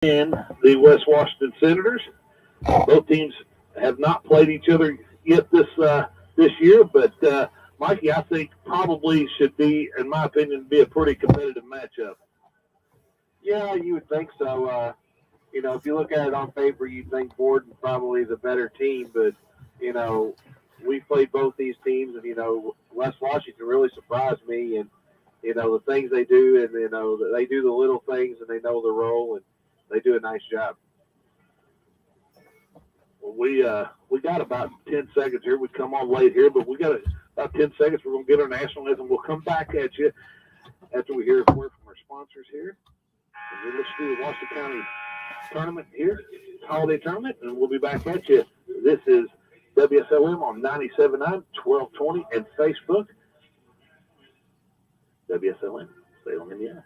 and the West Washington Senators. Both teams have not played each other yet this year, but Mikey, I think probably should be, in my opinion, be a pretty competitive matchup. Yeah, you would think so. If you look at it on paper, you'd think Borden's probably the better team, but we played both these teams, and West Washington really surprised me, and the things they do, and they do the little things, and they know the role, and they do a nice job. Well, we got about 10 seconds here. We come on late here, but we got about 10 seconds. We're going to get our national anthem. We'll come back at you after we hear a word from our sponsors here. And let's do the Washington County tournament here, holiday tournament, and we'll be back at you. This is WSLM on 97.9, 1220, and Facebook. WSLM, Salem, Indiana.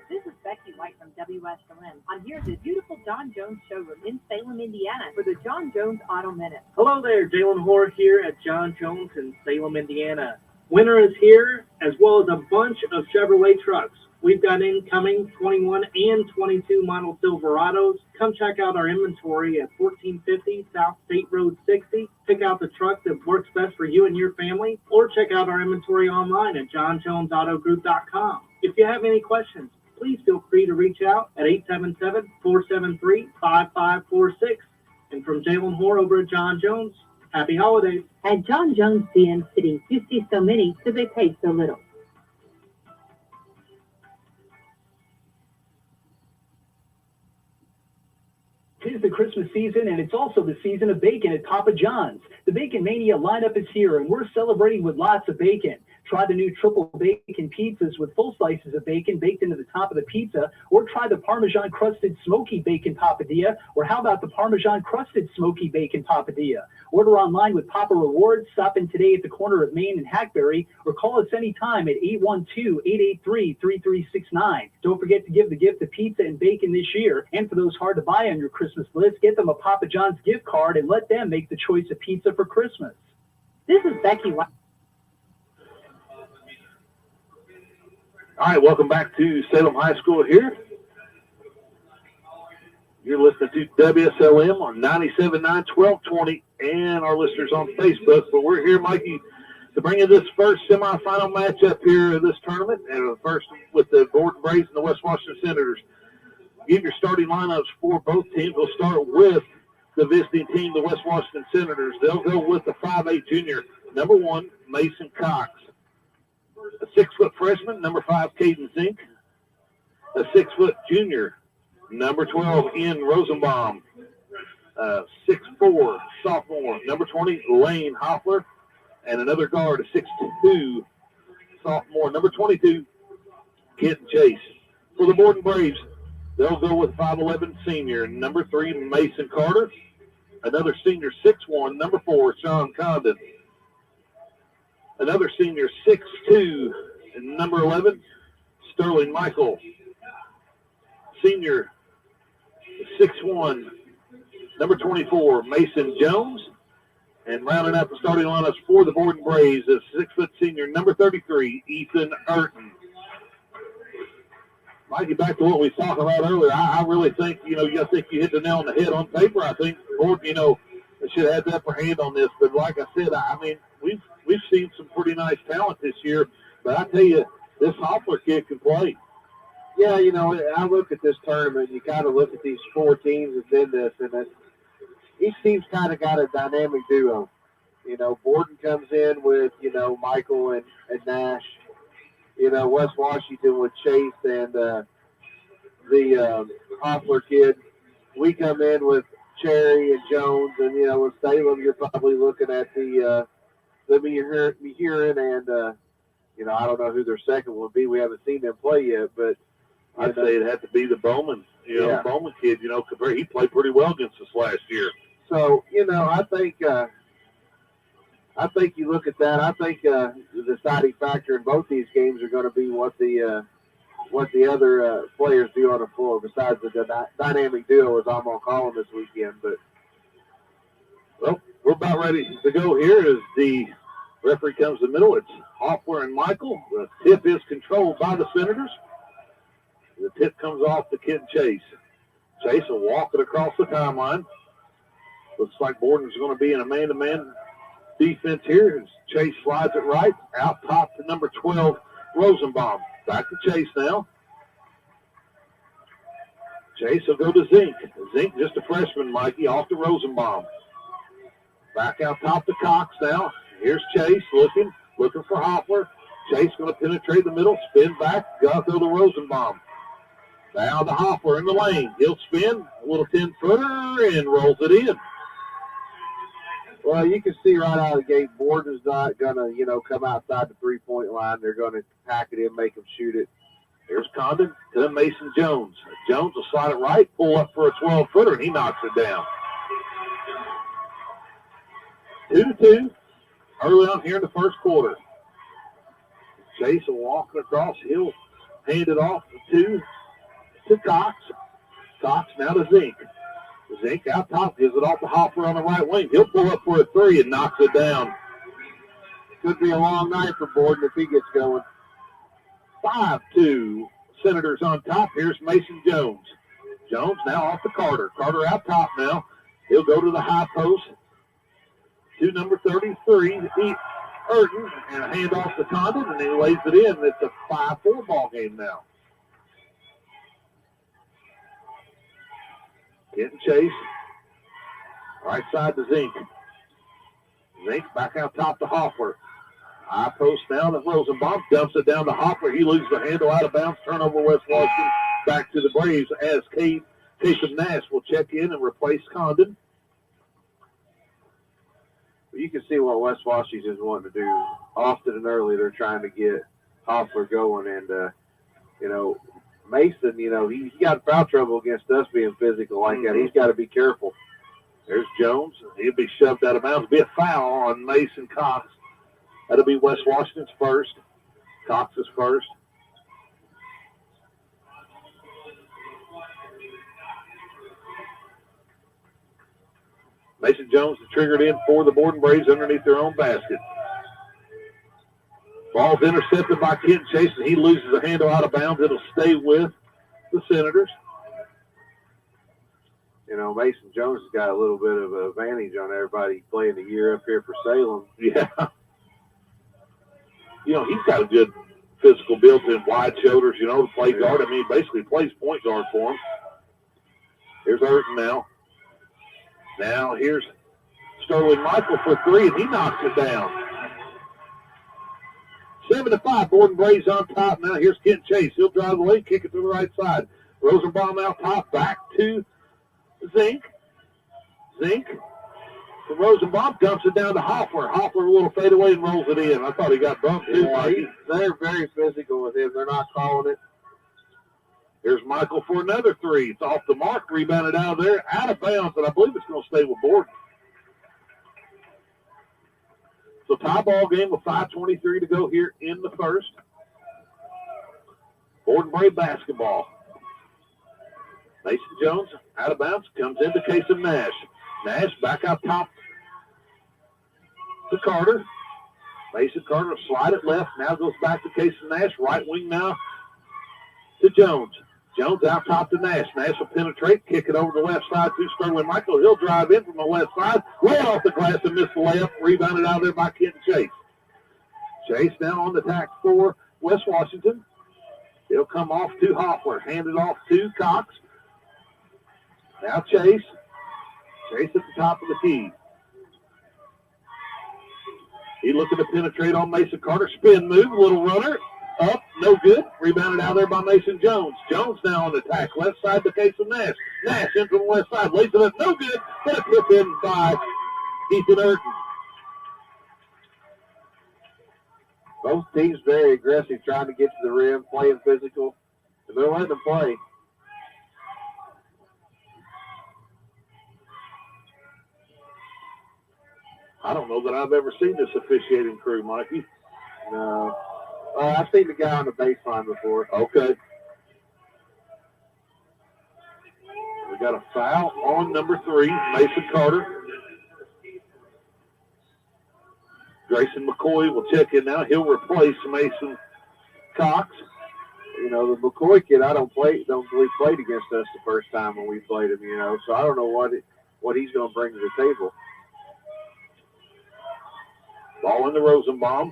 This is Becky White from WSLM. I'm here at the beautiful John Jones showroom in Salem, Indiana for the John Jones Auto Minute. Hello there, Jalen Hoare here at John Jones in Salem, Indiana. Winter is here, as well as a bunch of Chevrolet trucks. We've got incoming 21 and 22 model Silverados. Come check out our inventory at 1450 South State Road 60. Pick out the truck that works best for you and your family, or check out our inventory online at johnjonesautogroup.com. If you have any questions, please feel free to reach out at 877-473-5546. And from Jalen Hoare over at John Jones, happy holidays. At John Jones CN City, you see so many, so they pay so little. Tis the Christmas season, and it's also the season of bacon at Papa John's. The Bacon Mania lineup is here, and we're celebrating with lots of bacon. Try the new triple bacon pizzas with full slices of bacon baked into the top of the pizza, or try the Parmesan crusted smoky bacon papadilla, or how about the Parmesan crusted smoky bacon papadilla? Order online with Papa Rewards. Stop in today at the corner of Main and Hackberry, or call us anytime at 812-883-3369. Don't forget to give the gift of pizza and bacon this year. And for those hard to buy on your Christmas list, get them a Papa John's gift card and let them make the choice of pizza for Christmas. This is Becky White. All right, welcome back to Salem High School here. You're listening to WSLM on 97.9, 1220, and our listeners on Facebook. But we're here, Mikey, to bring you this first semifinal matchup here of this tournament, and the first with the Borden Braves and the West Washington Senators. Give your starting lineups for both teams. We'll start with the visiting team, the West Washington Senators. They'll go with the 5'8 junior, number 1, Mason Cox. A 6-foot freshman, number 5, Caden Zink. A 6-foot junior, number 12, Ian Rosenbaum. 6'4", sophomore, number 20, Lane Hoffler. And another guard, a 6'2", sophomore, number 22, Kent Chase. For the Borden Braves, they'll go with 5'11", senior, number 3, Mason Carter. Another senior, 6'1", number 4, Sean Condon. Another senior, 6'2", and number 11, Sterling Michael. Senior, 6'1", number 24, Mason Jones. And rounding out the starting lineups for the Borden Braves is 6-foot senior, number 33, Ethan Urton. Mikey, back to what we talked about earlier, I really think, I think you hit the nail on the head on paper. I think Borden, they should have had the upper hand on this. But like I said, we've seen some pretty nice talent this year. But I tell you, this Hoffler kid can play. Yeah, I look at this tournament, you kind of look at these 4 teams that's in this, and each team's kind of got a dynamic duo. Borden comes in with, Michael and Nash. West Washington with Chase and the Hoffler kid. We come in with Cherry and Jones, and, with Salem, you're probably looking at the Hearing and, I don't know who their second will be. We haven't seen them play yet, but I'd say it'd have to be the Bowman, Bowman kid, he played pretty well against us last year. So, I think you look at that. I think the deciding factor in both these games are going to be what the other players do on the floor, besides the dynamic duo, as I'm going to call them this weekend. But well, we're about ready to go here as the referee comes to the middle. It's Hoffler and Michael. The tip is controlled by the Senators. The tip comes off to Kent Chase. Chase will walk it across the timeline. Looks like Borden's going to be in a man-to-man defense here. Chase slides it right. Out top to number 12, Rosenbaum. Back to Chase now. Chase will go to Zink. Zink, just a freshman, Mikey, off to Rosenbaum. Back out top to Cox now. Here's Chase looking for Hoffler. Chase going to penetrate the middle, spin back, go to Rosenbaum. Now to Hoffler in the lane. He'll spin, a little 10-footer, and rolls it in. Well, you can see right out of the gate, Borden's not going to, come outside the three-point line. They're going to pack it in, make them shoot it. Here's Condon to Mason Jones. Jones will slide it right, pull up for a 12-footer, and he knocks it down. 2-2 early on here in the first quarter. Chase will walk it across. He'll hand it off to Cox. Cox now to Zink. Zink out top, gives it off to Hopper on the right wing. He'll pull up for a three and knocks it down. Could be a long night for Borden if he gets going. 5-2. Senators on top. Here's Mason Jones. Jones now off to Carter. Carter out top now. He'll go to the high post to number 33, Erden, and a handoff to Condon, and he lays it in. It's a 5-4 ball game now. Kenton Chase. Right side to Zink. Zink back out top to Hoffler. High post now to Rosenbaum. Dumps it down to Hoffler. He loses the handle out of bounds. Turnover West Washington. Back to the Braves as Kasem Nash will check in and replace Condon. You can see what West Washington's wanting to do. Often and early, they're trying to get Hoffler going. And, Mason, he's got foul trouble against us being physical like that. He's got to be careful. There's Jones. He'll be shoved out of bounds. It'll be a foul on Mason Cox. That'll be West Washington's first. Cox is first. Mason Jones triggered in for the Borden Braves underneath their own basket. Ball's intercepted by Kent Chase, and he loses the handle out of bounds. It'll stay with the Senators. Mason Jones has got a little bit of an advantage on everybody playing the year up here for Salem. Yeah. He's got a good physical build to him, wide shoulders, to play guard. I mean, he basically plays point guard for him. Here's Erden now. Now here's Sterling Michael for three, and he knocks it down. 7-5, Borden Braves on top. Now here's Kent Chase. He'll drive the lane, kick it to the right side. Rosenbaum out top, back to Zink. Zink to Rosenbaum, dumps it down to Hoffler. Hoffler a little fade away and rolls it in. I thought he got bumped too. Yeah, they're very physical with him. They're not calling it. Here's Michael for another three. It's off the mark, rebounded out of there, out of bounds, and I believe it's going to stay with Borden. So tie ball game with 5:23 to go here in the first. Borden Brave basketball. Mason Jones out of bounds, comes into Kasem Nash. Nash back out top to Carter. Mason Carter will slide it left, now goes back to Kasem Nash. Right wing now to Jones. Jones out top to Nash. Nash will penetrate, kick it over the left side to Sterling Michael. He'll drive in from the left side, way off the glass and miss the layup. Rebounded out there by Kenton Chase. Chase now on the attack for West Washington. He'll come off to Hoffler, hand it off to Cox. Now Chase. Chase at the top of the key. He looking to penetrate on Mason Carter. Spin move, little runner. Up, no good. Rebounded out there by Mason Jones. Jones now on the attack. Left side to Kasem Nash. Nash into the left side. Lays it up, no good. But a tip in by Ethan Erden. Both teams very aggressive, trying to get to the rim, playing physical. And they're letting them play. I don't know that I've ever seen this officiating crew, Mikey. No. I've seen the guy on the baseline before. Okay. We got a foul on number 3, Mason Carter. Grayson McCoy will check in now. He'll replace Mason Cox. you know, the McCoy kid, don't believe played against us the first time when we played him, you know, so I don't know what he's going to bring to the table. Ball in the Rosenbaum.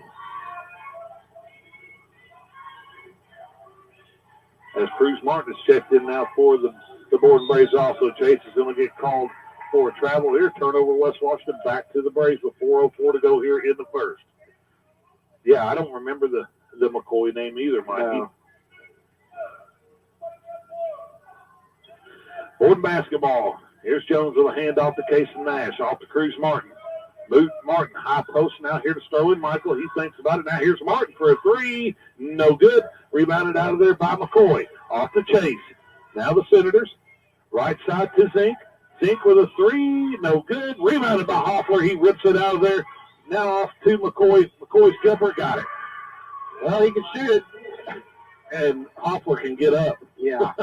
As Cruz Martin is checked in now for the Borden Braves also. Chase is going to get called for a travel here. Turnover West Washington back to the Braves with 4:04 to go here in the first. Yeah, I don't remember the McCoy name either, Mikey. No. Borden basketball. Here's Jones with a handoff to Casey Nash. Off to Cruz Martin. Moved Martin. High post now here to Sterling Michael. He thinks about it. Now here's Martin for a three. No good. Rebounded out of there by McCoy. Off to Chase. Now the Senators. Right side to Zink. Zink with a three. No good. Rebounded by Hoffler. He rips it out of there. Now off to McCoy. McCoy's jumper. Got it. Well, he can shoot it. And Hoffler can get up. Yeah.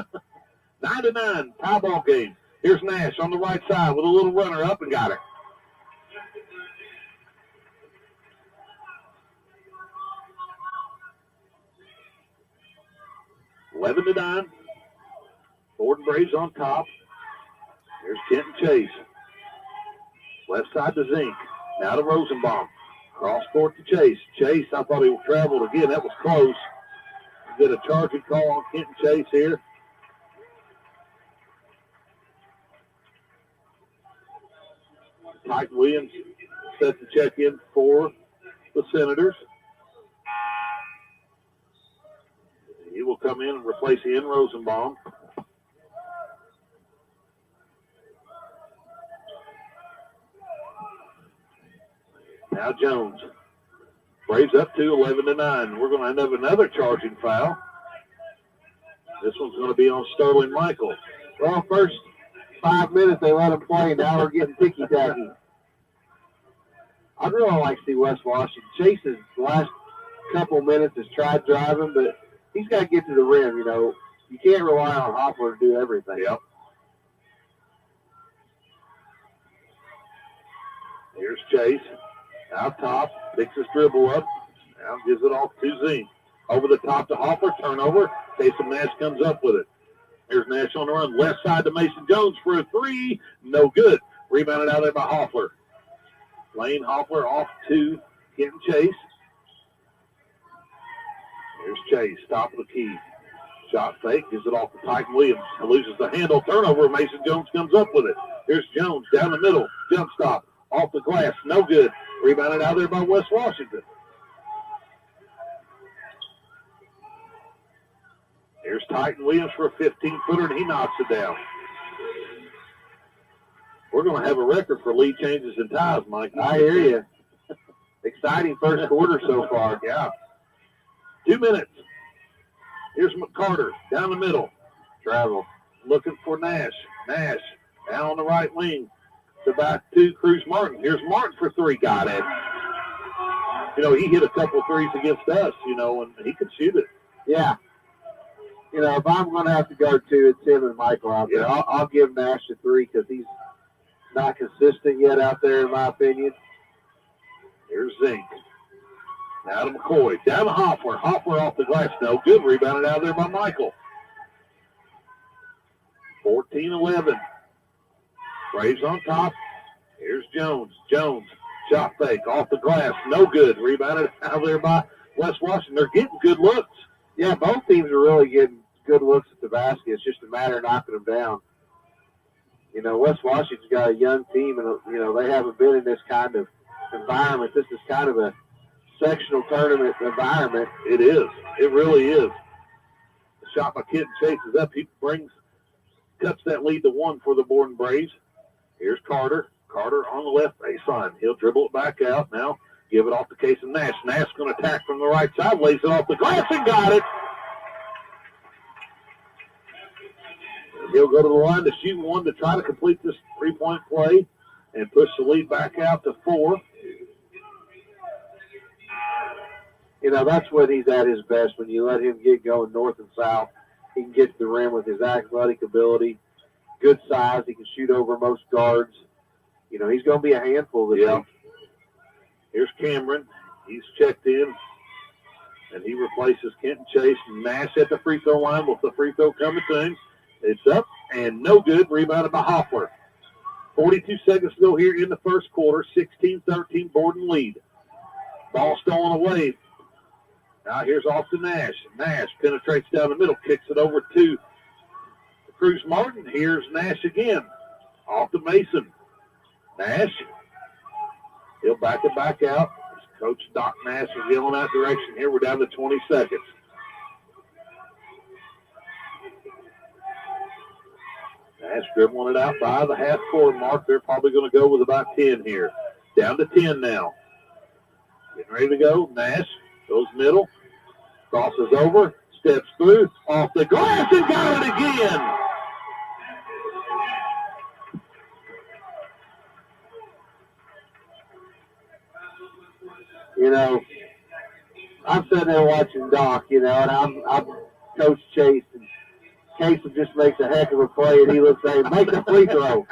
9-9. Tie ball game. Here's Nash on the right side with a little runner up and got it. Eleven to 9. Borden Braves on top. Here's Kenton Chase. Left side to Zink. Now to Rosenbaum. Cross court to Chase. Chase, I thought he traveled again. That was close. Did a charging call on Kenton Chase here. Mike Williams set to check in for the Senators. He will come in and replace Ian Rosenbaum. Now Jones. Braves up to 11 to 9. We're going to have another charging foul. This one's going to be on Sterling Michael. Well, first 5 minutes they let him play. Now we're getting ticky-tacky. I'd really like to see West Washington. Chase's last couple minutes has tried driving, but he's got to get to the rim, you know. You can't rely on Hoffler to do everything. Yep. Here's Chase. Out top. Picks his dribble up. Now gives it off to Zink. Over the top to Hoffler. Turnover. Casey Nash comes up with it. Here's Nash on the run. Left side to Mason Jones for a three. No good. Rebounded out there by Hoffler. Lane Hoffler off to Kenton Chase. Here's Chase. Top of the key. Shot fake. Gives it off to Tyke Williams. Loses the handle. Turnover. Mason Jones comes up with it. Here's Jones down the middle. Jump stop. Off the glass. No good. Rebounded out there by West Washington. Here's Titan Williams for a 15-footer, and he knocks it down. We're going to have a record for lead changes and ties, Mike. I hear you. Exciting first quarter so far. Yeah. 2 minutes. Here's McCarter down the middle. Travel. Looking for Nash. Nash down on the right wing. To back to Cruz Martin. Here's Martin for three. Got it. You know, he hit a couple of threes against us, you know, and he could shoot it. Yeah. You know, if I'm going to have to guard two, it's him and Michael out there. Yeah. I'll give Nash a three because he's not consistent yet out there, in my opinion. Here's Zink. Now to McCoy. Down to Hoffler. Hoffler off the glass. No good. Rebounded out there by Michael. 14-11. Braves on top. Here's Jones. Jones. Shot fake. Off the glass. No good. Rebounded out there by West Washington. They're getting good looks. Yeah, both teams are really getting good looks at the basket. It's just a matter of knocking them down. You know, West Washington's got a young team, and, you know, they haven't been in this kind of environment. This is kind of a sectional tournament environment. It is. It really is. The shot by Kenton chases up. He cuts that lead to one for the Borden Braves. Here's Carter. Carter on the left baseline. He'll dribble it back out. Now give it off to Casey Nash. Nash going to attack from the right side. Lays it off the glass and got it. He'll go to the line to shoot one to try to complete this three-point play and push the lead back out to 4. You know, that's when he's at his best. When you let him get going north and south, he can get to the rim with his athletic ability, good size. He can shoot over most guards. You know, he's going to be a handful this week. Here's Cameron. He's checked in and he replaces Kenton Chase. Nash at the free throw line with the free throw coming to him. It's up and no good. Rebounded by Hoffler. 42 seconds to go here in the first quarter. 16-13 Borden lead. Ball stolen away. Now here's off to Nash. Nash penetrates down the middle, kicks it over to Cruz Martin. Here's Nash again. Off to Mason. Nash. He'll back it back out. Coach Doc Nash is yelling that direction here. We're down to 20 seconds. Nash dribbling it out by the half-court mark. They're probably going to go with about 10 here. Down to 10 now. Getting ready to go. Nash goes middle. Crosses over. Steps through. Off the glass and got it again. You know, I'm sitting there watching Doc, you know, and I'm Coach Chase, and Casey just makes a heck of a play, and he looks at him, make the free throw.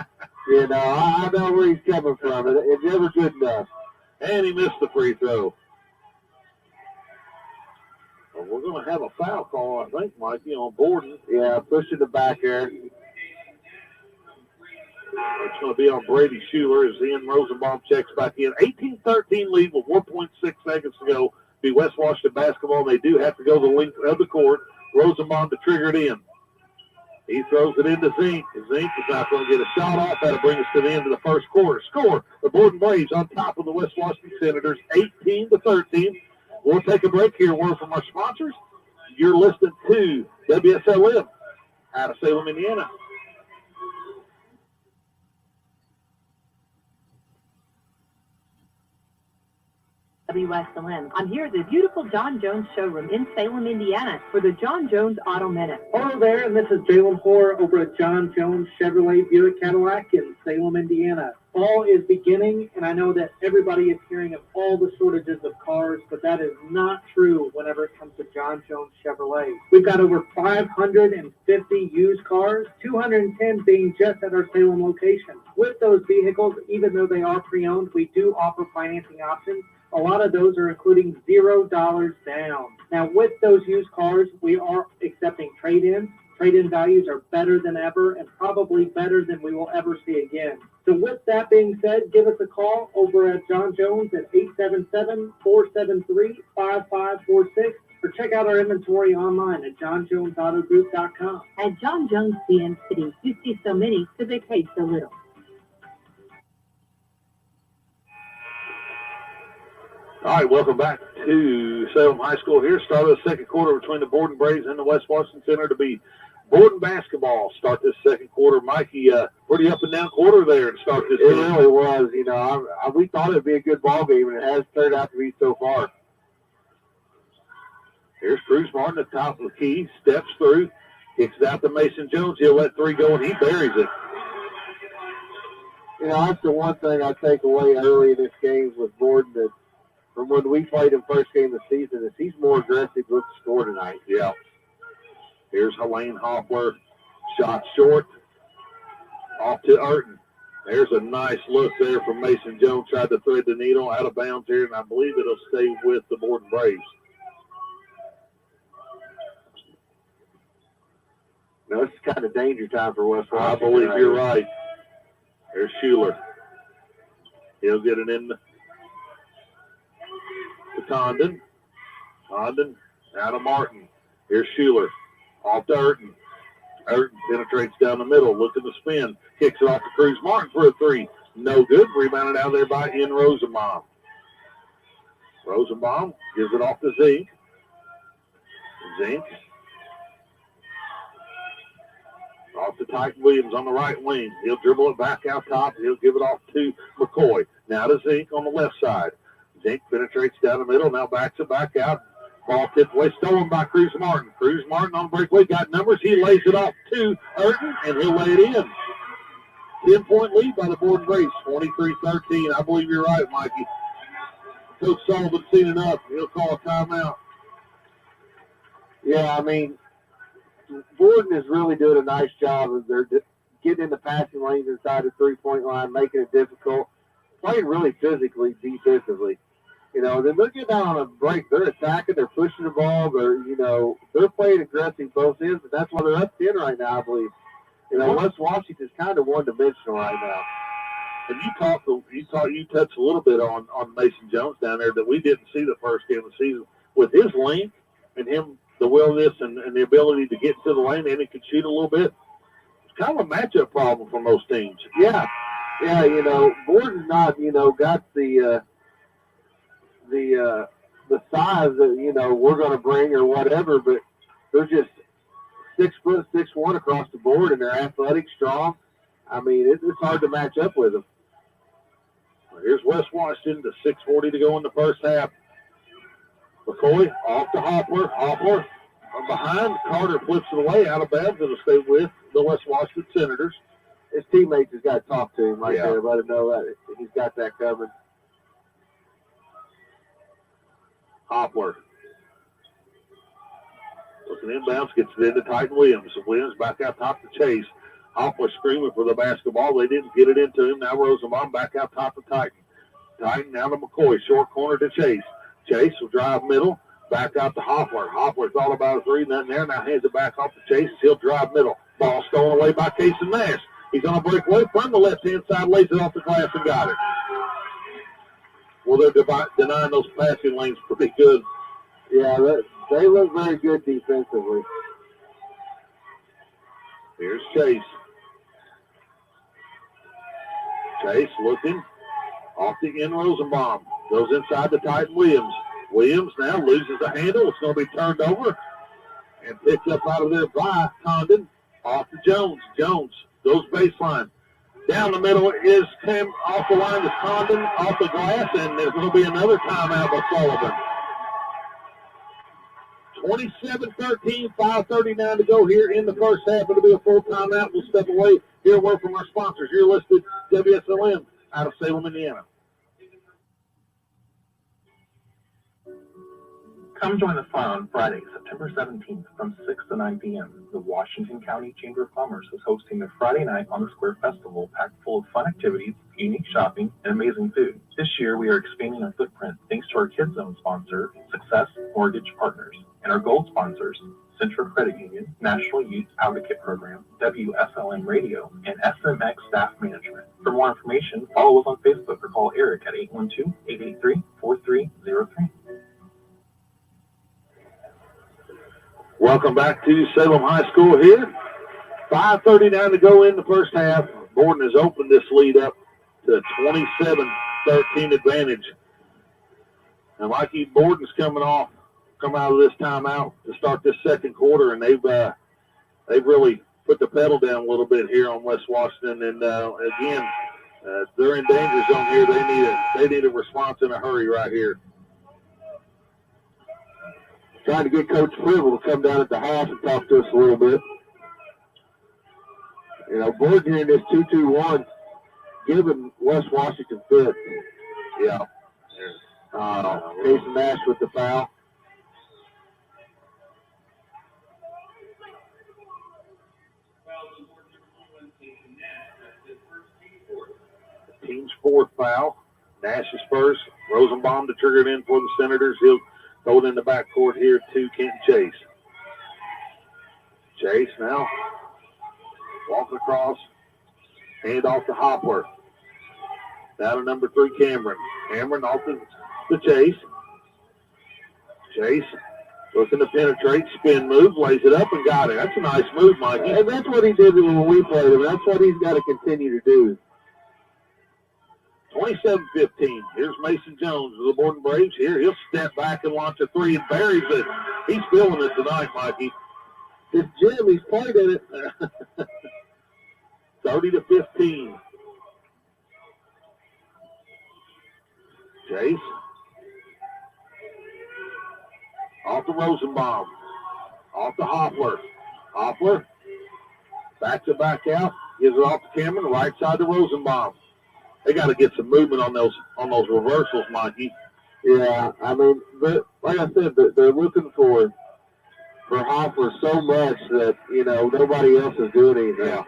You know, I know where he's coming from. It's never good enough. And he missed the free throw. Well, we're going to have a foul call, I think, Mikey, on Borden. Yeah, pushing the back there. It's going to be on Brady Schuler as Ian Rosenbaum checks back in. 18-13 lead with 1.6 seconds to go. Be West Washington basketball, and they do have to go the length of the court. Rosenbaum to trigger it in. He throws it into Zink. Zink is not going to get a shot off. That'll bring us to the end of the first quarter. Score, the Borden Braves on top of the West Washington Senators, 18-13. We'll take a break here. Word from our sponsors. You're listening to WSLM out of Salem, Indiana. WSLM. I'm here at the beautiful John Jones showroom in Salem, Indiana for the John Jones Auto Minute. Hello there, and this is Jalen Hoare over at John Jones Chevrolet Buick Cadillac in Salem, Indiana. Fall is beginning, and I know that everybody is hearing of all the shortages of cars, but that is not true whenever it comes to John Jones Chevrolet. We've got over 550 used cars, 210 being just at our Salem location. With those vehicles, even though they are pre-owned, we do offer financing options. A lot of those are including $0 down. Now, with those used cars, we are accepting trade-ins. Trade-in values are better than ever and probably better than we will ever see again. So with that being said, give us a call over at John Jones at 877-473-5546 or check out our inventory online at johnjonesautogroup.com. At John Jones CMC, you see so many, so they pay so little. All right, welcome back to Salem High School here. Start of the second quarter between the Borden Braves and the West Washington Center to be Borden basketball. Start this second quarter. Mikey, pretty up and down quarter there to start this game. It really was. You know, we thought it would be a good ball game, and it has turned out to be so far. Here's Cruz Martin at the top of the key, steps through, kicks it out to Mason Jones. He'll let three go, and he buries it. You know, that's the one thing I take away early in this game with Borden, that from when we played him first game of the season, is he's more aggressive with the score tonight. Yeah. Here's Helene Hoffler. Shot short. Off to Urton. There's a nice look there from Mason Jones. Tried to thread the needle out of bounds here, and I believe it'll stay with the Borden Braves. No, this is kind of danger time for West I Washington. believe you're right. There's Schuler. He'll get it in to Condon. Condon out of Martin. Here's Schuler. Off to Urton. Urton penetrates down the middle, looking to spin. Kicks it off to Cruz Martin for a three. No good. Rebounded out there by Ian Rosenbaum. Rosenbaum gives it off to Zink. Zink. Off to Tyson Williams on the right wing. He'll dribble it back out top. He'll give it off to McCoy. Now to Zink on the left side. Zink penetrates down the middle. Now backs it back out. Ball tipped away. Stolen by Cruz Martin. Cruz Martin on the breakaway. Got numbers. He lays it off to Urton, and he'll lay it in. 10-point lead by the Borden Braves. 23-13. I believe you're right, Mikey. Coach Sullivan's seen enough. He'll call a timeout. Yeah, I mean, Borden is really doing a nice job of their getting in the passing lanes inside the three-point line, making it difficult, playing really physically, defensively. Then they'll get down on a break. They're attacking. They're pushing the ball. They're playing aggressive both ends, and that's why they're up 10 right now, I believe. West Washington's kind of one-dimensional right now. And you touched a little bit on Mason Jones down there that we didn't see the first game of the season. With his length and him, the willingness and the ability to get to the lane, and he can shoot a little bit, it's kind of a matchup problem for most teams. Yeah, Borden's not, got the size that, we're going to bring or whatever, but they're just 6 foot, 6'1" across the board, and they're athletic, strong. I mean, it's hard to match up with them. Here's West Washington, the 6:40 to go in the first half. McCoy off to Hopler. Hopler from behind. Carter flips it away out of bounds. It'll stay with the West Washington Senators. His teammates has got to talk to him right there, let him know that he's got that coming. Hopler. Looking inbounds, gets it into Titan Williams. Williams back out top to Chase. Hopler screaming for the basketball. They didn't get it into him. Now Rosenbaum back out top to Titan. Titan now to McCoy. Short corner to Chase. Chase will drive middle. Back out to Hopler. Hopler thought about a three. Nothing there. Now hands it back off to Chase. He'll drive middle. Ball stolen away by Casey Nash. He's going to break away from the left-hand side. Lays it off the glass and got it. Well, they're denying those passing lanes pretty good. Yeah, they look very good defensively. Here's Chase. Chase looking off the end. Rosenbaum goes inside to Titan Williams. Williams now loses the handle. It's going to be turned over and picked up out of there by Condon. Off to Jones. Jones goes baseline. Down the middle is Tim. Off the line is Condon. Off the glass, and there's going to be another timeout by Sullivan. 27-13, 5:39 to go here in the first half. It'll be a full timeout. We'll step away. Hear a word from our sponsors. You're listed WSLM out of Salem, Indiana. Come join the fun on Friday, September 17th from 6 to 9 p.m. The Washington County Chamber of Commerce is hosting their Friday Night on the Square Festival packed full of fun activities, unique shopping, and amazing food. This year, we are expanding our footprint thanks to our Kids Zone sponsor, Success Mortgage Partners, and our gold sponsors, Central Credit Union, National Youth Advocate Program, WSLM Radio, and SMX Staff Management. For more information, follow us on Facebook or call Eric at 812-883-4303. Welcome back to Salem High School here. 5:39 to go in the first half. Borden has opened this lead up to a 27-13 advantage. And Mikey, Borden's come out of this timeout to start this second quarter, and they've really put the pedal down a little bit here on West Washington. And again, they're in danger zone here. They need a response in a hurry right here. Trying to get Coach Fribble to come down at the house and talk to us a little bit. Borden here in this 2-2-1, giving West Washington fits. Yeah. Casey Nash with the foul. Team's fourth foul. Nash is first. Rosenbaum to trigger it in for the Senators. He'll throw it in the backcourt here to Kenton Chase. Chase now walking across. Hand off to Hopler. Now to number 3, Cameron. Cameron off to Chase. Chase looking to penetrate. Spin move. Lays it up and got it. That's a nice move, Mikey. And that's what he did when we played him. That's what he's got to continue to do. 27-15. Here's Mason Jones of the Borden Braves. Here, he'll step back and launch a three and buries it. He's feeling it tonight, Mikey. This Jim, he's played in it. 30-15. Chase. Off to Rosenbaum. Off to Hopler. Hopler backs it back out. Gives it off to Cameron. Right side to Rosenbaum. They got to get some movement on those reversals, Mikey. Yeah, I mean, but like I said, they're looking for Hopper so much that nobody else is doing anything.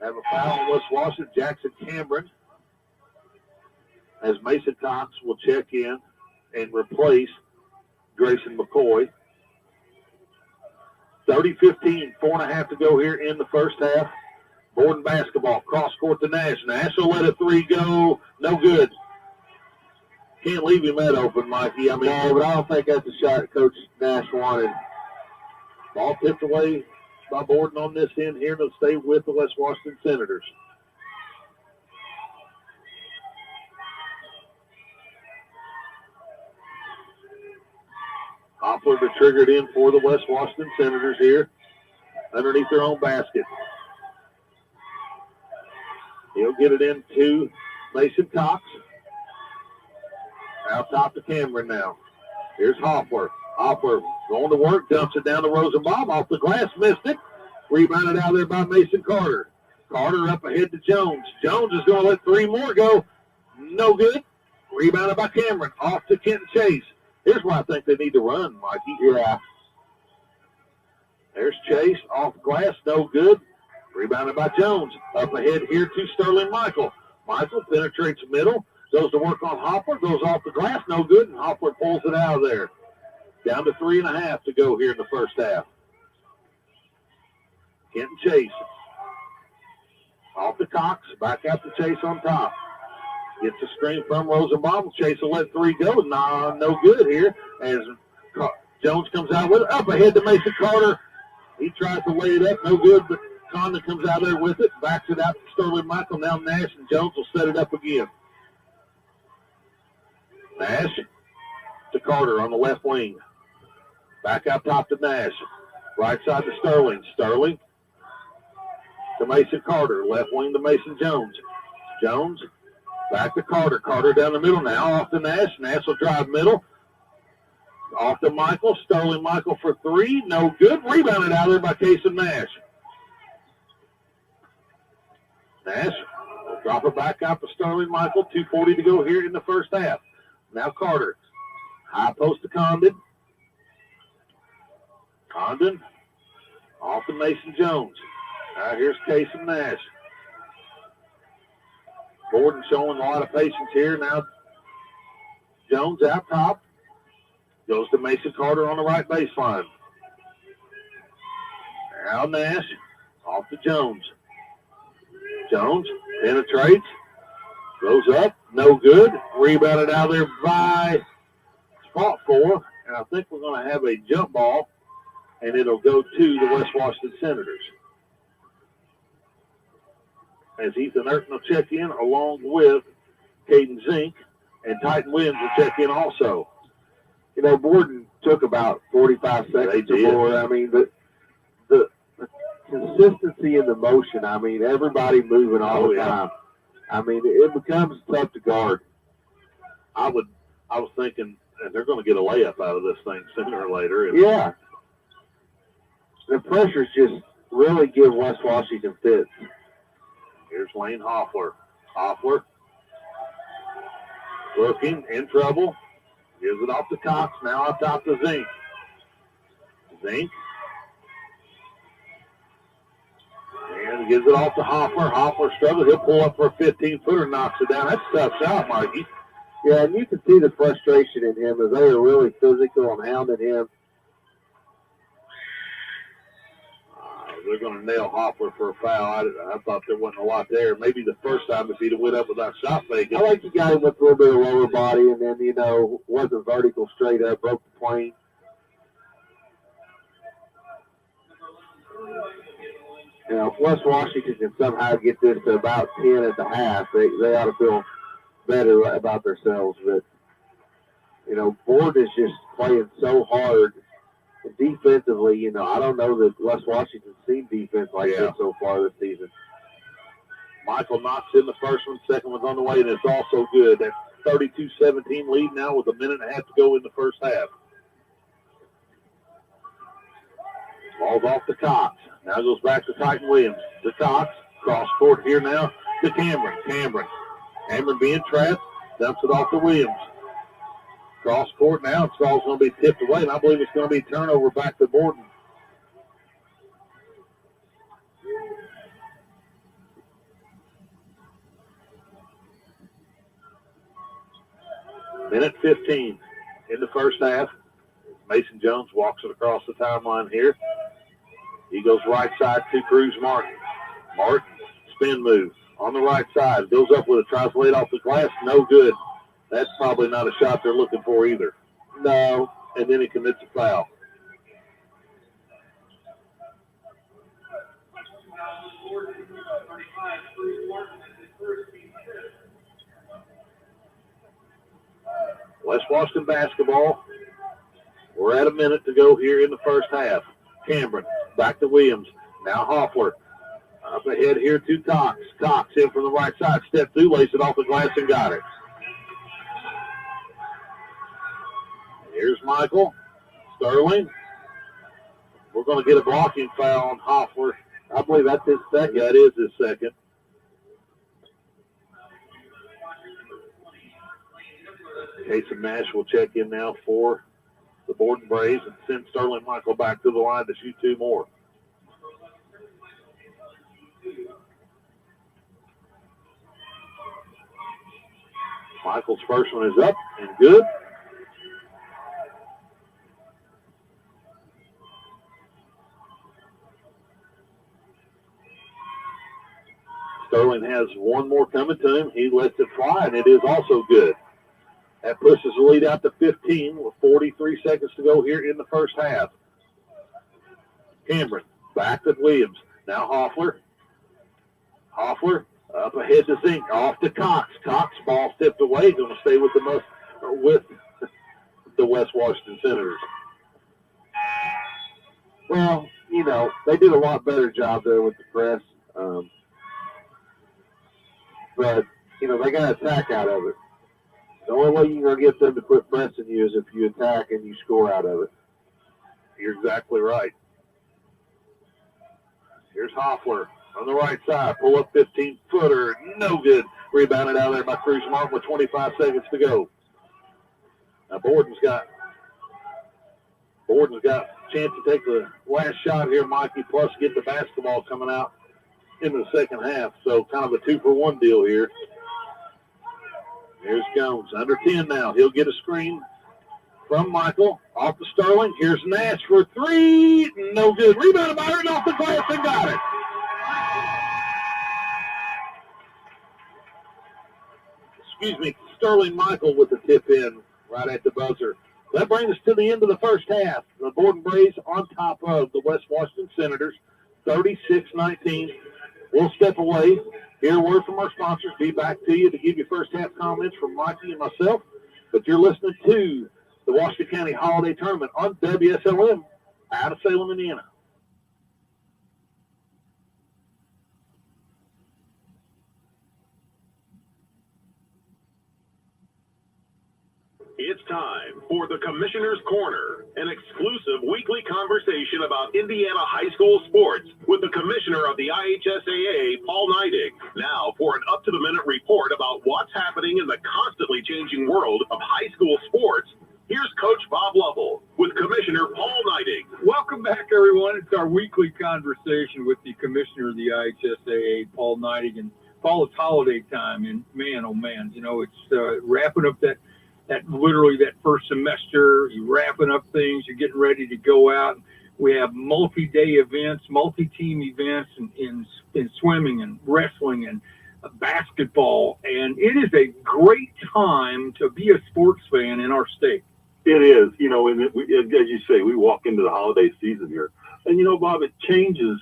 Yeah. Have a foul on West Washington. Jackson Cameron, as Mason Cox will check in and replace Grayson McCoy. 30-15, 4.5 to go here in the first half. Borden basketball, cross court to Nash. Nash will let a three go. No good. Can't leave him that open, Mikey. I mean, No, but I don't think that's a shot Coach Nash wanted. ball tipped away by Borden on this end here. They'll stay with the West Washington Senators. Hopper to trigger it in for the West Washington Senators here underneath their own basket. He'll get it into Mason Cox. Out top to Cameron now. Here's Hopper. Hopper going to work, dumps it down to Rosenbaum. Off the glass, missed it. Rebounded out there by Mason Carter. Carter up ahead to Jones. Jones is going to let three more go. No good. Rebounded by Cameron. Off to Kenton Chase. Here's where I think they need to run, Mikey. Yeah. There's Chase. Off the glass. No good. Rebounded by Jones. Up ahead here to Sterling Michael. Michael penetrates middle. Goes to work on Hopper. Goes off the glass. No good. And Hopper pulls it out of there. Down to 3.5 to go here in the first half. Kenton Chase. Off to Cox. Back out to Chase on top. Gets a screen from Rosenbaum. Chase will let three go. Nah, no good here. As Jones comes out with it. Up ahead to Mason Carter. He tries to lay it up. No good, but Condon comes out there with it. Backs it out to Sterling Michael. Now Nash and Jones will set it up again. Nash to Carter on the left wing. Back out top to Nash. Right side to Sterling. Sterling to Mason Carter. Left wing to Mason Jones. Jones back to Carter. Carter down the middle now. Off to Nash. Nash will drive middle. Off to Michael. Sterling Michael for three. No good. Rebounded out there by Casey Nash. Nash will drop it back out to Sterling Michael. 2:40 to go here in the first half. Now Carter. High post to Condon. Condon off to Mason Jones. Now here's Casey Nash. Borden showing a lot of patience here. Now Jones out top. Goes to Mason Carter on the right baseline. Now Nash off to Jones. Jones penetrates. Goes up. No good. Rebounded out there by spot four. And I think we're going to have a jump ball. And it'll go to the West Washington Senators. As Ethan Erton will check in along with Caden Zink, and Titan Williams will check in also. You know, Borden took about 45 seconds or more. I mean, the consistency in the motion, I mean, everybody moving all the time. I mean, it becomes tough to guard. I was thinking they're going to get a layup out of this thing sooner or later. Yeah. The pressures just really give West Washington fits. Here's Lane Hoffler. Hoffler looking in trouble. Gives it off to Cox. Now on top to Zink. Zink. And gives it off to Hoffler. Hoffler struggles. He'll pull up for a 15-footer, knocks it down. That's a tough shot, Mikey. Yeah, and you can see the frustration in him as they are really physical and hounding him. They're going to nail Hoffler for a foul. I thought there wasn't a lot there. Maybe the first time if he'd have went up without shot faking. I like the guy with a little bit of lower body and then, you know, wasn't vertical straight up, broke the plane. You know, if West Washington can somehow get this to about 10 at the half, they ought to feel better about themselves. But, you know, Borden is just playing so hard. Defensively, you know, I don't know that West Washington's seen defense like this so far this season. Michael knocks in the first one, second one's on the way, and it's also good. That's 32-17 lead now with a minute and a half to go in the first half. Ball's off to Cox. Now goes back to Titan Williams. To Cox. Cross court here now to Cameron. Cameron being trapped. Dumps it off to Williams. Cross court now. It's all going to be tipped away, and I believe it's going to be turnover back to Borden. Minute 15 in the first half. Mason Jones walks it across the timeline here. He goes right side to Cruz Martin. Martin, spin move on the right side. Goes up with it, tries to lay it off the glass. No good. That's probably not a shot they're looking for either. No. And then he commits a foul. West Washington basketball. We're at a minute to go here in the first half. Cameron back to Williams. Now Hoffler. Up ahead here to Cox. Cox in from the right side. Step through, lays it off the glass and got it. Here's Michael. Sterling. We're going to get a blocking foul on Hoffler. I believe that's his second. Yeah, it is his second. Casey Nash will check in now for the Borden Braves and send Sterling Michael back to the line to shoot two more. Michael's first one is up and good. Sterling has one more coming to him. He lets it fly, and it is also good. That pushes the lead out to 15 with 43 seconds to go here in the first half. Cameron back to Williams. Now Hoffler. Hoffler up ahead to Zink. Off to Cox. Cox, ball tipped away. Going to stay with the West Washington Senators. Well, you know, they did a lot better job there with the press. But, you know, they got to attack out of it. The only way you're going to get them to quit pressing you is if you attack and you score out of it. You're exactly right. Here's Hoffler on the right side. Pull up 15-footer. No good. Rebounded out of there by Cruz Martin with 25 seconds to go. Now Borden's got a chance to take the last shot here, Mikey, plus get the basketball coming out into the second half. So kind of a 2-for-1 deal here. Here's Jones, under 10 now. He'll get a screen from Michael. Off to Sterling. Here's Nash for three. No good. Rebounded by Byron off the glass and got it. Excuse me, Sterling Michael with the tip in right at the buzzer. That brings us to the end of the first half. The Borden Braves on top of the West Washington Senators, 36-19. We'll step away, hear a word from our sponsors, be back to you to give you first half comments from Mikey and myself. But you're listening to the Washington County Holiday Tournament on WSLM out of Salem, Indiana. It's time for the Commissioner's Corner, an exclusive weekly conversation about Indiana high school sports with the Commissioner of the IHSAA, Paul Neidig. Now for an up-to-the-minute report about what's happening in the constantly changing world of high school sports, here's Coach Bob Lovell with Commissioner Paul Neidig. Welcome back, everyone. It's our weekly conversation with the Commissioner of the IHSAA, Paul Neidig. And Paul, it's holiday time, and man, oh man, you know, it's wrapping up that first semester. You're wrapping up things. You're getting ready to go out. We have multi-day events, multi-team events in swimming and wrestling and basketball. And it is a great time to be a sports fan in our state. It is, you know, and as you say, we walk into the holiday season here. And, you know, Bob, it changes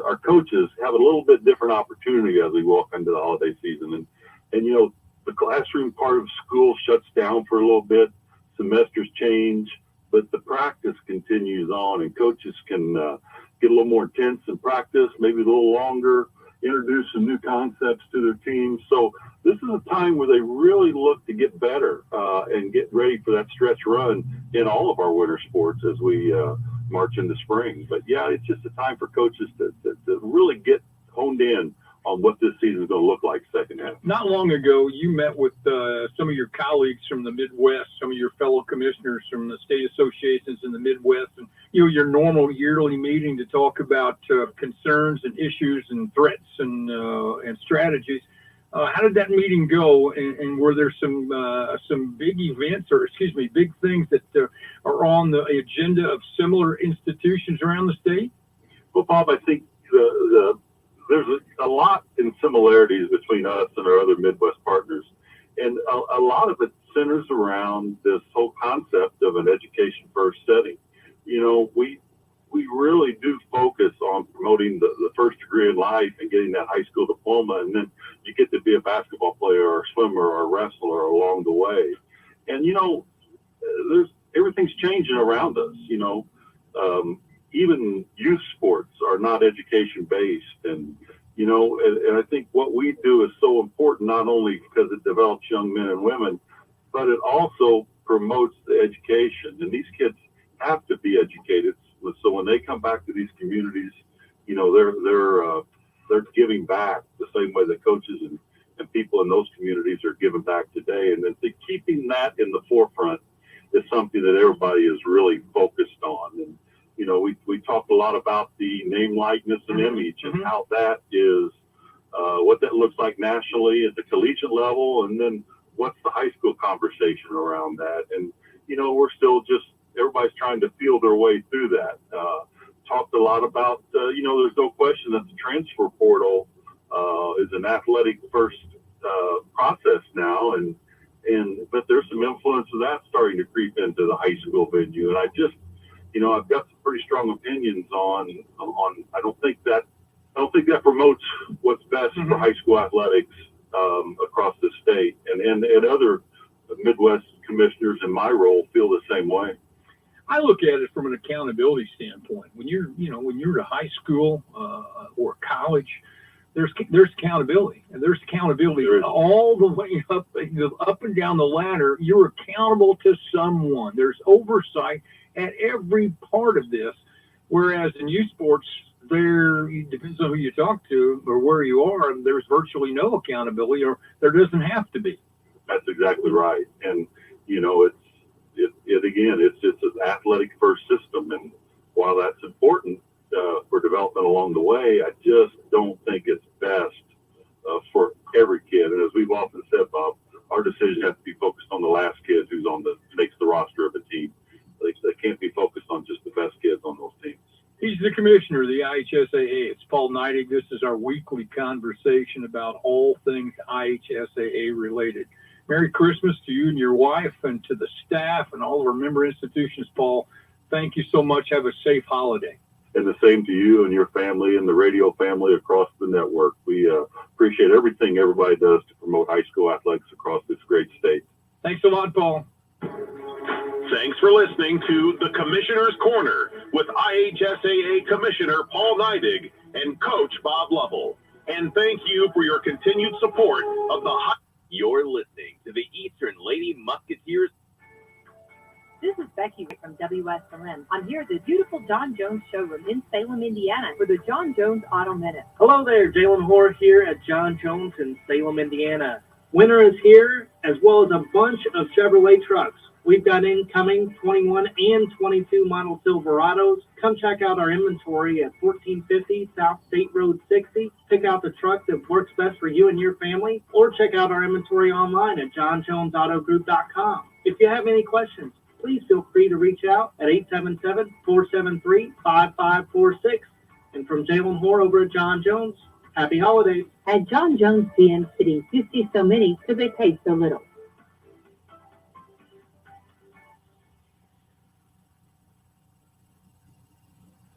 our coaches have a little bit different opportunity as we walk into the holiday season. And you know, the classroom part of school shuts down for a little bit, semesters change, but the practice continues on, and coaches can get a little more intense in practice, maybe a little longer, introduce some new concepts to their teams. So this is a time where they really look to get better and get ready for that stretch run in all of our winter sports as we march into spring. But yeah, it's just a time for coaches to really get honed in on what this season is going to look like second half. Not long ago, you met with some of your colleagues from the Midwest, some of your fellow commissioners from the state associations in the Midwest, and your normal yearly meeting to talk about concerns and issues and threats and strategies. How did that meeting go? And were there some big events, or excuse me, big things that are on the agenda of similar institutions around the state? Well, Bob, I think there's a lot in similarities between us and our other Midwest partners. And a lot of it centers around this whole concept of an education first setting. We really do focus on promoting the first degree in life and getting that high school diploma. And then you get to be a basketball player or a swimmer or a wrestler along the way. And, everything's changing around us, even youth sports are not education based. And I think what we do is so important, not only because it develops young men and women, but it also promotes the education. And these kids have to be educated. So when they come back to these communities, they're giving back the same way that coaches and people in those communities are giving back today. And then keeping that in the forefront is something that everybody is really focused on. And we talked a lot about the name, likeness, and image, and how that is what that looks like nationally at the collegiate level, and then what's the high school conversation around that. And we're still everybody's trying to feel their way through that. Talked a lot about there's no question that the transfer portal is an athletic first process now, but there's some influence of that starting to creep into the high school venue. And I've got some pretty strong opinions on. I don't think that promotes what's best for high school athletics across the state, and other Midwest commissioners in my role feel the same way. I look at it from an accountability standpoint. When you're at high school or college, there's accountability, and there's accountability all the way up and down the ladder. You're accountable to someone. There's oversight at every part of this. Whereas in youth sports, it depends on who you talk to or where you are, and there's virtually no accountability, or there doesn't have to be. That's exactly right. And it's an athletic first system, and while that's important for development along the way, I just don't think it's best for every kid. And as we've often said, Bob, our decision has to be focused on the last kid who's makes the roster of a team. They can't be focused on just the best kids on those teams. He's the commissioner of the IHSAA. It's Paul Neidig. This is our weekly conversation about all things IHSAA related. Merry Christmas to you and your wife, and to the staff and all of our member institutions, Paul. Thank you so much. Have a safe holiday. And the same to you and your family and the radio family across the network. We appreciate everything everybody does to promote high school athletics across this great state. Thanks a lot, Paul. Thanks for listening to the Commissioner's Corner with IHSAA Commissioner Paul Neidig and Coach Bob Lovell. And thank you for your continued support of the You're listening to the Eastern Lady Musketeers. This is Becky from Salem. I'm here at the beautiful John Jones showroom in Salem, Indiana for the John Jones Auto Minute. Hello there, Jalen Hoare here at John Jones in Salem, Indiana. Winter is here, as well as a bunch of Chevrolet trucks. We've got incoming 21 and 22 model Silverados. Come check out our inventory at 1450 South State Road 60. Pick out the truck that works best for you and your family, or check out our inventory online at johnjonesautogroup.com. If you have any questions, please feel free to reach out at 877-473-5546. And from Jalen Hoare over at John Jones, happy holidays. At John Jones GM City, you see so many because they pay so little.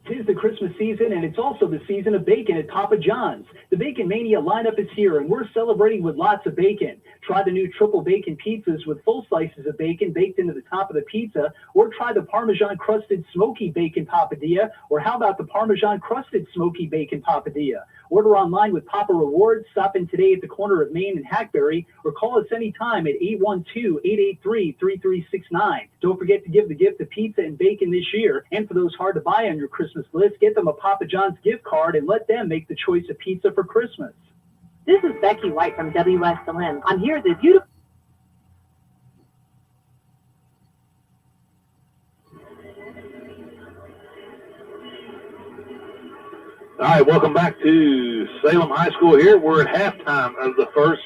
It is the Christmas season, and it's also the season of bacon at Papa John's. The Bacon Mania lineup is here, and we're celebrating with lots of bacon. Try the new triple bacon pizzas with full slices of bacon baked into the top of the pizza, or try the Parmesan crusted smoky bacon papadilla, or how about the Parmesan crusted smoky bacon papadilla? Order online with Papa Rewards. Stop in today at the corner of Main and Hackberry, or call us anytime at 812-883-3369. Don't forget to give the gift of pizza and bacon this year. And for those hard to buy on your Christmas list, get them a Papa John's gift card and let them make the choice of pizza for Christmas. This is Becky White from Salem. I'm here at the beautiful... All right, welcome back to Salem High School here. We're at halftime of the first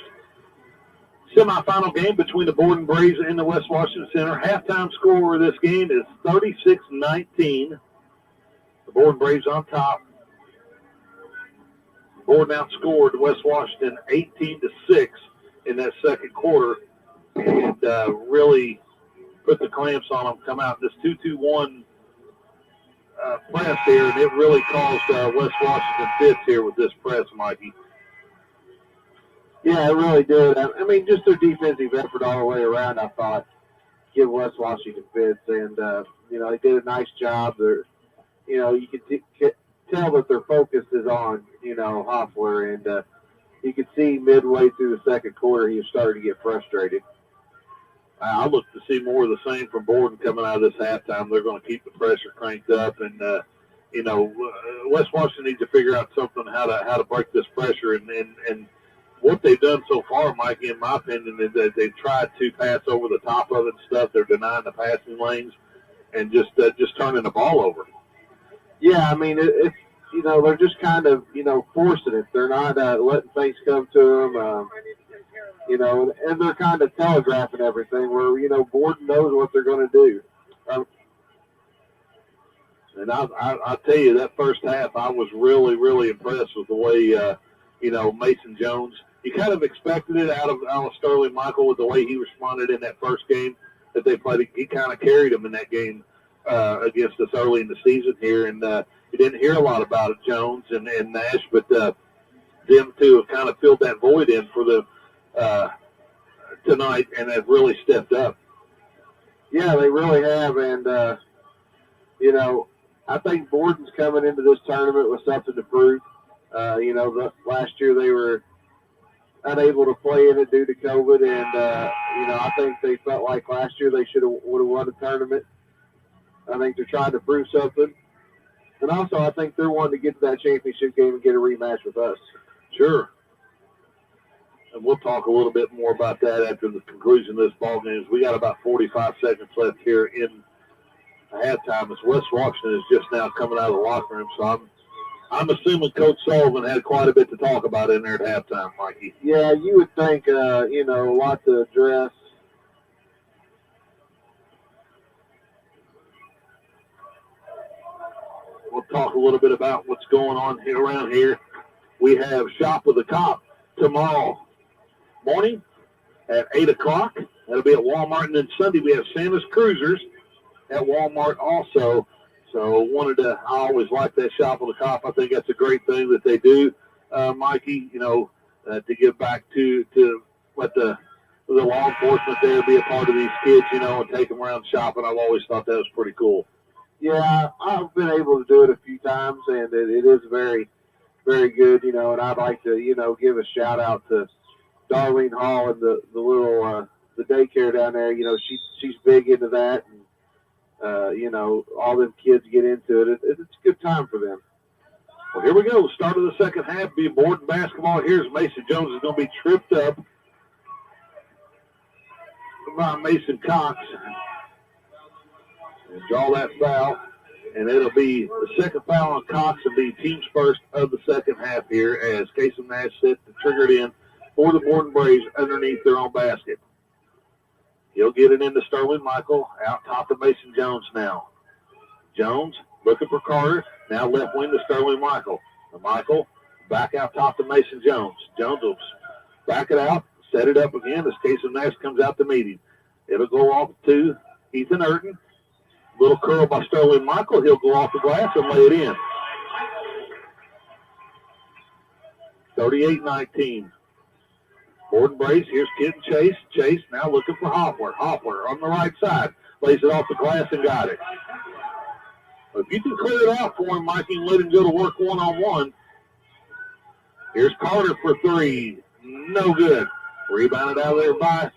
semifinal game between the Borden Braves and the West Washington Center. Halftime score of this game is 36-19. The Borden Braves on top. Borden outscored West Washington 18-6 in that second quarter and really put the clamps on them, come out in this 2-2-1 press here, and it really caused West Washington fits here with this press, Mikey. Yeah, it really did. I mean, just their defensive effort all the way around, I thought, give West Washington fits. And, they did a nice job. They're, you can tell that their focus is on, Hoffler. And you could see midway through the second quarter, he was starting to get frustrated. I look to see more of the same from Borden coming out of this halftime. They're going to keep the pressure cranked up, and West Washington needs to figure out something how to break this pressure. And what they've done so far, Mikey, in my opinion, is that they've tried to pass over the top of it and stuff. They're denying the passing lanes and just turning the ball over. Yeah, I mean it's they're just kind of forcing it. They're not letting things come to them. And they're kind of telegraphing everything where, Borden knows what they're going to do. And I'll tell you, that first half, I was really, really impressed with the way, Mason Jones, you kind of expected it out of Sterling Michael with the way he responded in that first game that they played. He kind of carried them in that game against us early in the season here. And you didn't hear a lot about it, Jones and Nash, but them two have kind of filled that void in for the tonight and have really stepped up. Yeah, they really have. And, I think Borden's coming into this tournament with something to prove. Last year they were unable to play in it due to COVID, and I think they felt like last year they would have won the tournament. I think they're trying to prove something, and also I think they're wanting to get to that championship game and get a rematch with us. Sure. And we'll talk a little bit more about that after the conclusion of this ball game. We got about 45 seconds left here in halftime as West Washington is just now coming out of the locker room. So I'm assuming Coach Sullivan had quite a bit to talk about in there at halftime, Mikey. Yeah, you would think, a lot to address. We'll talk a little bit about what's going on here around here. We have Shop with the Cop tomorrow morning at 8 o'clock. That'll be at Walmart. And then Sunday we have Santa's Cruisers at Walmart also. So I always like that Shop with the Cop. I think that's a great thing that they do, Mikey, to give back to let the law enforcement there be a part of these kids, and take them around shopping. I've always thought that was pretty cool. Yeah, I've been able to do it a few times, and it is very, very good, and I'd like to, give a shout out to Darlene Hall and the little, the daycare down there. She's big into that, and, all them kids get into it. It's a good time for them. Well, here we go. Start of the second half, be Borden basketball. Here's Mason Jones is going to be tripped up by Mason Cox. And draw that foul, and it'll be the second foul on Cox and be team's first of the second half here as Casey Nash set to trigger it in for the Borden Braves underneath their own basket. He'll get it into Sterling Michael, out top to Mason Jones now. Jones looking for Carter, now left wing to Sterling Michael. Michael back out top to Mason Jones. Jones will back it out, set it up again as Casey Nash comes out to meet him. It'll go off to Ethan Urton. Little curl by Sterling Michael. He'll go off the glass and lay it in. 38-19. Borden Braves, here's Kid Chase. Chase now looking for Hoffler. Hoffler on the right side. Lays it off the glass and got it. If you can clear it out for him, Mikey, and let him go to work one-on-one. Here's Carter for three. No good. Rebounded out of there by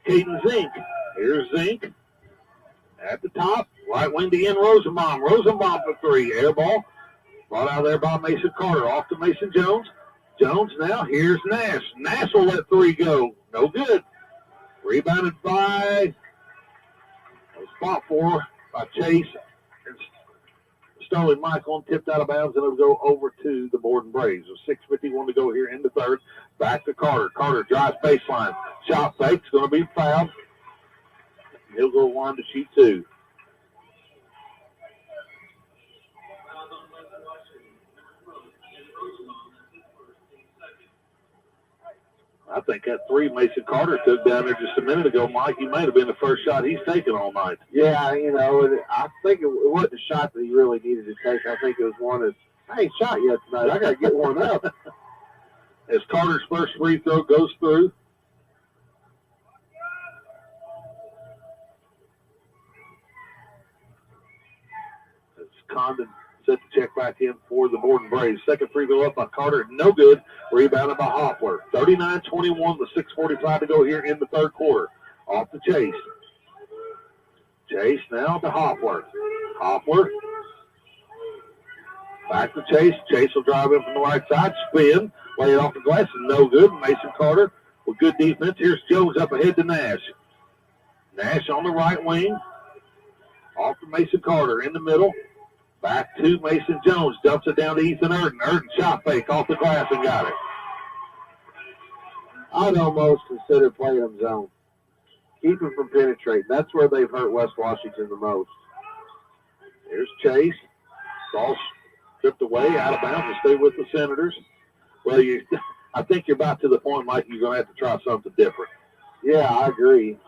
Caden Zink. Here's Zink. At the top, right wing to end Rosenbaum. Rosenbaum for three. Air ball. Brought out there by Mason Carter. Off to Mason Jones. Jones now. Here's Nash. Nash will let three go. No good. Rebounded by, fought for by Chase. Sterling Michael and tipped out of bounds, and it'll go over to the Borden Braves. With 6:51 to go here in the third. Back to Carter. Carter drives baseline. Shot fake's going to be fouled. He'll go one to shoot two. I think that three Mason Carter took down there just a minute ago, Mike, he might have been the first shot he's taken all night. Yeah, you know, and I think it wasn't a shot that he really needed to take. I think it was one that, I ain't shot yet tonight. I got to get one up. As Carter's first free throw goes through. As Condon set the check back in for the Borden Braves. Second free throw up by Carter. No good. Rebounded by Hoffler. 39-21 with 6:45 to go here in the third quarter. Off to Chase. Chase now to Hoffler. Hoffler. Back to Chase. Chase will drive in from the right side. Spin. Lay it off the glass. No good. Mason Carter with good defense. Here's Jones up ahead to Nash. Nash on the right wing. Off to Mason Carter in the middle. Back to Mason Jones. Dumps it down to Ethan Erden. Erden shot fake off the glass and got it. I'd almost consider playing them zone. Keep them from penetrating. That's where they've hurt West Washington the most. Here's Chase. Ball stripped away, out of bounds, and stay with the Senators. Well, I think you're about to the point, Mike, you're going to have to try something different. Yeah, I agree.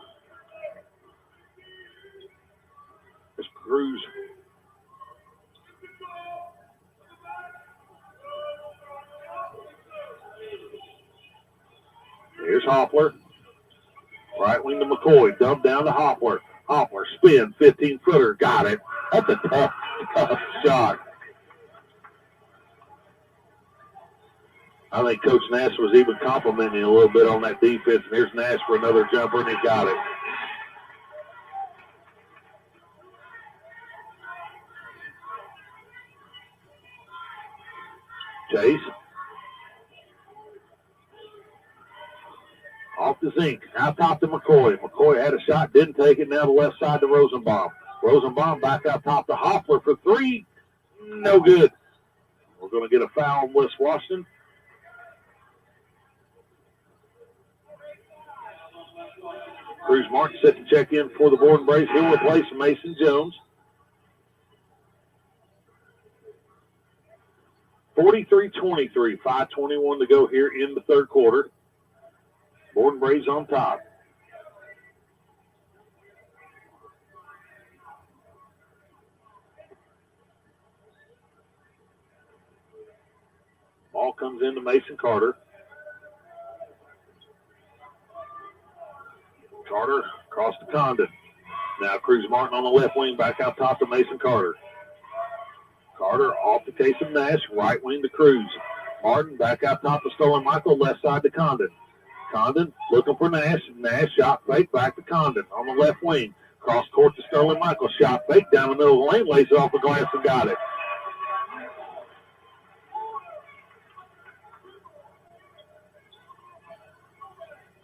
There's Cruz. Here's Hoffler. Right wing to McCoy. Dump down to Hoffler. Hoffler spin. 15-footer. Got it. That's a tough shot. I think Coach Nash was even complimenting a little bit on that defense. And here's Nash for another jumper, and he got it. Chase. Off the Zink. Out top to McCoy. McCoy had a shot, didn't take it. Now the left side to Rosenbaum. Rosenbaum back out top to Hoffler for three. No good. We're going to get a foul on West Washington. Cruz Martin set to check in for the Borden Braves. He'll replace Mason Jones. 43-23, 5:21 to go here in the third quarter. Borden Braves on top. Ball comes into Mason Carter. Carter across to Condon. Now Cruz Martin on the left wing, back out top to Mason Carter. Carter off the case of Nash, right wing to Cruz. Martin back out top to Sterling Michael, left side to Condon. Condon looking for Nash. Nash shot fake back to Condon on the left wing. Cross court to Sterling Michael. Shot fake down the middle of the lane. Lays it off the glass and got it.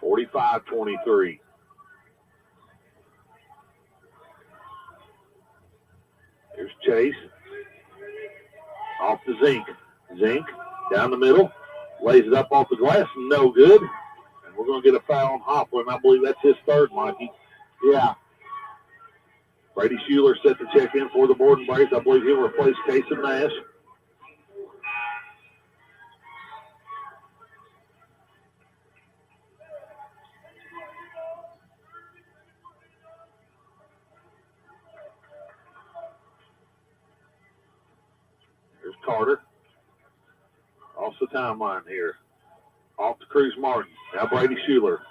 (45-23). Here's Chase. Off to Zink. Zink down the middle. Lays it up off the glass. No good. And we're going to get a foul on Hoffler, and I believe that's his third, Mikey. Yeah. Brady Schuler set to check in for the Borden Braves. I believe he'll replace Casey Nash. Here's Carter. Off the timeline here. Off to Cruz Martin. Now Brady Schuler.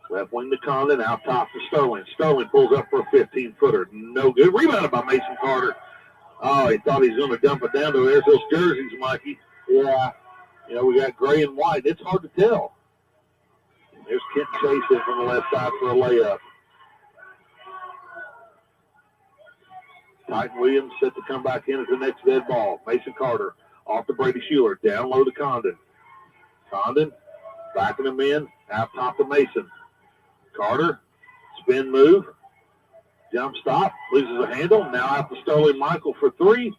Left wing to Condon. Out top to Sterling. Sterling pulls up for a 15-footer. No good. Rebounded by Mason Carter. Oh, he thought he was going to dump it down to there's those jerseys, Mikey. Yeah. You know, we got gray and white. It's hard to tell. There's Kent Chase in from the left side for a layup. Titan Williams set to come back in at the next dead ball. Mason Carter off to Brady Schuler. Down low to Condon. Condon backing him in. Out top to Mason. Carter, spin move. Jump stop, loses a handle. Now out to Sterling Michael for three.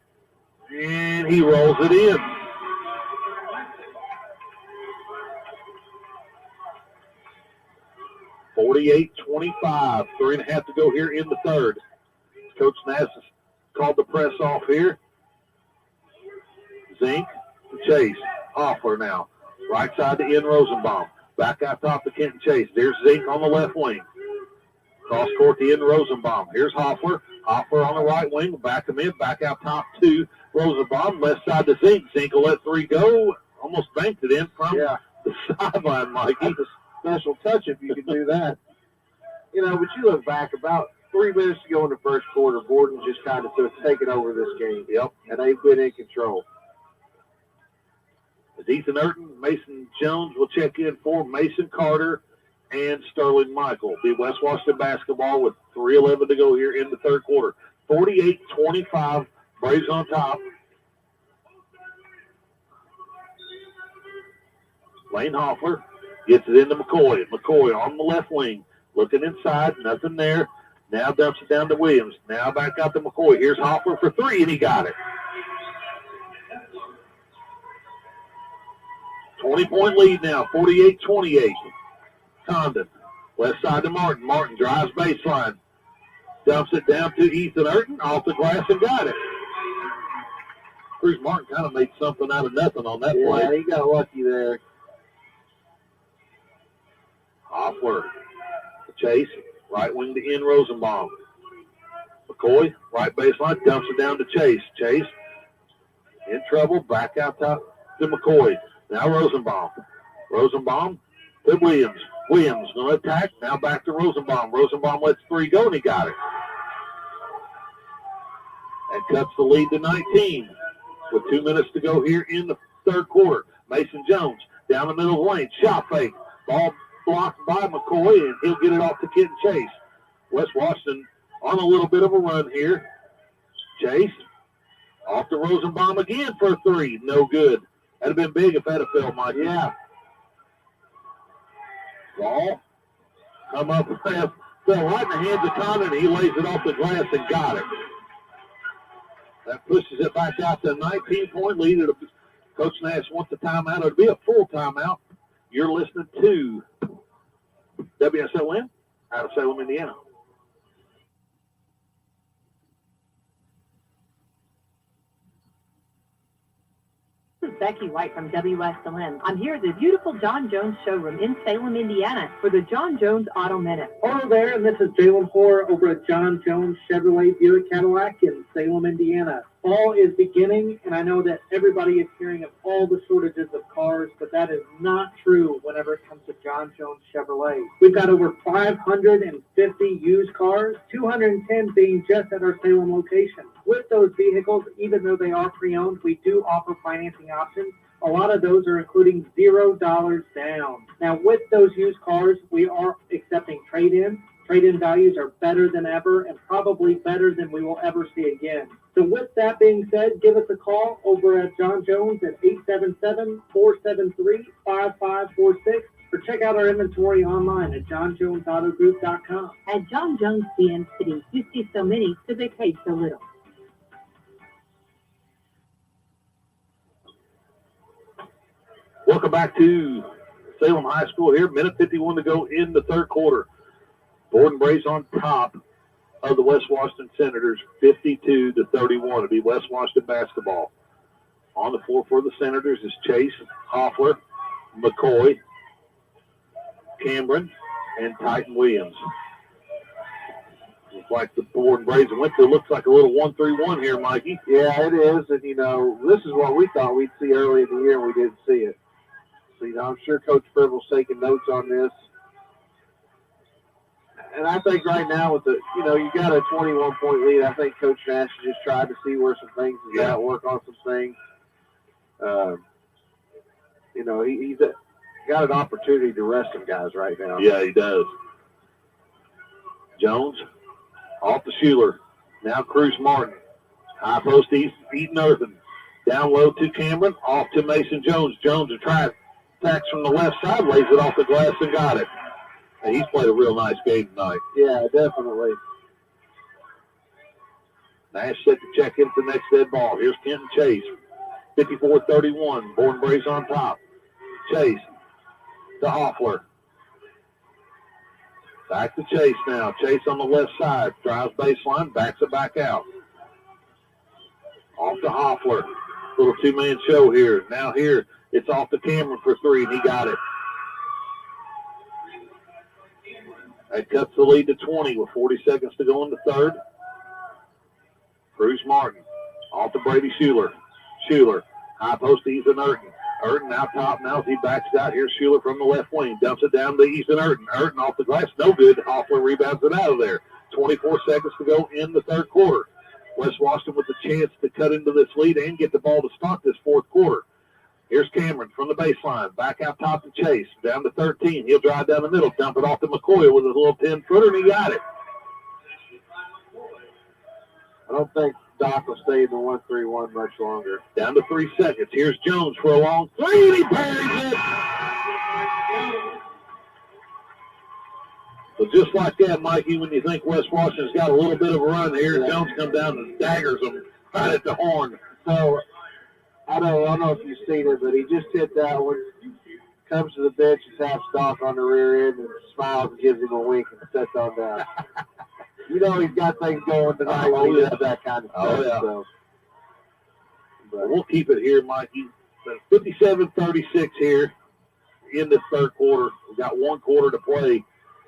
And he rolls it in. (48-25). 3.5 to go here in the third. Coach Nass has called the press off here. Zink to Chase. Hoffler now. Right side to Ian Rosenbaum. Back out top to Kenton Chase. There's Zink on the left wing. Cross court to Ian Rosenbaum. Here's Hoffler. Hoffler on the right wing. Back him in. Back out top to Rosenbaum. Left side to Zink. Zink will let three go. Almost banked it in from the sideline, Mikey. That's a special touch if you can do that. You know, but you look back about 3 minutes to go in the first quarter, Borden just kind of taken over this game. Yep. And they've been in control. As Ethan Urton, Mason Jones will check in for Mason Carter and Sterling Michael. Be West Washington basketball with 3:11 to go here in the third quarter. 48-25, Braves on top. Lane Hoffler gets it into McCoy. McCoy on the left wing, looking inside, nothing there. Now dumps it down to Williams. Now back out to McCoy. Here's Hoffler for three, and he got it. 20-point lead now, 48-28. Condon, left side to Martin. Martin drives baseline. Dumps it down to Ethan Urton, off the glass, and got it. Bruce Martin kind of made something out of nothing on that play. Yeah, he got lucky there. Hoffler to Chase, right wing to Ian Rosenbaum. McCoy, right baseline, dumps it down to Chase. Chase in trouble, back out top to McCoy. Now Rosenbaum. Rosenbaum to Williams. Williams going to attack. Now back to Rosenbaum. Rosenbaum lets three go, and he got it. And cuts the lead to 19 with 2 minutes to go here in the third quarter. Mason Jones down the middle of the lane. Shot fake. Ball blocked by McCoy, and he'll get it off to Kenton Chase. West Washington on a little bit of a run here. Chase off to Rosenbaum again for a three. No good. That'd have been big if that had fell, Mike. Yeah. Ball come up, fell right in the hands of Condon, and he lays it off the glass and got it. That pushes it back out to a 19-point lead. Coach Nash wants a timeout. It'll be a full timeout. You're listening to WSLN out of Salem, Indiana. This is Becky White from WSLN. I'm here at the beautiful John Jones showroom in Salem, Indiana for the John Jones Auto Minute. Hello there, and this is Jalen Hoare over at John Jones Chevrolet Buick Cadillac in Salem, Indiana. Fall is beginning, and I know that everybody is hearing of all the shortages of cars, but that is not true whenever it comes to John Jones Chevrolet. We've got over 550 used cars, 210 being just at our Salem location. With those vehicles, even though they are pre-owned, we do offer financing options. A lot of those are including $0 down. Now, with those used cars, we are accepting trade-in. Trade-in values are better than ever and probably better than we will ever see again. So with that being said, give us a call over at John Jones at 877-473-5546 or check out our inventory online at johnjonesautogroup.com. At John Jones CMC, you see so many, so they pay so little. Welcome back to Salem High School here. Minute 51 to go in the third quarter. Borden Braves on top of the West Washington Senators, 52-31. It'll be West Washington basketball. On the floor for the Senators is Chase, Hoffler, McCoy, Cameron, and Titan Williams. Looks like the Borden Braves went to, looks like a little 1-3-1 here, Mikey. Yeah, it is. And, you know, this is what we thought we'd see early in the year, and we didn't see it. So, you know, I'm sure Coach Frible's taking notes on this. And I think right now with the, you know, you got a 21-point lead, I think Coach Nash just tried to see where some things is at, work on some things. You know, he's got an opportunity to rest some guys right now. Yeah, he does. Jones off to Schuler. Now Cruz Martin. High post Eaton Earthen. Down low to Cameron. Off to Mason Jones. Jones attacks from the left side, lays it off the glass and got it. And he's played a real nice game tonight. Yeah, definitely. Nash set to check into the next dead ball. Here's Kenton Chase. 54-31. Borden Braves on top. Chase to Hoffler. Back to Chase now. Chase on the left side. Drives baseline. Backs it back out. Off to Hoffler. Little two-man show here. Now here, it's off to Cameron for three, and he got it. That cuts the lead to 20 with 40 seconds to go in the third. Cruz Martin. Off to Brady Schuler. Schuler. High post to Ethan Urton. Urton out top now as he backs out. Here's Schuler from the left wing. Dumps it down to Ethan Urton. Urton off the glass. No good. Hoffler rebounds it out of there. 24 seconds to go in the third quarter. West Washington with the chance to cut into this lead and get the ball to start this fourth quarter. Here's Cameron from the baseline. Back out top to Chase. Down to 13. He'll drive down the middle. Dump it off to McCoy with a little 10-footer, and he got it. I don't think Doc will stay in the 1-3-1 much longer. Down to 3 seconds. Here's Jones for a long three, and he buries it. So just like that, Mikey, when you think West Washington's got a little bit of a run here, yeah. Jones comes down and daggers them right at the horn. So I don't know if you've seen it, but he just hit that one. Comes to the bench and taps Doc on the rear end and smiles and gives him a wink and sets on down. You know he's got things going tonight when he does that kind of stuff. Oh, yeah. So. But we'll keep it here, Mikey. 57-36 here in this third quarter. We've got one quarter to play,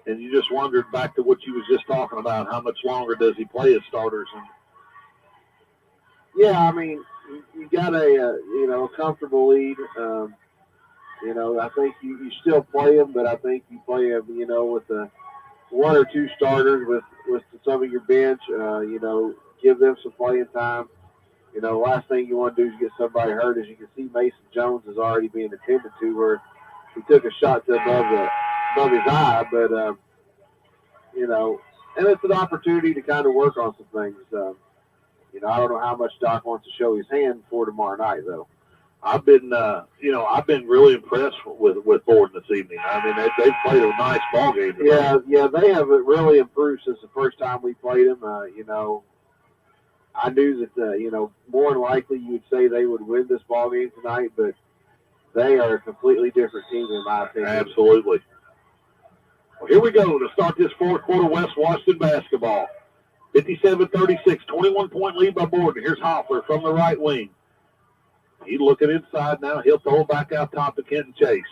and you just wondered back to what you was just talking about, how much longer does he play his starters? And yeah, I mean, you got a comfortable lead. I think you still play him, but I think you play him, with the one or two starters with some of your bench, give them some playing time. Last thing you want to do is get somebody hurt. As you can see, Mason Jones is already being attended to where he took a shot to above his eye, but, and it's an opportunity to kind of work on some things. I don't know how much Doc wants to show his hand for tomorrow night, though. I've been really impressed with Borden this evening. I mean, they've played a nice ball game tonight. Yeah, they have really improved since the first time we played them. I knew that, more than likely you would say they would win this ball game tonight, but they are a completely different team in my opinion. Absolutely. Well, here we go to start this fourth quarter, West Washington basketball. 57-36, 21-point lead by Borden. Here's Hoffler from the right wing. He's looking inside now. He'll throw it back out top to Kenton Chase.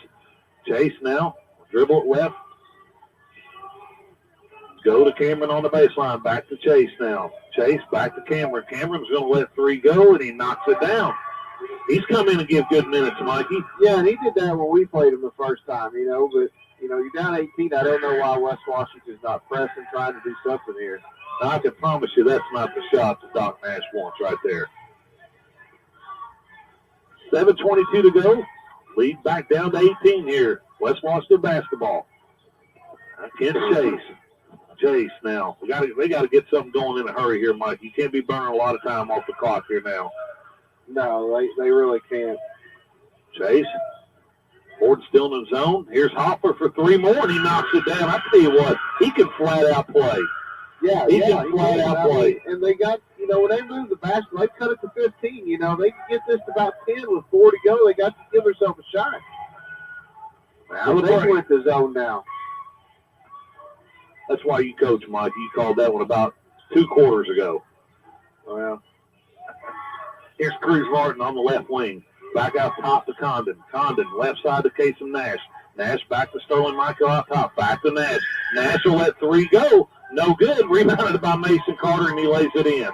Chase now, dribble it left. Go to Cameron on the baseline. Back to Chase now. Chase back to Cameron. Cameron's going to let three go, and he knocks it down. He's come in and give good minutes, Mikey. Yeah, and he did that when we played him the first time, but, you're down 18. I don't know why West Washington's not pressing, trying to do something here. Now, I can promise you that's not the shot that Doc Nash wants right there. 7:22 to go. Lead back down to 18 here. West Washington basketball. Kent Chase. Chase now. They got to get something going in a hurry here, Mike. You can't be burning a lot of time off the clock here now. No, they really can't. Chase. Borden still in the zone. Here's Hoffler for three more, and he knocks it down. I tell you what, he can flat out play. Yeah, he can flat out play. And they got, when they move the basket, they cut it to 15. They can get this to about 10 with 4 to go. They got to give themselves a shot. Now they went to zone now. That's why you coach, Mike. You called that one about 2 quarters ago. Well, here's Cruz Martin on the left wing. Back out top to Condon. Condon, left side to Kasem Nash. Nash back to Sterling Michael out top. Back to Nash. Nash will let three go. No good. Rebounded by Mason Carter, and he lays it in.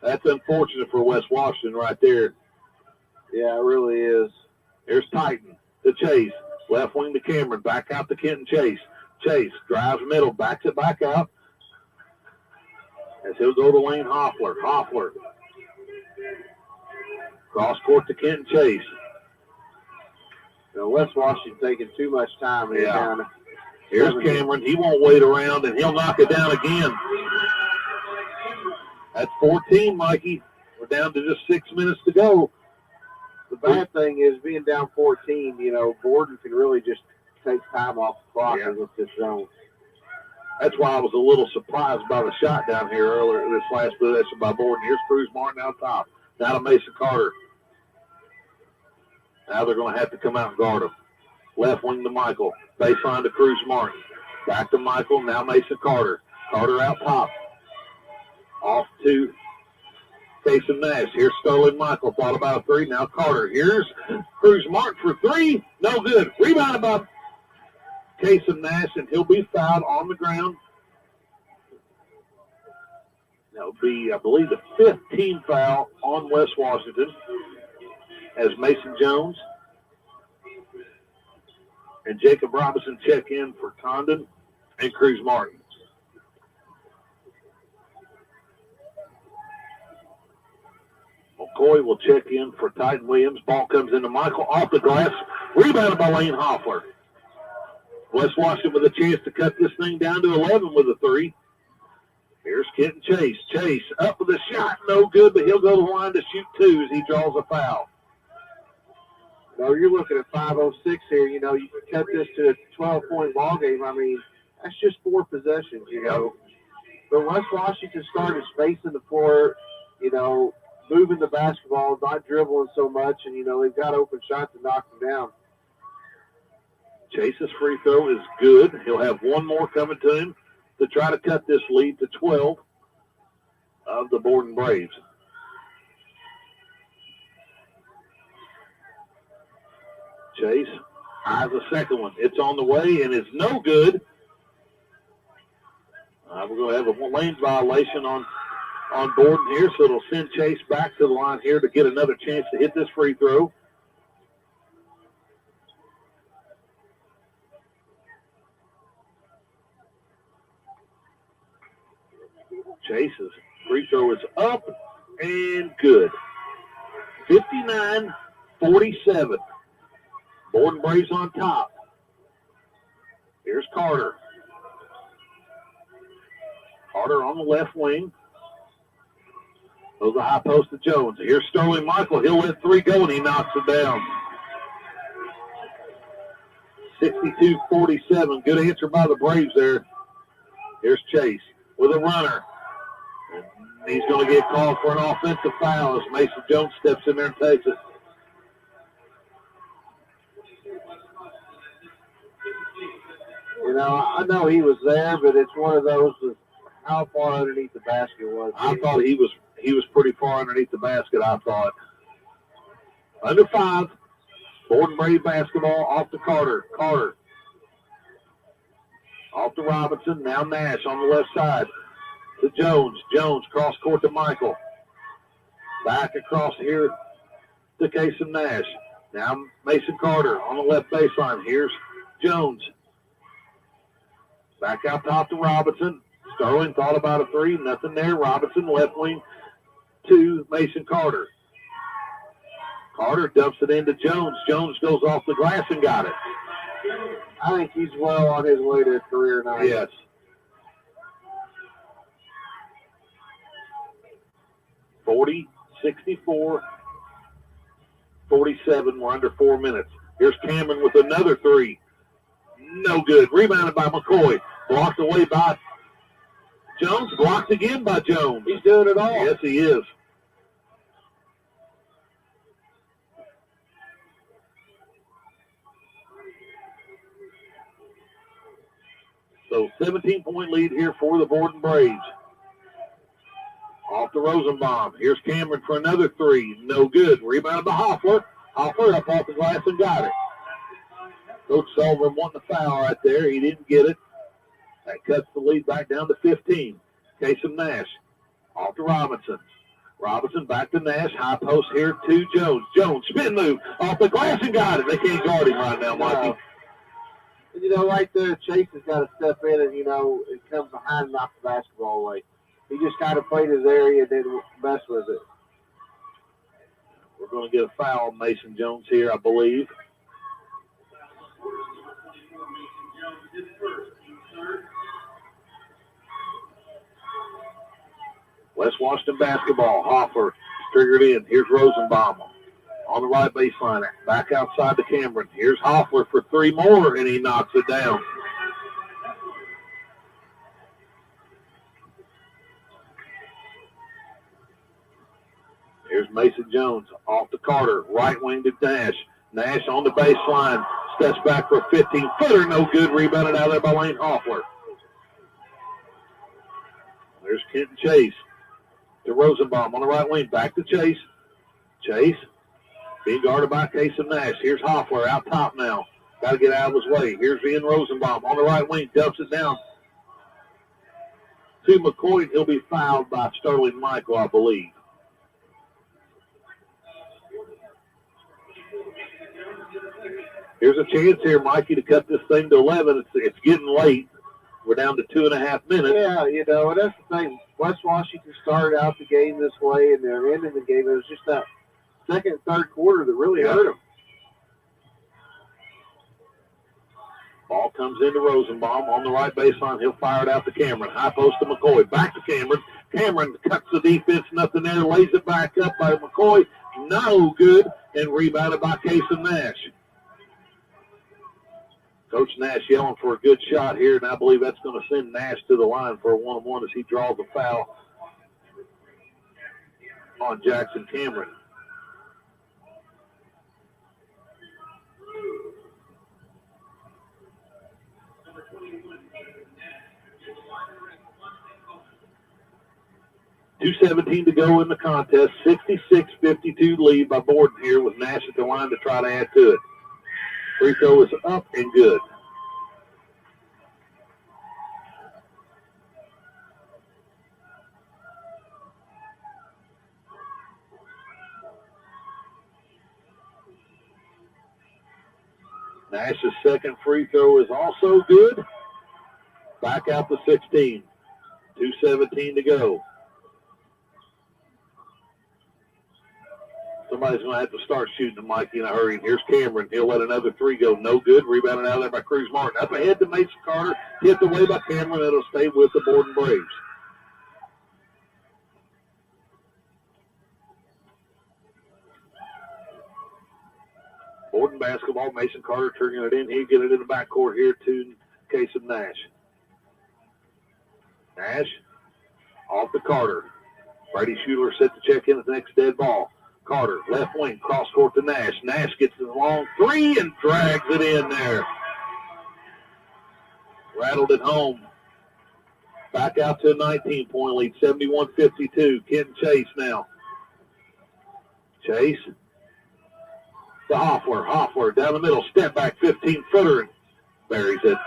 That's unfortunate for West Washington right there. Yeah, it really is. Here's Titan to Chase. Left wing to Cameron. Back out to Kenton Chase. Chase drives middle. Backs it back out. As he'll go to Wayne Hoffler. Hoffler. Cross court to Kenton Chase. West Washington taking too much time here. Yeah. Here's Cameron. He won't wait around, and he'll knock it down again. That's 14, Mikey. We're down to just 6 minutes to go. The bad thing is being down 14, Borden can really just take time off the clock with this zone. That's why I was a little surprised by the shot down here earlier this last possession by Borden. Here's Cruz Martin out top. Now to Mason Carter. Now they're going to have to come out and guard him. Left wing to Michael. Baseline to Cruz Martin. Back to Michael. Now Mason Carter. Carter out top. Off to Casey Nash. Here's Sterling Michael. Thought about a three. Now Carter. Here's Cruz Martin for three. No good. Rebounded by Casey Nash, and he'll be fouled on the ground. That'll be, I believe, the 15th foul on West Washington as Mason Jones and Jacob Robinson check in for Condon and Cruz Martin. McCoy will check in for Titan Williams. Ball comes into Michael off the glass. Rebounded by Lane Hoffler. West Washington with a chance to cut this thing down to 11 with a three. Here's Kenton Chase. Chase up with a shot. No good, but he'll go to the line to shoot two as he draws a foul. No, you're looking at 5:06 here. You know, you can cut this to a 12-point ball game. I mean, that's just 4 possessions, you know. But West Washington started spacing the floor, you know, moving the basketball, not dribbling so much, and, you know, they've got open shots to knock them down. Chase's free throw is good. He'll have one more coming to him to try to cut this lead to 12 of the Borden Braves. Chase eyes a second one. It's on the way and it's no good. We're going to have a lane violation on Borden here, so it'll send Chase back to the line here to get another chance to hit this free throw. Chase's free throw is up and good. 59-47. Borden Braves on top. Here's Carter. Carter on the left wing. Goes the high post to Jones. Here's Sterling Michael. He'll let three go, and he knocks it down. 62-47. Good answer by the Braves there. Here's Chase with a runner. He's going to get called for an offensive foul as Mason Jones steps in there and takes it. You know, I know he was there, but it's one of those with how far underneath the basket was. I thought he was pretty far underneath the basket, I thought. Under 5. Borden Brave basketball off to Carter. Carter. Off to Robinson. Now Nash on the left side. To Jones. Jones cross court to Michael. Back across here to Casey Nash. Now Mason Carter on the left baseline. Here's Jones. Back out top to Robinson. Sterling thought about a three. Nothing there. Robinson left wing to Mason Carter. Carter dumps it into Jones. Jones goes off the glass and got it. I think he's well on his way to a career night. Yes. $40, 64, 47. We're under 4 minutes. Here's Cameron with another three. No good. Rebounded by McCoy. Blocked away by Jones. Blocked again by Jones. He's doing it all. Yes, he is. So 17-point lead here for the Borden Braves. Off to Rosenbaum. Here's Cameron for another three. No good. Rebounded by Hoffler. Hoffler up off the glass and got it. Coach Sullivan wanting a foul right there. He didn't get it. That cuts the lead back down to 15. Casey Nash. Off to Robinson. Robinson back to Nash. High post here to Jones. Jones, spin move. Off the glass and got it. They can't guard him right now, Mikey. And, you know, right there, Chase has got to step in and, you know, it comes behind and knock the basketball away. He just kind of played his area and didn't mess with it. We're going to get a foul on Mason Jones here, I believe. West Washington basketball. Hoffer triggered in. Here's Rosenbaum on the right baseline. Back outside to Cameron. Here's Hoffler for three more, and he knocks it down. Here's Mason Jones off to Carter. Right wing to Nash. Nash on the baseline. Steps back for a 15-footer. No good. Rebounded out there by Lane Hoffler. There's Kenton Chase to Rosenbaum on the right wing. Back to Chase. Chase being guarded by Casey Nash. Here's Hoffler out top now. Got to get out of his way. Here's Ian Rosenbaum on the right wing. Dumps it down to McCoy. He'll be fouled by Sterling Michael, I believe. Here's a chance here, Mikey, to cut this thing to 11. It's getting late. We're down to 2.5 minutes. Yeah, you know, and that's the thing. West Washington started out the game this way, and they're ending the game. It was just that second and third quarter that really hurt them. Ball comes into Rosenbaum on the right baseline. He'll fire it out to Cameron. High post to McCoy. Back to Cameron. Cameron cuts the defense. Nothing there. Lays it back up by McCoy. No good. And rebounded by Casey Nash. Coach Nash yelling for a good shot here, and I believe that's going to send Nash to the line for a one-on-one as he draws a foul on Jackson Cameron. .2:17 to go in the contest. 66-52 lead by Borden here with Nash at the line to try to add to it. Free throw is up and good. Nash's second free throw is also good. Back out to 16. 2:17 to go. Somebody's going to have to start shooting to Mikey in a hurry. And here's Cameron. He'll let another three go. No good. Rebounded out there by Cruz Martin. Up ahead to Mason Carter. Tipped away by Cameron. It'll stay with the Borden Braves. Borden basketball. Mason Carter turning it in. He'll get it in the backcourt here to Casey Nash. Nash off to Carter. Brady Schuler set to check in at the next dead ball. Carter, left wing, cross court to Nash. Nash gets the long three and drags it in there. Rattled it home. Back out to a 19-point lead, 71-52. Kenton Chase now. Chase to Hoffler. Hoffler down the middle, step back, 15-footer, and buries it.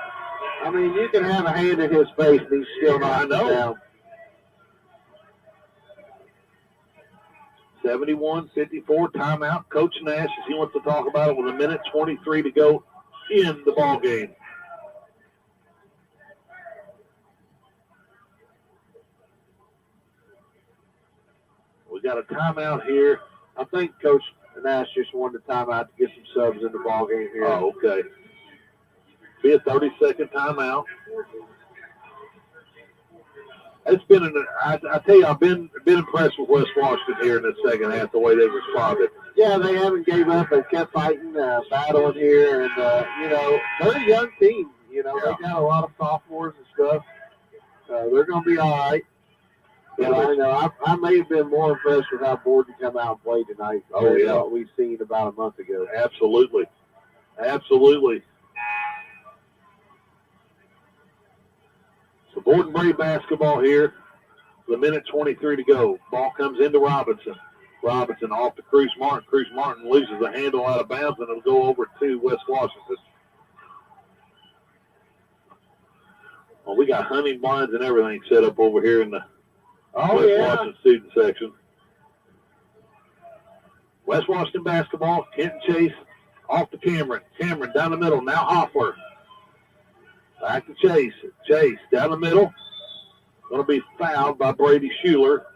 I mean, you can have a hand in his face, and he's still not down. 71-54, timeout. Coach Nash, as he wants to talk about it, with 1:23 to go in the ball game. We got a timeout here. I think Coach Nash just wanted a timeout to get some subs in the ball game here. Oh, okay. Be a 30-second timeout. It's been I tell you, I've been impressed with West Washington here in the second half, the way they responded. Yeah, they haven't gave up. They kept fighting, battling here, and you know, they're a young team. You know, They got a lot of sophomores and stuff. They're going to be all right. But I know I may have been more impressed with how Borden come out and play tonight than what we've seen about a month ago. Absolutely. So Borden Brave basketball here. 1:23 to go. Ball comes into Robinson. Robinson off to Cruz Martin. Cruz Martin loses the handle out of bounds, and it'll go over to West Washington. Well, we got hunting blinds and everything set up over here in the West Washington student section. West Washington basketball. Kenton Chase off to Cameron. Cameron down the middle. Now Hoffler. Back to Chase. Chase down the middle. Going to be fouled by Brady Schuler.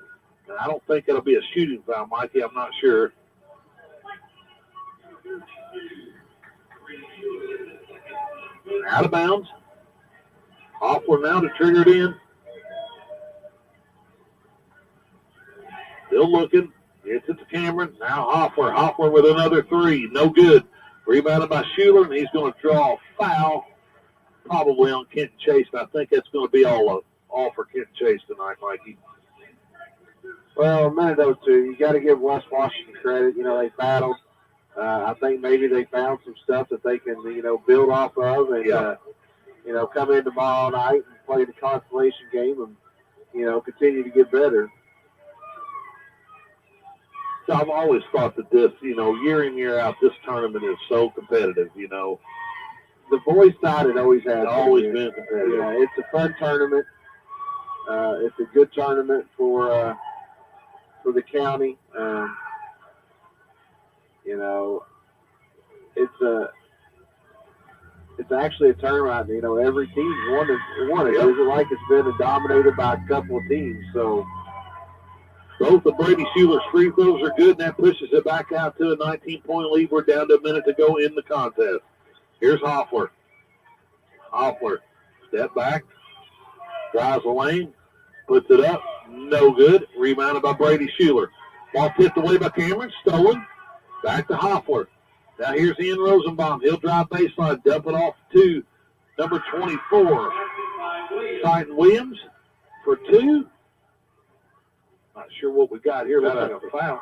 And I don't think it'll be a shooting foul, Mikey. I'm not sure. Out of bounds. Hoffler now to trigger it in. Still looking. Gets it to Cameron. Now Hoffler. Hoffler with another three. No good. Rebounded by Schuler, and he's going to draw a foul. Probably on Kenton Chase, and I think that's going to be all for Kenton Chase tonight, Mikey. Well, a minute or two. You got to give West Washington credit. You know, they battled. I think maybe they found some stuff that they can, build off of and, come in tomorrow night and play the consolation game and, continue to get better. So I've always thought that this, year in, year out, this tournament is so competitive, The boys' side, it always has. It's always been competitive. Yeah, it's a fun tournament. It's a good tournament for the county. It's actually a tournament. Every team won it. It isn't like it's been dominated by a couple of teams. So both of Brady Schuler's free throws are good, and that pushes it back out to a 19-point lead. We're down to a minute to go in the contest. Here's Hoffler. Hoffler, step back, drives the lane, puts it up, no good. Rebounded by Brady Schuler. Ball tipped away by Cameron, stolen. Back to Hoffler. Now here's Ian Rosenbaum. He'll drive baseline, dump it off to number 24, Titan Williams for two. Not sure what we got here. Looks like a foul.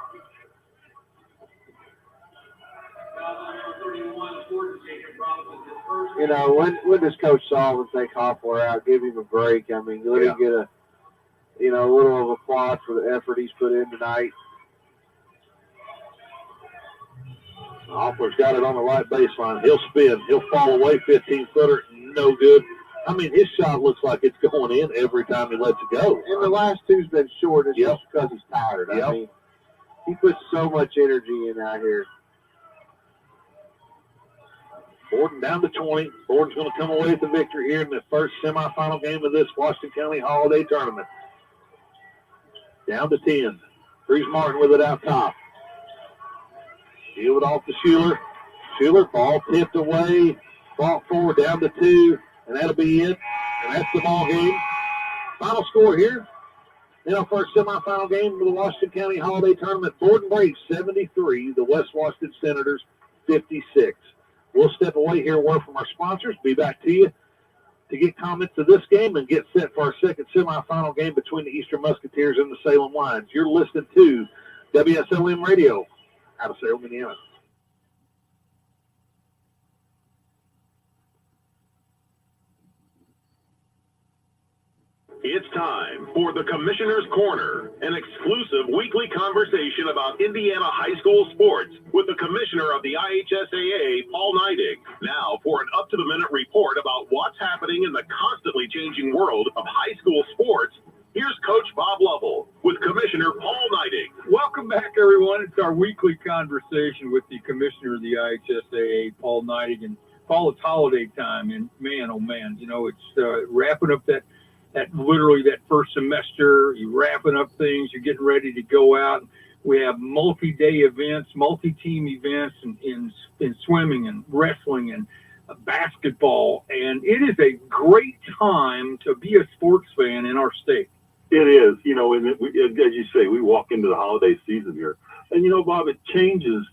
When does Coach Sullivan take Hoffler out? Give him a break. I mean, let him get a little of applause for the effort he's put in tonight. Hoffler's got it on the right baseline. He'll spin. He'll fall away, 15-footer, no good. I mean, his shot looks like it's going in every time he lets it go. And the last two's been short. It's just because he's tired. I mean, he puts so much energy in out here. Borden down to 20. Borden's going to come away with the victory here in the first semifinal game of this Washington County Holiday Tournament. Down to 10. Freeze Martin with it out top. Steal it off to Schuler. Schuler, ball tipped away. Ball forward, down to 2. And that'll be it. And that's the ball game. Final score here. In our first semifinal game of the Washington County Holiday Tournament, Borden Braves 73, the West Washington Senators 56. We'll step away here, word from our sponsors. Be back to you to get comments of this game and get set for our second semifinal game between the Eastern Musketeers and the Salem Lions. You're listening to WSLM Radio out of Salem, Indiana. It's time for the Commissioner's Corner, an exclusive weekly conversation about Indiana high school sports with the Commissioner of the IHSAA, Paul Neidig. Now for an up-to-the-minute report about what's happening in the constantly changing world of high school sports, here's Coach Bob Lovell with Commissioner Paul Neidig. Welcome back, everyone. It's our weekly conversation with the Commissioner of the IHSAA, Paul Neidig. And Paul, it's holiday time, and man, oh man, it's wrapping up that literally that first semester. You're wrapping up things. You're getting ready to go out. We have multi-day events, multi-team events in swimming and wrestling and basketball. And it is a great time to be a sports fan in our state. It is, and as you say, we walk into the holiday season here. And, Bob, it changes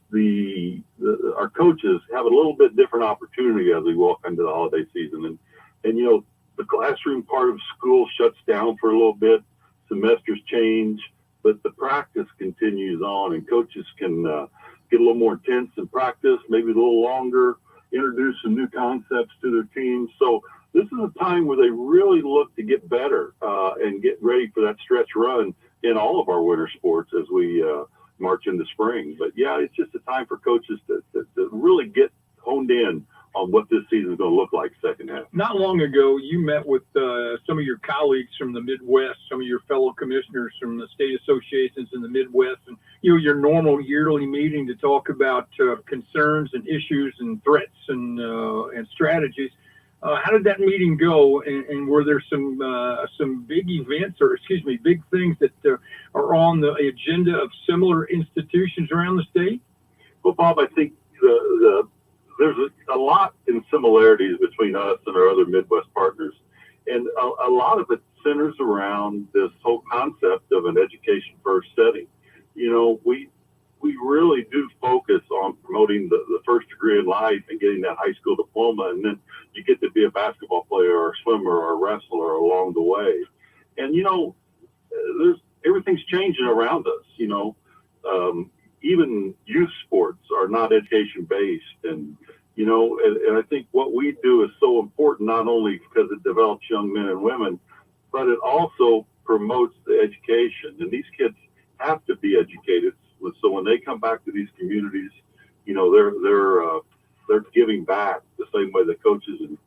our coaches have a little bit different opportunity as we walk into the holiday season. And the classroom part of school shuts down for a little bit, semesters change, but the practice continues on, and coaches can get a little more intense in practice, maybe a little longer, introduce some new concepts to their teams. So this is a time where they really look to get better and get ready for that stretch run in all of our winter sports as we march into spring. But, yeah, it's just a time for coaches to really get honed in on what this season is going to look like second half. Not long ago, you met with some of your colleagues from the Midwest, some of your fellow commissioners from the state associations in the Midwest, and your normal yearly meeting to talk about concerns and issues and threats and strategies. How did that meeting go? And were there some big events big things that are on the agenda of similar institutions around the state? Well, Bob, I think there's a lot in similarities between us and our other Midwest partners. And a lot of it centers around this whole concept of an education-first setting. We really do focus on promoting the first degree in life and getting that high school diploma, and then you get to be a basketball player or a swimmer or a wrestler along the way. And, everything's changing around us. Even youth sports are not education based, and and I think what we do is so important, not only because it develops young men and women, but it also promotes the education. And these kids have to be educated. So when they come back to these communities, they're giving back the same way the coaches and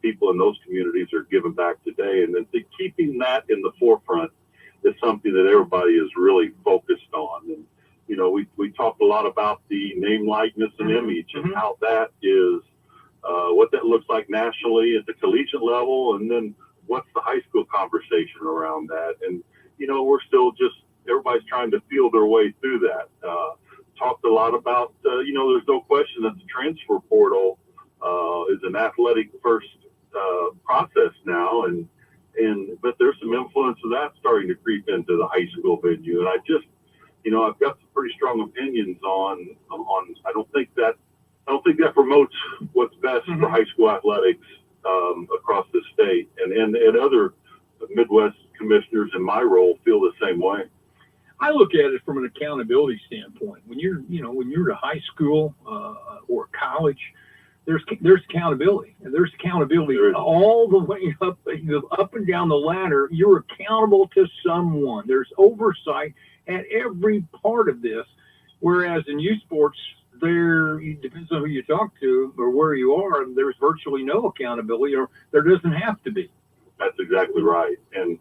people in those communities are giving back today. And then keeping that in the forefront is something that everybody is really focused on. And we talked a lot about the name, likeness, and image, and how that is what that looks like nationally at the collegiate level, and then what's the high school conversation around that. And we're still everybody's trying to feel their way through that. Talked a lot about there's no question that the transfer portal is an athletic first process now, but there's some influence of that starting to creep into the high school venue. And I've got some pretty strong opinions on. I don't think that promotes what's best for high school athletics across the state, and other Midwest commissioners in my role feel the same way. I look at it from an accountability standpoint. When you're to high school or college, there's accountability, and there's accountability all the way up and down the ladder. You're accountable to someone. There's oversight at every part of this. Whereas in youth sports, it depends on who you talk to or where you are. There's virtually no accountability, or there doesn't have to be. That's exactly right. And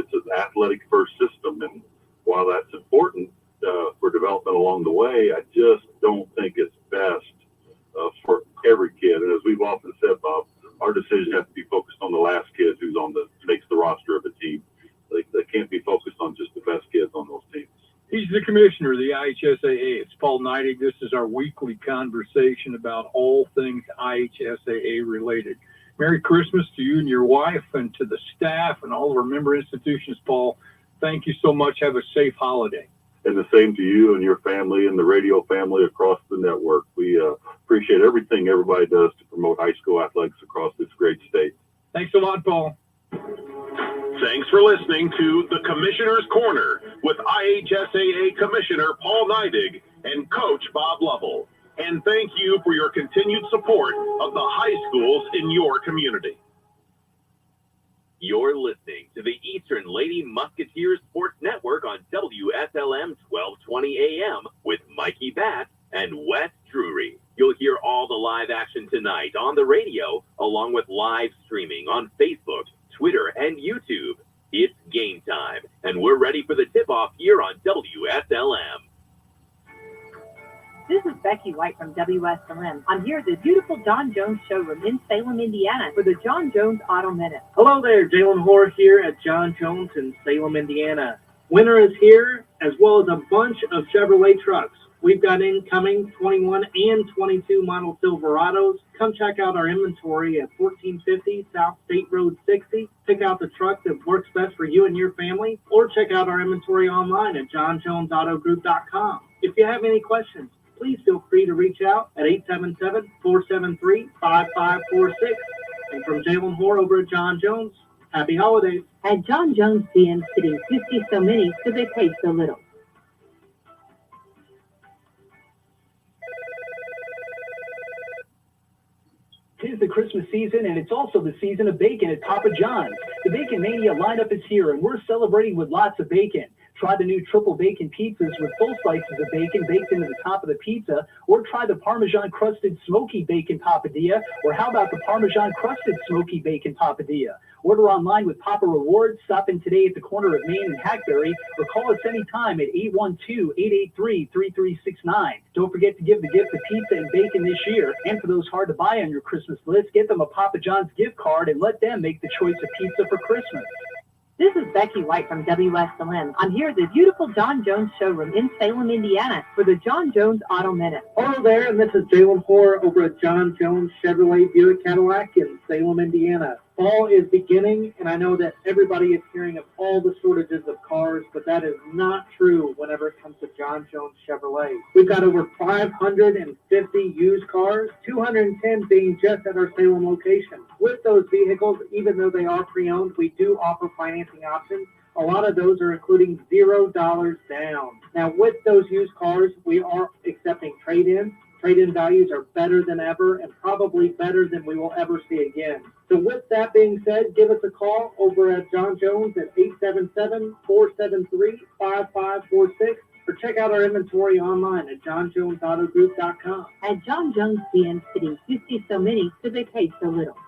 it's an athletic first system, and while that's important for development along the way, I just don't think it's best for every kid. And as we've often said, Bob, our decision has to be focused on the last kid who's makes the roster of a team. They can't be focused on just the best kids on those teams. He's the commissioner of the IHSAA. It's Paul Neidig. This is our weekly conversation about all things IHSAA related. Merry Christmas to you and your wife, and to the staff and all of our member institutions, Paul. Thank you so much. Have a safe holiday. And the same to you and your family and the radio family across the network. We appreciate everything everybody does to promote high school athletics across this great state. Thanks a lot, Paul. Thanks for listening to the Commissioner's Corner with IHSAA Commissioner Paul Neidig and Coach Bob Lovell. And thank you for your continued support of the high schools in your community. You're listening to the Eastern Lady Musketeers Sports Network on WSLM 1220 AM with Mikey Batt and Wes Drury. You'll hear all the live action tonight on the radio, along with live streaming on Facebook, Twitter, and YouTube. It's game time, and we're ready for the tip-off here on WSLM. This is Becky White from WSLM. I'm here at the beautiful John Jones showroom in Salem, Indiana for the John Jones Auto Minute. Hello there, Jalen Hoare here at John Jones in Salem, Indiana. Winter is here, as well as a bunch of Chevrolet trucks. We've got incoming 21 and 22 model Silverados. Come check out our inventory at 1450 South State Road 60. Pick out the truck that works best for you and your family, or check out our inventory online at johnjonesautogroup.com. If you have any questions, please feel free to reach out at 877-473-5546. And from Jalen Hoare over at John Jones, happy holidays. At John Jones GM sitting 50 so many so they pay so little. Tis the Christmas season, and it's also the season of bacon at Papa John's. The Bacon Mania lineup is here, and we're celebrating with lots of bacon. Try the new triple bacon pizzas with full slices of bacon baked into the top of the pizza, or try the Parmesan crusted smoky bacon papadilla, or how about the Parmesan crusted smoky bacon papadilla? Order online with Papa Rewards. Stop in today at the corner of Main and Hackberry, or call us anytime at 812-883-3369. Don't forget to give the gift of pizza and bacon this year. And for those hard to buy on your Christmas list, get them a Papa John's gift card and let them make the choice of pizza for Christmas. This is Becky White from WSLM. I'm here at the beautiful John Jones showroom in Salem, Indiana for the John Jones Auto Minute. Hello there, and this is Jalen Hoare over at John Jones Chevrolet Buick Cadillac in Salem, Indiana. Fall is beginning, and I know that everybody is hearing of all the shortages of cars, but that is not true whenever it comes to John Jones Chevrolet. We've got over 550 used cars, 210 being just at our Salem location. With those vehicles, even though they are pre-owned, we do offer financing options A lot of those are including $0 down. Now, with those used cars, we are accepting trade-ins. Trade-in values are better than ever and probably better than we will ever see again. So with that being said, give us a call over at John Jones at 877-473-5546 or check out our inventory online at johnjonesautogroup.com. At John Jones CN City, you see so many, so they pay so little.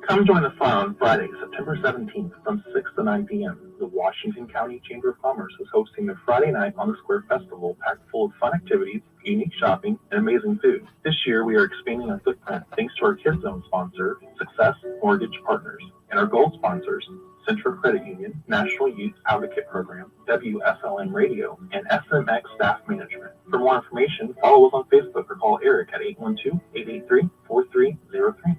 Come join the fun on Friday, September 17th from 6 to 9 p.m. The Washington County Chamber of Commerce is hosting the Friday Night on the Square Festival packed full of fun activities, unique shopping, and amazing food. This year, we are expanding our footprint thanks to our Kids Zone sponsor, Success Mortgage Partners, and our gold sponsors, Central Credit Union, National Youth Advocate Program, WSLM Radio, and SMX Staff Management. For more information, follow us on Facebook or call Eric at 812-883-4303.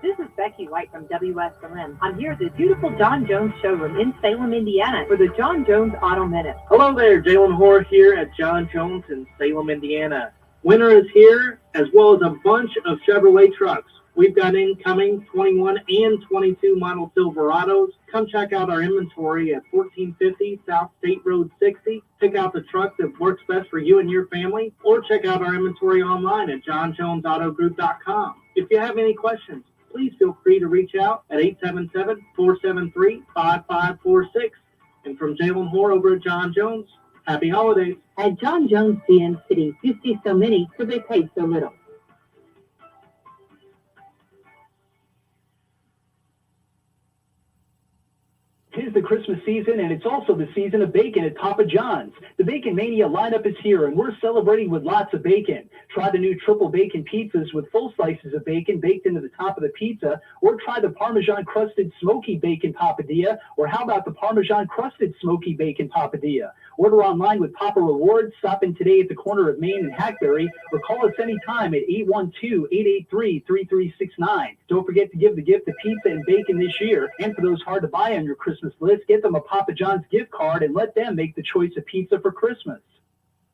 This is Becky White from WSLM. I'm here at the beautiful John Jones showroom in Salem, Indiana for the John Jones Auto Minute. Hello there, Jalen Hoare here at John Jones in Salem, Indiana. Winter is here, as well as a bunch of Chevrolet trucks. We've got incoming 21 and 22 model Silverados. Come check out our inventory at 1450 South State Road 60. Pick out the truck that works best for you and your family, or check out our inventory online at johnjonesautogroup.com. If you have any questions, please feel free to reach out at 877-473-5546. And from Jalen Hoare over at John Jones, happy holidays. At John Jones CN City, you see so many, so they pay so little. Tis the Christmas season, and it's also the season of bacon at Papa John's. The Bacon Mania lineup is here, and we're celebrating with lots of bacon. Try the new triple bacon pizzas with full slices of bacon baked into the top of the pizza, or try the Parmesan-crusted smoky bacon papadilla, or how about the Parmesan-crusted smoky bacon papadilla? Order online with Papa Rewards. Stop in today at the corner of Main and Hackberry, or call us anytime at 812-883-3369. Don't forget to give the gift of pizza and bacon this year. And for those hard to buy on your Christmas list, get them a Papa John's gift card and let them make the choice of pizza for Christmas.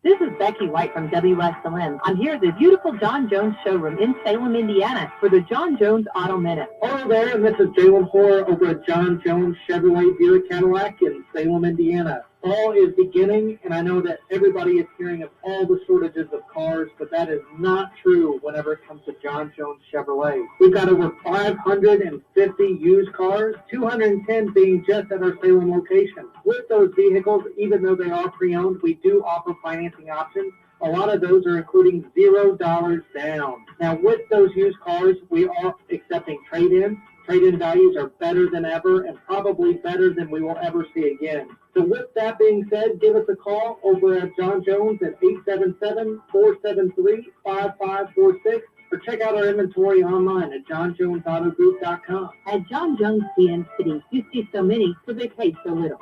This is Becky White from WSLM. I'm here at the beautiful John Jones showroom in Salem, Indiana for the John Jones Auto Minute. Hello there, and this is Jalen Hoare over at John Jones Chevrolet Buick Cadillac in Salem, Indiana. Fall is beginning, and I know that everybody is hearing of all the shortages of cars, but that is not true whenever it comes to John Jones Chevrolet. We've got over 550 used cars, 210 being just at our Salem location. With those vehicles, even though they are pre-owned, we do offer financing options. A lot of those are including $0 down. Now, with those used cars, we are accepting trade-ins. Trade-in values are better than ever and probably better than we will ever see again. So with that being said, give us a call over at John Jones at 877-473-5546 or check out our inventory online at johnjonesautogroup.com. At John Jones CN City, you see so many, so they pay so little.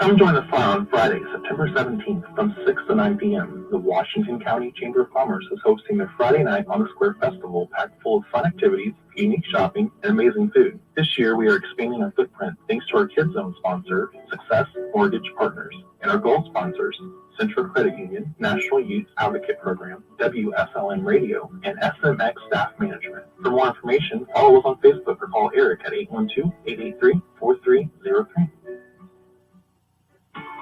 Come join the fun on Friday, September 17th from 6 to 9 p.m. The Washington County Chamber of Commerce is hosting the Friday Night on the Square Festival packed full of fun activities, unique shopping, and amazing food. This year, we are expanding our footprint thanks to our Kids Zone sponsor, Success Mortgage Partners, and our gold sponsors, Central Credit Union, National Youth Advocate Program, WSLM Radio, and SMX Staff Management. For more information, follow us on Facebook or call Eric at 812-883-4303.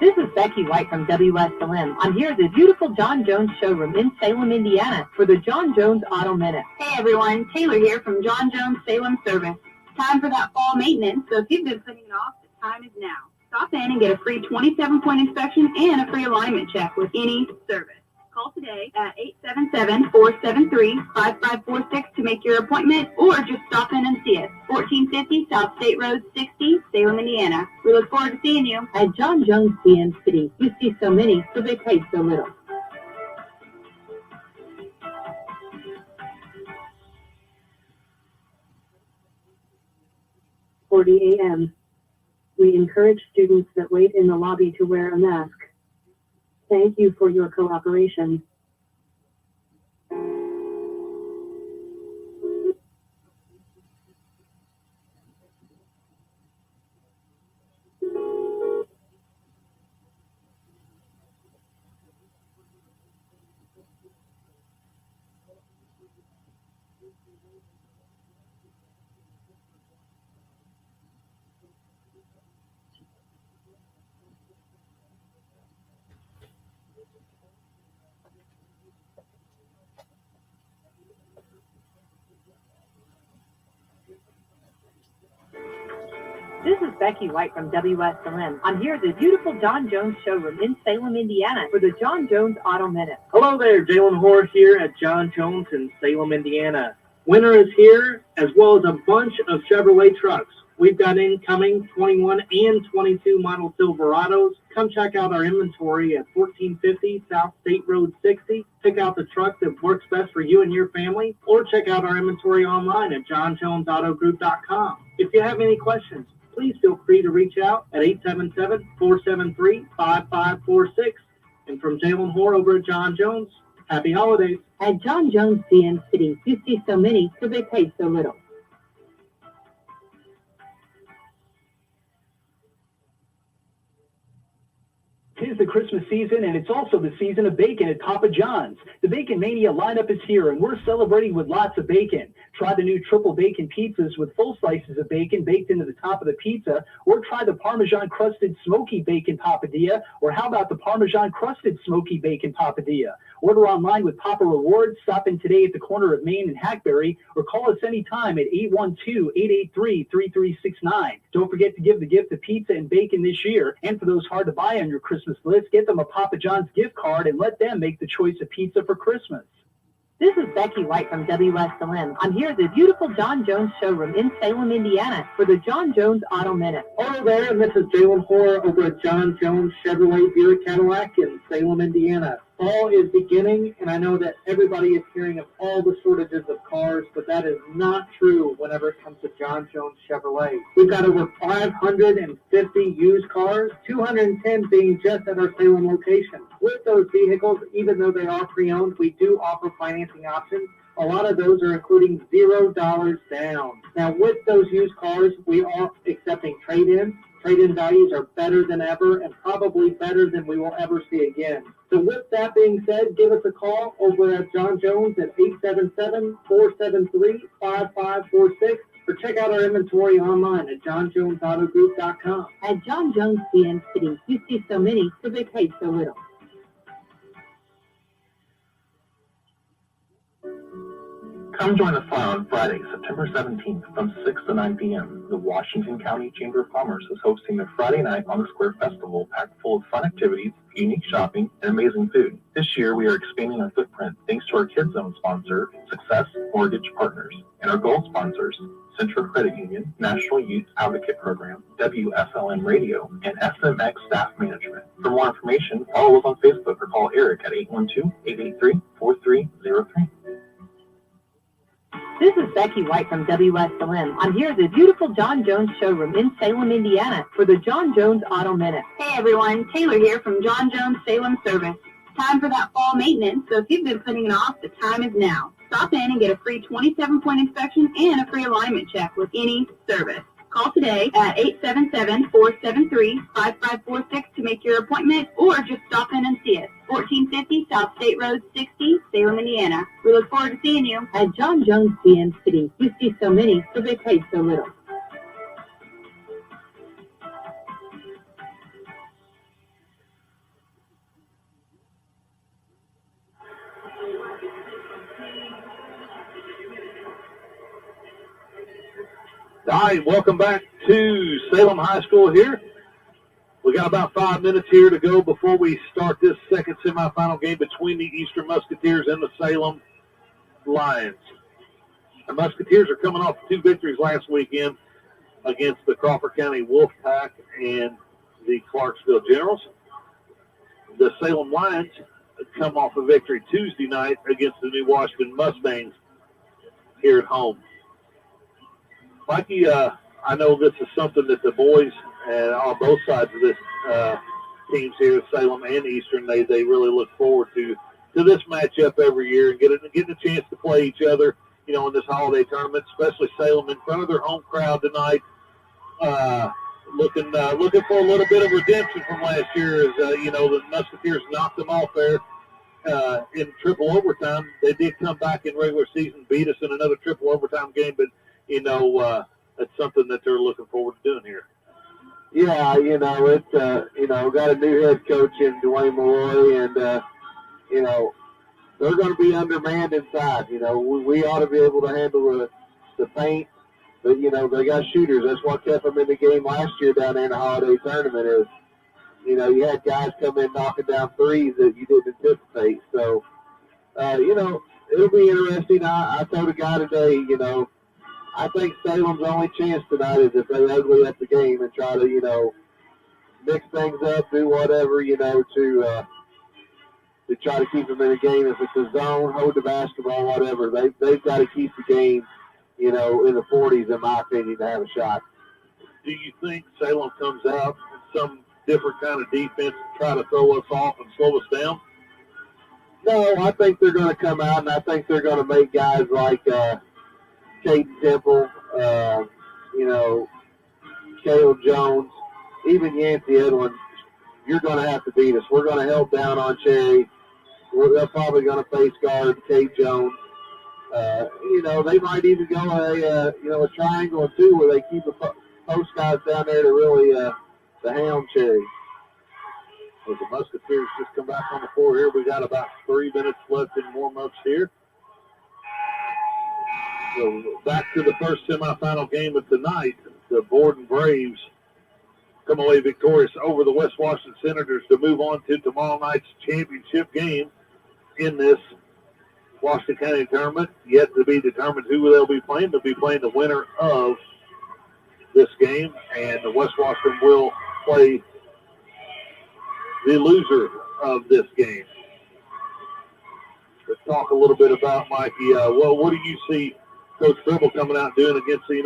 This is Becky White from WSLM. I'm here at the beautiful John Jones showroom in Salem, Indiana for the John Jones Auto Minute. Hey everyone, Taylor here from John Jones Salem Service. Time for that fall maintenance, so if you've been putting it off, the time is now. Stop in and get a free 27-point inspection and a free alignment check with any service. Call today at 877-473-5546 to make your appointment, or just stop in and see us. 1450 South State Road 60, Salem, Indiana. We look forward to seeing you. At John Jones CN City, you see so many, so they pay so little. a.m. We encourage students that wait in the lobby to wear a mask. Thank you for your cooperation. This is Becky White from WSLM. I'm here at the beautiful John Jones showroom in Salem, Indiana for the John Jones Auto Minute. Hello there, Jalen Hoare here at John Jones in Salem, Indiana. Winter is here, as well as a bunch of Chevrolet trucks. We've got incoming 21 and 22 model Silverados. Come check out our inventory at 1450 South State Road 60. Pick out the truck that works best for you and your family, or check out our inventory online at johnjonesautogroup.com. If you have any questions, please feel free to reach out at 877-473-5546. And from Jalen Hoare over at John Jones, happy holidays. At John Jones CN City, you see so many, so they pay so little. Tis the Christmas season, and it's also the season of bacon at Papa John's. The Bacon Mania lineup is here, and we're celebrating with lots of bacon. Try the new triple bacon pizzas with full slices of bacon baked into the top of the pizza, or try the Parmesan-crusted smoky bacon papadilla, or how about the Parmesan-crusted smoky bacon papadilla? Order online with Papa Rewards. Stop in today at the corner of Main and Hackberry, or call us anytime at 812-883-3369. Don't forget to give the gift of pizza and bacon this year. And for those hard to buy on your Christmas list, get them a Papa John's gift card and let them make the choice of pizza for Christmas. This is Becky White from WSLM. I'm here at the beautiful John Jones showroom in Salem, Indiana for the John Jones Auto Minute. Hello there, and this is Jalen Hoare over at John Jones Chevrolet Buick Cadillac in Salem, Indiana. Fall is beginning, and I know that everybody is hearing of all the shortages of cars, but that is not true whenever it comes to John Jones Chevrolet. We've got over 550 used cars, 210 being just at our Salem location. With those vehicles, even though they are pre-owned, we do offer financing options. A lot of those are including $0 down. Now, with those used cars, we are accepting trade-ins. Trade-in values are better than ever and probably better than we will ever see again. So with that being said, give us a call over at John Jones at 877-473-5546 or check out our inventory online at johnjonesautogroup.com. At John Jones CN City, you see so many, so they pay so little. Come join us on Friday, September 17th from 6 to 9 p.m. The Washington County Chamber of Commerce is hosting their Friday Night on the Square Festival packed full of fun activities, unique shopping, and amazing food. This year, we are expanding our footprint thanks to our Kids Zone sponsor, Success Mortgage Partners, and our gold sponsors, Central Credit Union, National Youth Advocate Program, WSLM Radio, and SMX Staff Management. For more information, follow us on Facebook or call Eric at 812-883-4303. This is Becky White from WSLM. I'm here at the beautiful John Jones showroom in Salem, Indiana for the John Jones Auto Minute. Hey everyone, Taylor here from John Jones Salem Service. Time for that fall maintenance, so if you've been putting it off, the time is now. Stop in and get a free 27-point inspection and a free alignment check with any service. Call today at 877-473-5546 to make your appointment, or just stop in and see us. 1450 South State Road 60, Salem, Indiana. We look forward to seeing you. At John Jones CN City, you see so many, so they pay so little. All right, welcome back to Salem High School here. We got about 5 minutes here to go before we start this second semifinal game between the Eastern Musketeers and the Salem Lions. The Musketeers are coming off 2 victories last weekend against the Crawford County Wolfpack and the Clarksville Generals. The Salem Lions come off a victory Tuesday night against the New Washington Mustangs here at home. Mikey, I know this is something that the boys on both sides of this teams here, Salem and Eastern, they really look forward to this matchup every year and getting a chance to play each other, you know, in this holiday tournament, especially Salem in front of their home crowd tonight, looking for a little bit of redemption from last year as, you know, the Musketeers knocked them off there in triple overtime. They did come back in regular season, beat us in another triple overtime game, but, that's something that they're looking forward to doing here. Yeah, it's got a new head coach in Dwayne Malloy, and they're going to be undermanned inside. We ought to be able to handle the paint, but they got shooters. That's what kept them in the game last year down there in the holiday tournament. Is you had guys come in knocking down threes that you didn't anticipate. So it'll be interesting. I told a guy today, I think Salem's only chance tonight is if they ugly up the game and try to, mix things up, do whatever, to try to keep them in the game. If it's a zone, hold the basketball, whatever. They've got to keep the game, in the 40s, in my opinion, to have a shot. Do you think Salem comes out in some different kind of defense to try to throw us off and slow us down? No, I think they're going to come out, and I think they're going to make guys like Caden Temple, Caleb Jones, even Yancey Edwin. You're going to have to beat us. We're going to help down on Cherry. They're probably going to face guard Cade Jones. They might even go a triangle or two where they keep the post guys down there to really the hound Cherry. As the Musketeers just come back on the floor here, we got about 3 minutes left in warm-ups here. So back to the first semifinal game of tonight. The Borden Braves come away victorious over the West Washington Senators to move on to tomorrow night's championship game in this Washington County tournament. Yet to be determined who they'll be playing. They'll be playing the winner of this game, and the West Washington will play the loser of this game. Let's talk a little bit about, Mikey, what do you see Coach Tribble coming out doing against, doing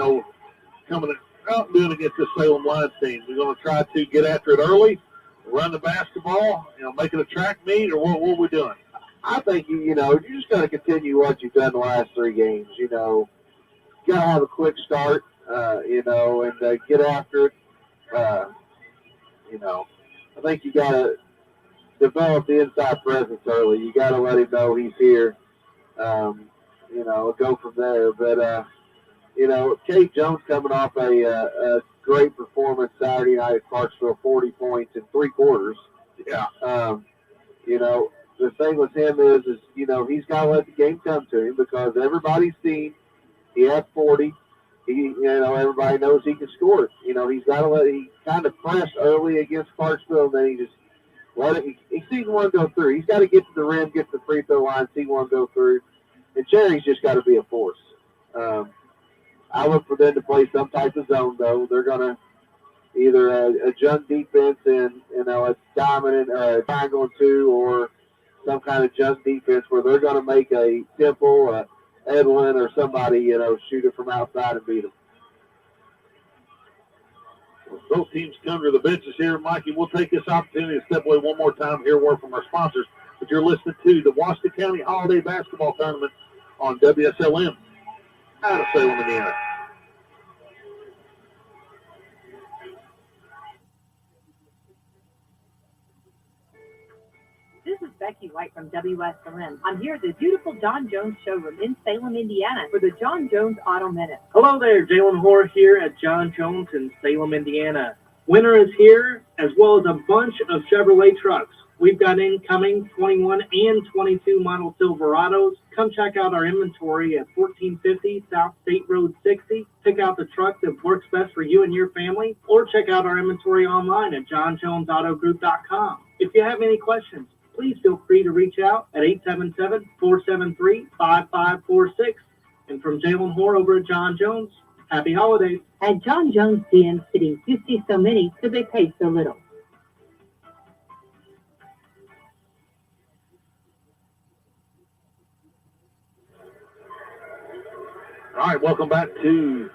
against the Salem Lions team? We're going to try to get after it early, run the basketball, make it a track meet, or what are we doing? I think, you're just going to continue what you've done the last 3 games. You got to have a quick start, and get after it. I think you got to develop the inside presence early. You got to let him know he's here. Go from there. But, Kate Jones coming off a great performance Saturday night at Clarksville, 40 points in 3 quarters. Yeah. The thing with him is he's got to let the game come to him because everybody's seen he had 40. Everybody knows he can score it. He's got to he kind of pressed early against Clarksville, and then he just let it. He sees one go through. He's got to get to the rim, get to the free throw line, see one go through. And Cherry's just got to be a force. I look for them to play some type of zone, though. They're going to either a junk defense and, a diamond or a triangle and 2, or some kind of junk defense where they're going to make a Temple, Edwin, or somebody, shoot it from outside and beat them. Both teams come to the benches here. Mikey, we'll take this opportunity to step away one more time, hear word from our sponsors. But you're listening to the Washington County Holiday Basketball Tournament on WSLM out of Salem, Indiana. This is Becky White from WSLM. I'm here at the beautiful John Jones showroom in Salem, Indiana for the John Jones Auto Minute. Hello there, Jalen Hoare here at John Jones in Salem, Indiana. Winter is here, as well as a bunch of Chevrolet trucks. We've got incoming 21 and 22 model Silverados. Come check out our inventory at 1450 South State Road 60. Pick out the truck that works best for you and your family, or check out our inventory online at johnjonesautogroup.com. If you have any questions, please feel free to reach out at 877-473-5546. And from Jalen Hoare over at John Jones, happy holidays. At John Jones DM City, you see so many, so they pay so little. All right, welcome back to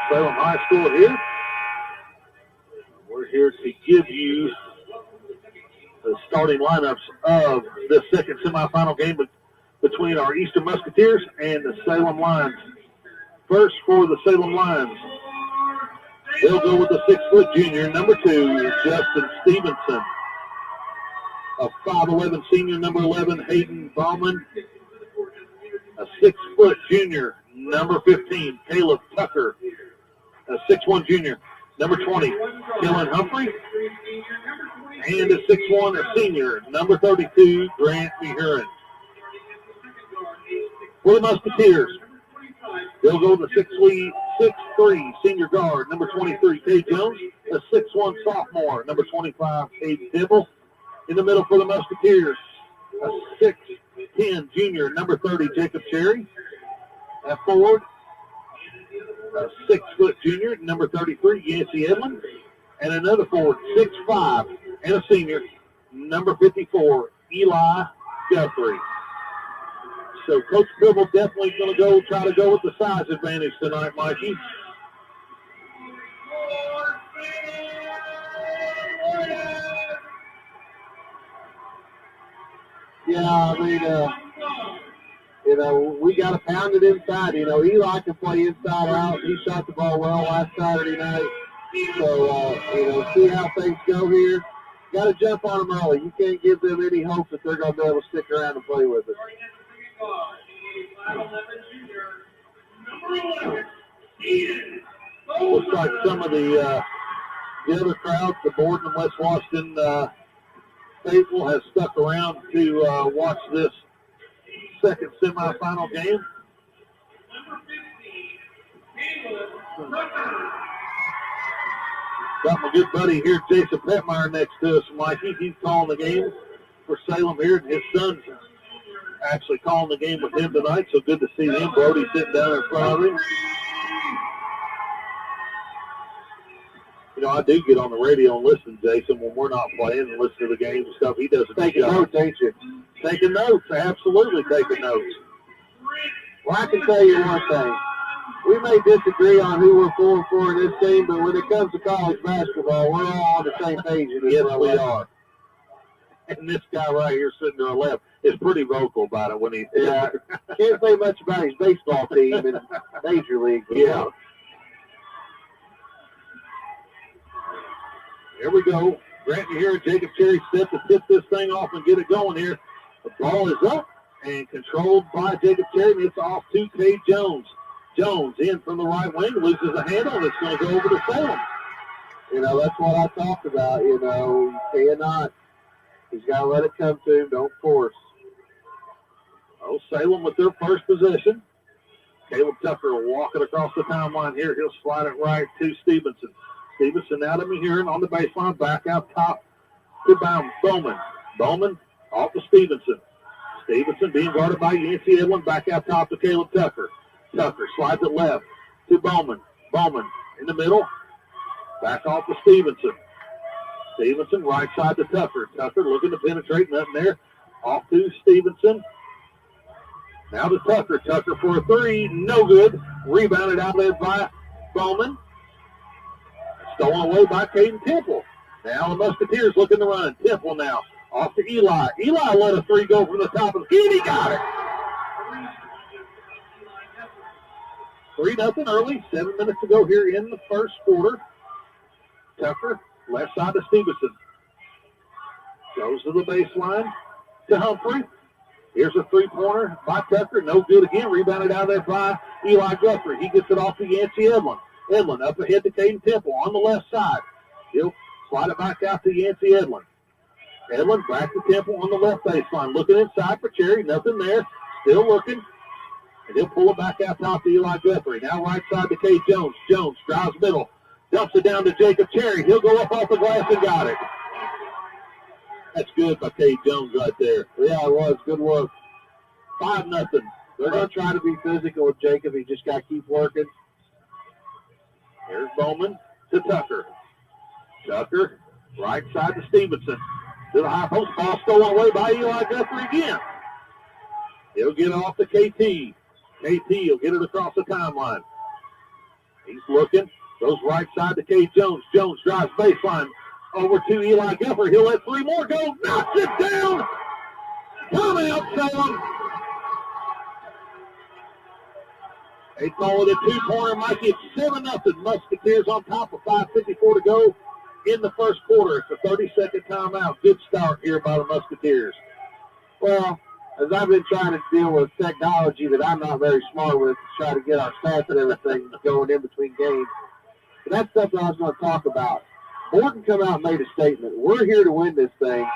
Salem High School here. We're here to give you the starting lineups of the second semifinal game between our Eastern Musketeers and the Salem Lions. First for the Salem Lions, they'll go with the 6-foot junior, number 2, Justin Stevenson. a 5'11 senior, number 11, Hayden Bauman. A 6-foot junior, number 15, Caleb Tucker. A 6'1 junior, number 20, Dylan Humphrey. And a 6'1 a senior, number 32, Grant Mehurin. For the Musketeers, they'll go to 6'3 senior guard, number 23, Kay Jones. A 6'1 sophomore, number 25, Cade Dibble. In the middle for the Musketeers, a 6'10 junior, number 30, Jacob Cherry. At forward, a 6-foot junior, number 33, Yancey Edlin. And another forward, 6'5 and a senior, number 54, Eli Guthrie. So Coach Bibble definitely going to try to go with the size advantage tonight, Mikey. Yeah, I mean, we got to pound it inside. Eli can play inside out. He shot the ball well last Saturday night. So, see how things go here. Got to jump on them early. You can't give them any hope that they're going to be able to stick around and play with us. Looks like some of the other crowds, the Borden and West Washington faithful, has stuck around to watch this second semifinal game. Got my good buddy here, Jason Petmeyer, next to us, Mikey. He's calling the game for Salem here, and his son's actually calling the game with him tonight, so good to see him. Brody sitting down in front of him. I do get on the radio and listen, Jason, when we're not playing and listen to the games and stuff. He does a taking notes, ain't you? Taking notes, absolutely taking notes. Well, I can tell you one thing. We may disagree on who we're pulling for in this team, but when it comes to college basketball, we're all on the same page. Yes, we are. And this guy right here sitting to our left is pretty vocal about it when he's can't say much about his baseball team in Major League. Yeah. Here we go. Grant here, Jacob Cherry set to tip this thing off and get it going here. The ball is up and controlled by Jacob Cherry, and it's off to Cade Jones. Jones in from the right wing, loses the handle, and it's going to go over to Salem. That's what I talked about. You cannot. He's got to let it come to him. Don't force. Oh, Salem with their first possession. Caleb Tucker walking across the timeline here. He'll slide it right to Stevenson. Stevenson out of Mehurin on the baseline, back out top to Bowman. Bowman off to Stevenson. Stevenson being guarded by Yancey Edlin, back out top to Caleb Tucker. Tucker slides it left to Bowman. Bowman in the middle, back off to Stevenson. Stevenson right side to Tucker. Tucker looking to penetrate, nothing there. Off to Stevenson. Now to Tucker. Tucker for a three, no good. Rebounded out there by Bowman. Stolen away by Caden Temple. Now the Musketeers looking to run. Temple now off to Eli. Eli let a three go from the top of the key, and he got it. 3-0 early. 7 minutes to go here in the first quarter. Tucker, left side to Stevenson. Goes to the baseline to Humphrey. Here's a three-pointer by Tucker. No good again. Rebounded out of there by Eli Guthrie. He gets it off to Yancey Edlin. Edlin up ahead to Caden Temple on the left side. He'll slide it back out to Yancey Edlin. Edlin back to Temple on the left baseline. Looking inside for Cherry. Nothing there. Still looking. And he'll pull it back out top to Eli Guthrie. Now right side to Cade Jones. Jones drives middle. Dumps it down to Jacob Cherry. He'll go up off the glass and got it. That's good by Cade Jones right there. Yeah, it was. Good work. 5-0. They're going to try to be physical with Jacob. He just got to keep working. Here's Bowman to Tucker. Tucker, right side to Stevenson. To the high post. Ball stolen away by Eli Guthrie again. He'll get it off to KT. KT will get it across the timeline. He's looking. Goes right side to Cade Jones. Jones drives baseline over to Eli Guthrie. He'll let three more go. Knocks it down. Timeout, Salem. They call it a two-pointer, Mikey. It's 7-0. Musketeers on top of 5:54 to go in the first quarter. It's a 30-second timeout. Good start here by the Musketeers. Well, as I've been trying to deal with technology that I'm not very smart with to try to get our stats and everything going in between games, but that's something I was going to talk about. Borden come out and made a statement. We're here to win this thing.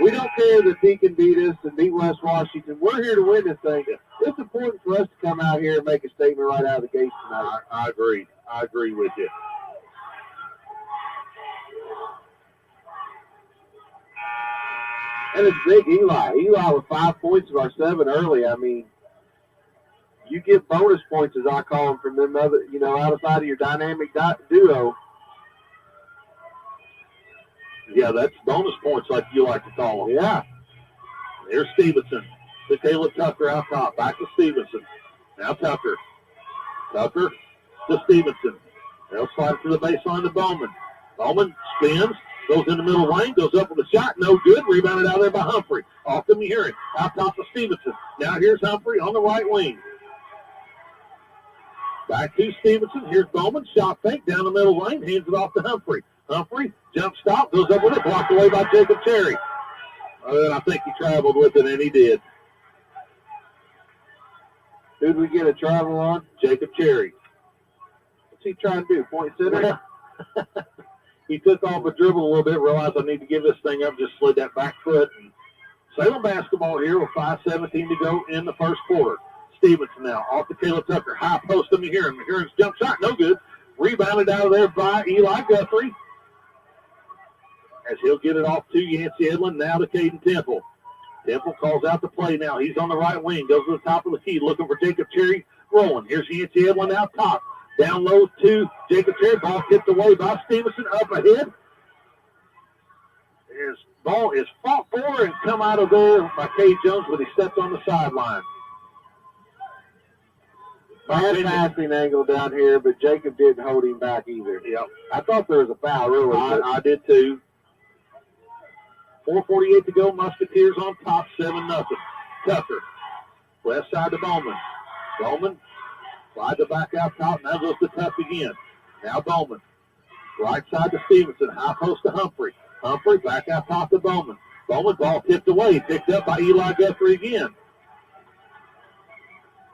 We don't care that Deacon beat us and beat West Washington. We're here to win this thing. It's important for us to come out here and make a statement right out of the gates tonight. I agree. I agree with you. And it's big Eli. Eli with 5 points of our 7 early. I mean, you get bonus points, as I call them, from them other, outside of your dynamic duo. Yeah, that's bonus points like you like to call them. Yeah. There's Stevenson. To Caleb Tucker out top. Back to Stevenson. Now Tucker. Tucker to Stevenson. They'll slide to the baseline to Bowman. Bowman spins. Goes in the middle lane, goes up with a shot, no good. Rebounded out there by Humphrey. Off to Mehurin, out top of Stevenson. Now here's Humphrey on the right wing. Back to Stevenson. Here's Bowman, shot fake down the middle lane, hands it off to Humphrey. Humphrey, jump stop, goes up with it, blocked away by Jacob Cherry. I think he traveled with it, and he did. Who'd we get a travel on? Jacob Cherry. What's he trying to do, point center? He took off a dribble a little bit, realized I need to give this thing up, just slid that back foot. And Salem basketball here with 5:17 to go in the first quarter. Stevenson now off to Caleb Tucker. High post to Mehurin. Mehurin's jump shot, no good. Rebounded out of there by Eli Guthrie. As he'll get it off to Yancey Edlin, now to Caden Temple. Temple calls out the play now. He's on the right wing, goes to the top of the key, looking for Jacob Cherry rolling. Here's Yancey Edlin out top. Down low to Jacob Cherry. Ball tipped away by Stevenson. Up ahead. His ball is fought for and come out of there by Cade Jones, but he stepped on the sideline. Bad passing angle down here, but Jacob didn't hold him back either. Yep. I thought there was a foul, really. I did too. 4:48 to go. Musketeers on top, 7-0. Tucker. Left side to Bowman. Bowman. Slide the back out top. Now goes to Tuck again. Now Bowman. Right side to Stevenson. High post to Humphrey. Humphrey back out top to Bowman. Bowman ball tipped away. Picked up by Eli Guthrie again.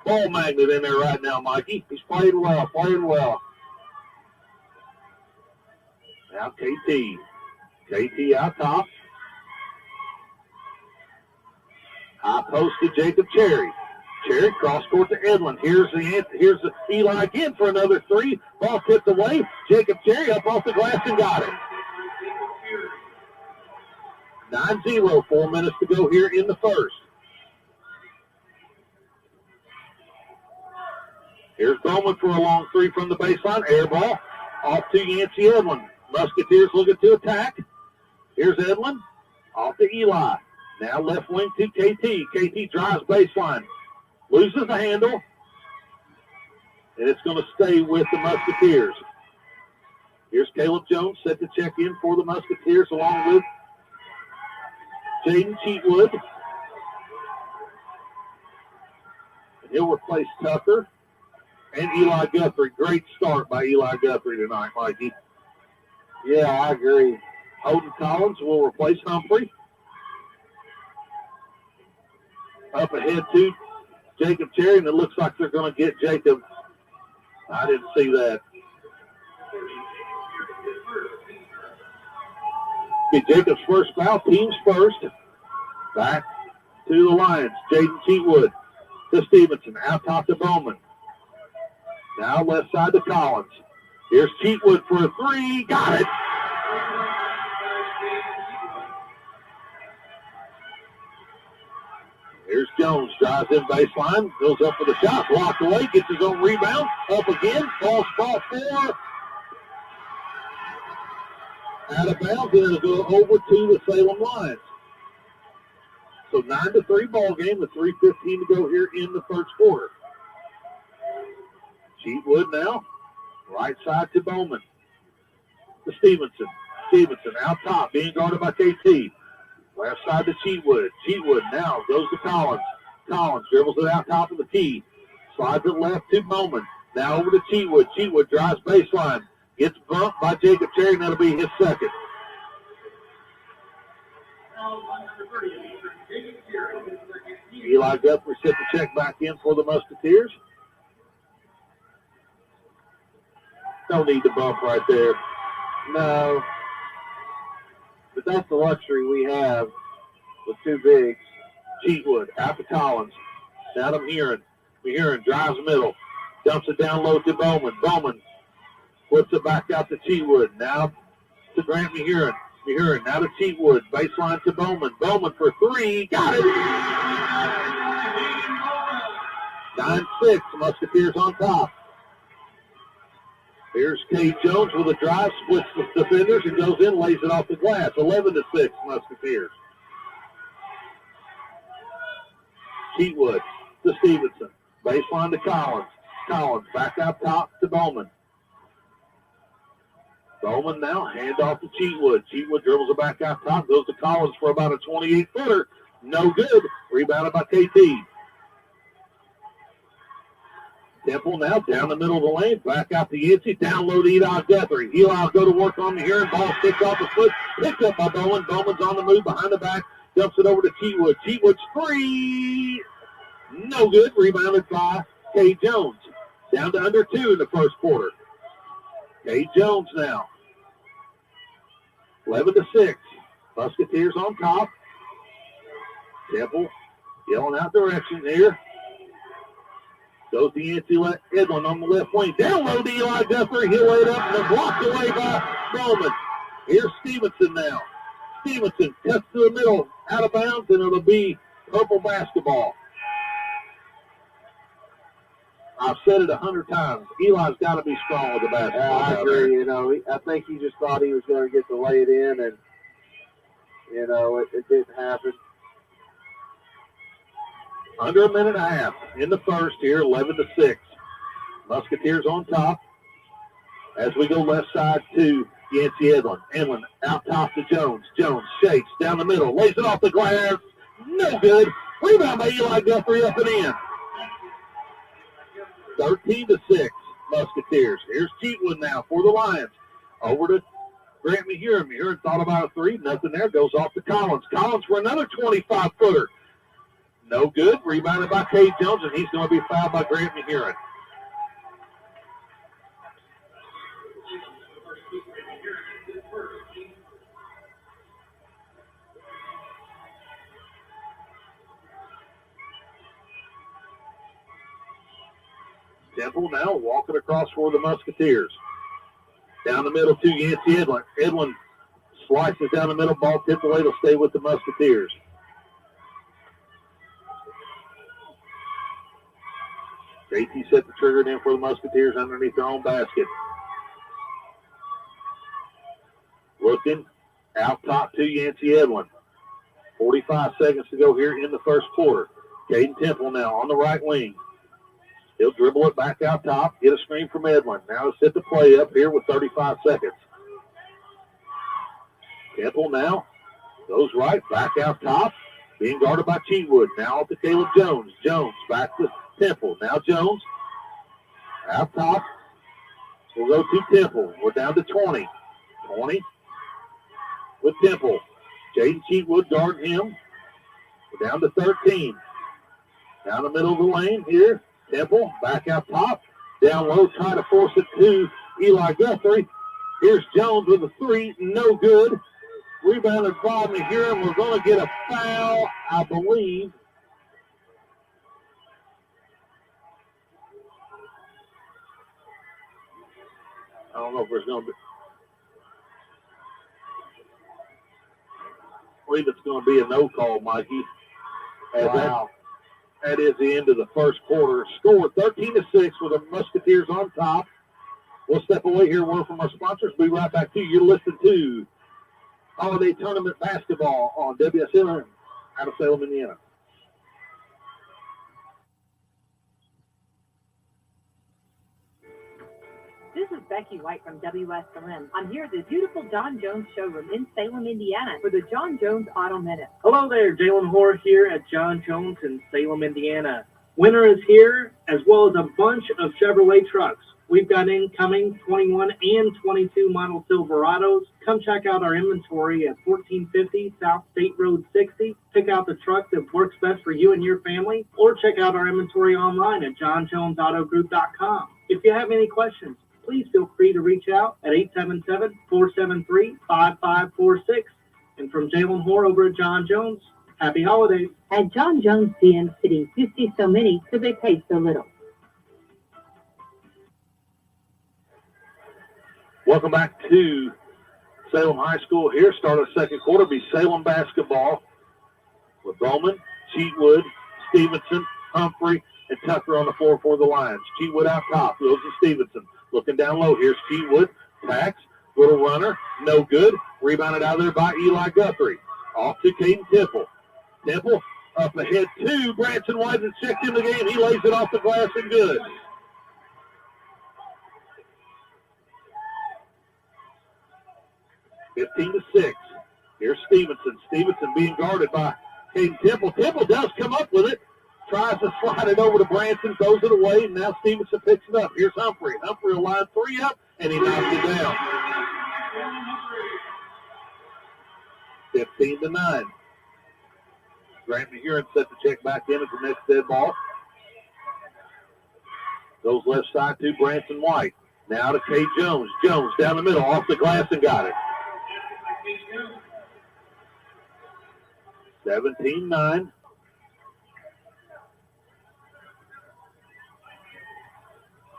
Ball magnet in there right now, Mikey. He's playing well, playing well. Now KT. KT out top. High post to Jacob Cherry. Cherry cross court to Edlin. Here's the Eli again for another three. Ball tipped away. Jacob Cherry up off the glass and got it. 9-0, 4 minutes to go here in the first. Here's Bowman for a long three from the baseline. Air ball off to Yancey Edlin. Musketeers looking to attack. Here's Edlin off to Eli. Now left wing to KT. KT drives baseline. Loses the handle. And it's going to stay with the Musketeers. Here's Caleb Jones set to check in for the Musketeers along with Jaden Cheatwood. And he'll replace Tucker and Eli Guthrie. Great start by Eli Guthrie tonight, Mikey. Yeah, I agree. Holden Collins will replace Humphrey. Up ahead to Jacob Cherry, and it looks like they're going to get Jacob. I didn't see that. Get Jacob's first foul, team's first. Back to the Lions. Jaden Cheatwood to Stevenson. Out top to Bowman. Now left side to Collins. Here's Cheatwood for a three. Got it. Here's Jones, drives in baseline, goes up for the shot, blocked away, gets his own rebound, up again, falls ball 4. Out of bounds, and it'll go over to the Salem Lions. So 9-3 ball game with 3:15 to go here in the first quarter. Cheatwood now, right side to Bowman. To Stevenson. Stevenson out top, being guarded by KT. Left side to Cheatwood. Cheatwood now goes to Collins. Collins dribbles it out top of the key. Slides it left to Bowman. Now over to Cheatwood. Cheatwood drives baseline. Gets bumped by Jacob Terry, and that'll be his second. Eli Guthrie set the check back in for the Musketeers. No need to bump right there. No. But that's the luxury we have with two bigs. Cheatwood out to Collins. Down to Mehurin. Mehurin drives middle. Dumps it down low to Bowman. Bowman flips it back out to Cheatwood. Now to Grant Mehurin. Mehurin now to Cheatwood. Baseline to Bowman. Bowman for three. Got it! 9-6. Musketeers on top. Here's Cade Jones with a drive. Splits the defenders and goes in, lays it off the glass. 11-6 Musketeers. Cheatwood to Stevenson. Baseline to Collins. Collins back out top to Bowman. Bowman now, hand off to Cheatwood. Cheatwood dribbles it back out top, goes to Collins for about a 28-footer. No good. Rebounded by KT. Temple now down the middle of the lane, back out to Yancey, down low to Eli Guthrie. Eli will go to work on the here, and ball sticks off the foot, picked up by Bowman. Bowman's on the move behind the back, dumps it over to Cheatwood. Cheatwood's three, no good. Rebounded by Cade Jones. Down to under 2 in the first quarter. Cade Jones now. 11-6. Musketeers on top. Temple yelling out directions here. Goes to Yancey Edlin on the left wing. Down low to Eli Guthrie. He'll lay it up and then blocked away by Bowman. Here's Stevenson now. Stevenson cuts to the middle, out of bounds, and it'll be purple basketball. I've said it 100 times. Eli's got to be strong with the basketball. I agree. You know, I think he just thought he was going to get to lay it in, and, you know, it didn't happen. Under a minute and a half in the first here, 11-6. Musketeers on top. As we go left side to Yancey Edlin. Edlin out top to Jones. Jones shakes down the middle, lays it off the glass. No good. Rebound by Eli Guthrie up and in. 13-6, Musketeers. Here's Cheatwood now for the Lions. Over to Grant Mehurin. Mehurin thought about a three. Nothing there. Goes off to Collins. Collins for another 25-footer. No good. Rebounded by Cade Jones, and he's going to be fouled by Grant Mehurin. Temple now walking across for the Musketeers. Down the middle to Yancey Edlin. Edlin slices down the middle. Ball tipped away. It'll stay with the Musketeers. JT set the trigger in for the Musketeers underneath their own basket. Looking out top to Yancey Edlin. 45 seconds to go here in the first quarter. Caden Temple now on the right wing. He'll dribble it back out top, get a screen from Edlin. Now set the play up here with 35 seconds. Temple now goes right, back out top, being guarded by Cheatwood. Now to Caleb Jones. Jones back to Temple. Now Jones out top. We'll go to Temple. We're down to 20. 20 with Temple. Jaden Cheatwood guarding him. We're down to 13. Down the middle of the lane here. Temple back out top. Down low, trying to force it to Eli Guthrie. Here's Jones with a three. No good. Rebounded by Mehurin. We're going to get a foul, I believe. I don't know if there's going to be. I believe it's going to be a no call, Mikey. Wow. That is the end of the first quarter. Score 13-6 with the Musketeers on top. We'll step away here. Word from our sponsors. Be right back to you. You're listening to Holiday Tournament Basketball on WSLM out of Salem, Indiana. This is Becky White from WSLM. I'm here at the beautiful John Jones showroom in Salem, Indiana for the John Jones Auto Minute. Hello there, Jalen Hoare here at John Jones in Salem, Indiana. Winter is here, as well as a bunch of Chevrolet trucks. We've got incoming 21 and 22 model Silverados. Come check out our inventory at 1450 South State Road 60. Pick out the truck that works best for you and your family, or check out our inventory online at johnjonesautogroup.com. If you have any questions, please feel free to reach out at 877-473-5546. And from Jalen Hoare over at John Jones, happy holidays. At John Jones GM City, you see so many, so they pay so little. Welcome back to Salem High School here. Start of the second quarter be Salem basketball with Bowman, Cheatwood, Stevenson, Humphrey, and Tucker on the floor for the Lions. Cheatwood out top, goes to Stevenson. Looking down low, here's Cheatwood, tacks, little runner, no good. Rebounded out of there by Eli Guthrie. Off to Caden Temple. Temple up ahead to Branson White that's checked in the game. He lays it off the glass and good. (15 to 6). Here's Stevenson. Stevenson being guarded by Caden Temple. Temple does come up with it. Tries to slide it over to Branson, throws it away, and now Stevenson picks it up. Here's Humphrey. Humphrey will line three up, and he knocks it down. 15 to 9. Grant McHuron set the check back in at the next dead ball. Goes left side to Branson White. Now to Kay Jones. Jones down the middle, off the glass and got it. 17-9.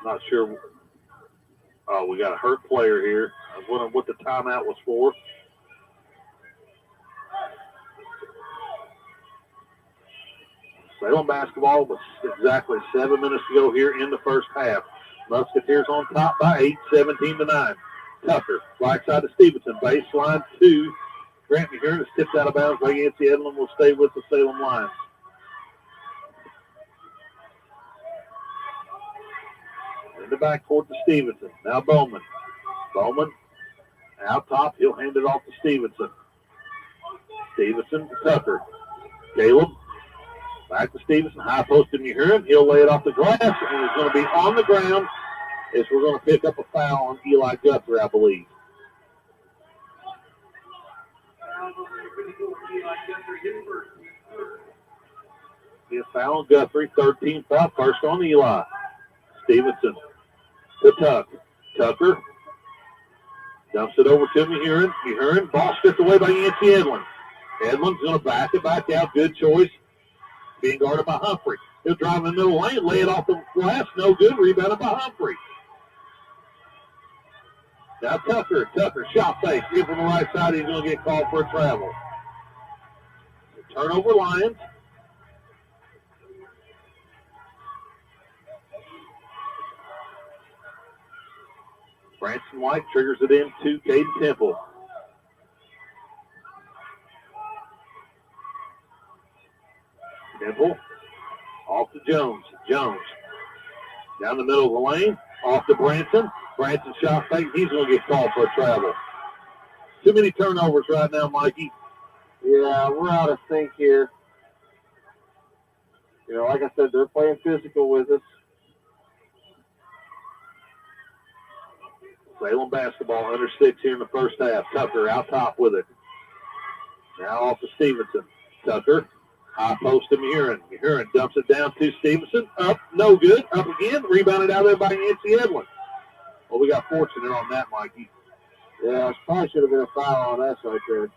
Not sure. Oh, we got a hurt player here. I was wondering what the timeout was for. Salem basketball with exactly 7 minutes to go here in the first half. Musketeers on top by 8, 17 to 9. Tucker, right side to Stevenson, baseline to Grant McHuron. It's tipped out of bounds by Yancey Edlin. Will stay with the Salem Lions. In the backcourt to Stevenson. Now Bowman. Bowman out top. He'll hand it off to Stevenson. Stevenson to Tucker. Caleb. Back to Stevenson, high post to McHuron. He'll lay it off the glass, and it's going to be on the ground as we're going to pick up a foul on Eli Guthrie, I believe. Be a foul on Guthrie, 13th foul, first on Eli. Stevenson to Tucker dumps it over to McHuron. McHuron, ball stripped away by Yancey Edlin. Edlin's going to back it back out. Good choice. Being guarded by Humphrey. He'll drive in the middle lane, lay it off the glass. No good. Rebounded by Humphrey. Now Tucker, shot fake. Give from the right side. He's going to get called for a travel. Turnover Lions. Branson White triggers it into Caden Temple. Temple off to Jones. Jones down the middle of the lane. Off to Branson. Branson shot fake. He's going to get called for a travel. Too many turnovers right now, Mikey. Yeah, we're out of sync here. You know, like I said, they're playing physical with us. Salem basketball under 6 here in the first half. Tucker out top with it. Now off to Stevenson. Tucker. High post to McHuron. McHuron dumps it down to Stevenson. Up, no good. Up again. Rebounded out there by Yancey Edlin. Well, we got fortunate on that, Mikey. Yeah, it probably should have been a foul on us right there.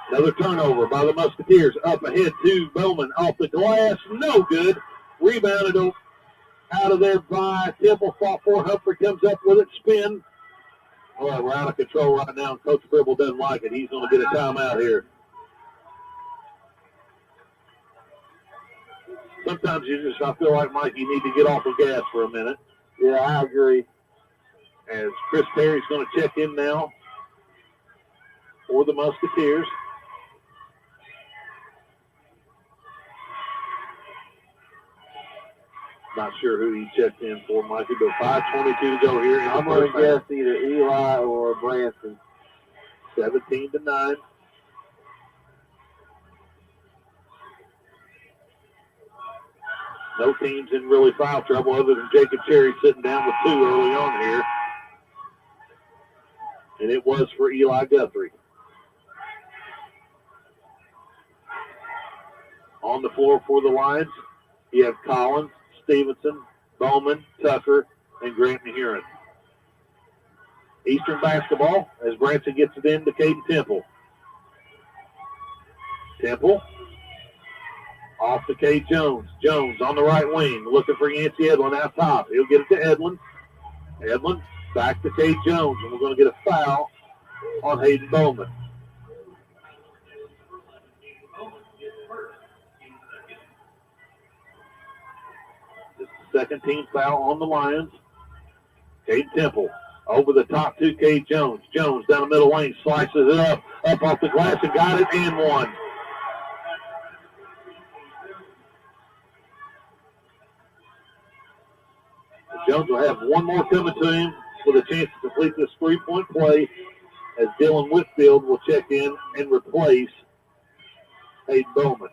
Another turnover by the Musketeers. Up ahead to Bowman. Off the glass. No good. Rebounded out of there by Temple. Fought for. Humphrey comes up with it. Spin. Well, we're out of control right now. Coach Gribble doesn't like it. He's going to get a timeout here. Sometimes I feel like, Mike, you need to get off the gas for a minute. Yeah, I agree. As Chris Perry's going to check in now for the Musketeers. Not sure who he checked in for, Mikey, but 5:22 to go here. I'm going to guess either Eli or Branson. 17 to 9. No teams in really foul trouble other than Jacob Cherry sitting down with 2 early on here. And it was for Eli Guthrie. On the floor for the Lions, you have Collins, Stevenson, Bowman, Tucker, and Grant Mahurin. Eastern basketball as Branson gets it in to Caden Temple. Temple off to Cade Jones. Jones on the right wing looking for Yancey Edlin out top. He'll get it to Edlin. Edlin back to Cade Jones, and we're going to get a foul on Hayden Bowman. This is the second team foul on the Lions. Cade Temple over the top to Cade Jones. Jones down the middle lane, slices it up off the glass and got it and one. Jones will have one more coming to him with a chance to complete this 3-point play as Dylan Whitfield will check in and replace Hayden Bowman.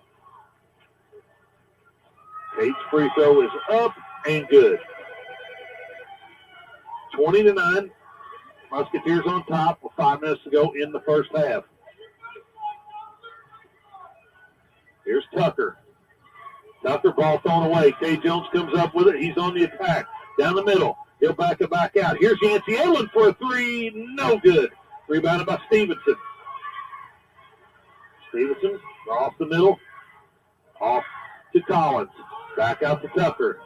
Cade's free throw is up and good. 20-9. Musketeers on top with 5 minutes to go in the first half. Here's Tucker. Tucker, ball thrown away. Cade Jones comes up with it. He's on the attack. Down the middle. He'll back it back out. Here's Yancey Edlin for a 3. No good. Rebounded by Stevenson. Stevenson off the middle. Off to Collins. Back out to Tucker.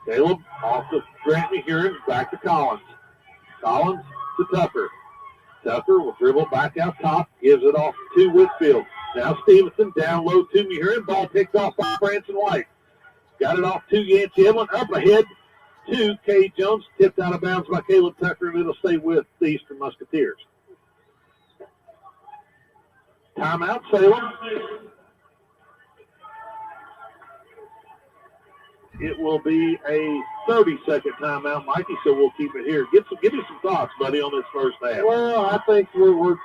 Caleb off to Grant Mahurin. Back to Collins. Collins to Tucker. Tucker will dribble back out top. Gives it off to Whitfield. Now Stevenson down low to Mahurin. Ball picked off by Branson White. Got it off to Yancey Edlin. Up ahead to Cade Jones. Tipped out of bounds by Caleb Tucker, and it'll stay with the Eastern Musketeers. Timeout, Salem. It will be a 30-second timeout, Mikey, so we'll keep it here. Give me some thoughts, buddy, on this first half. Well, I think we're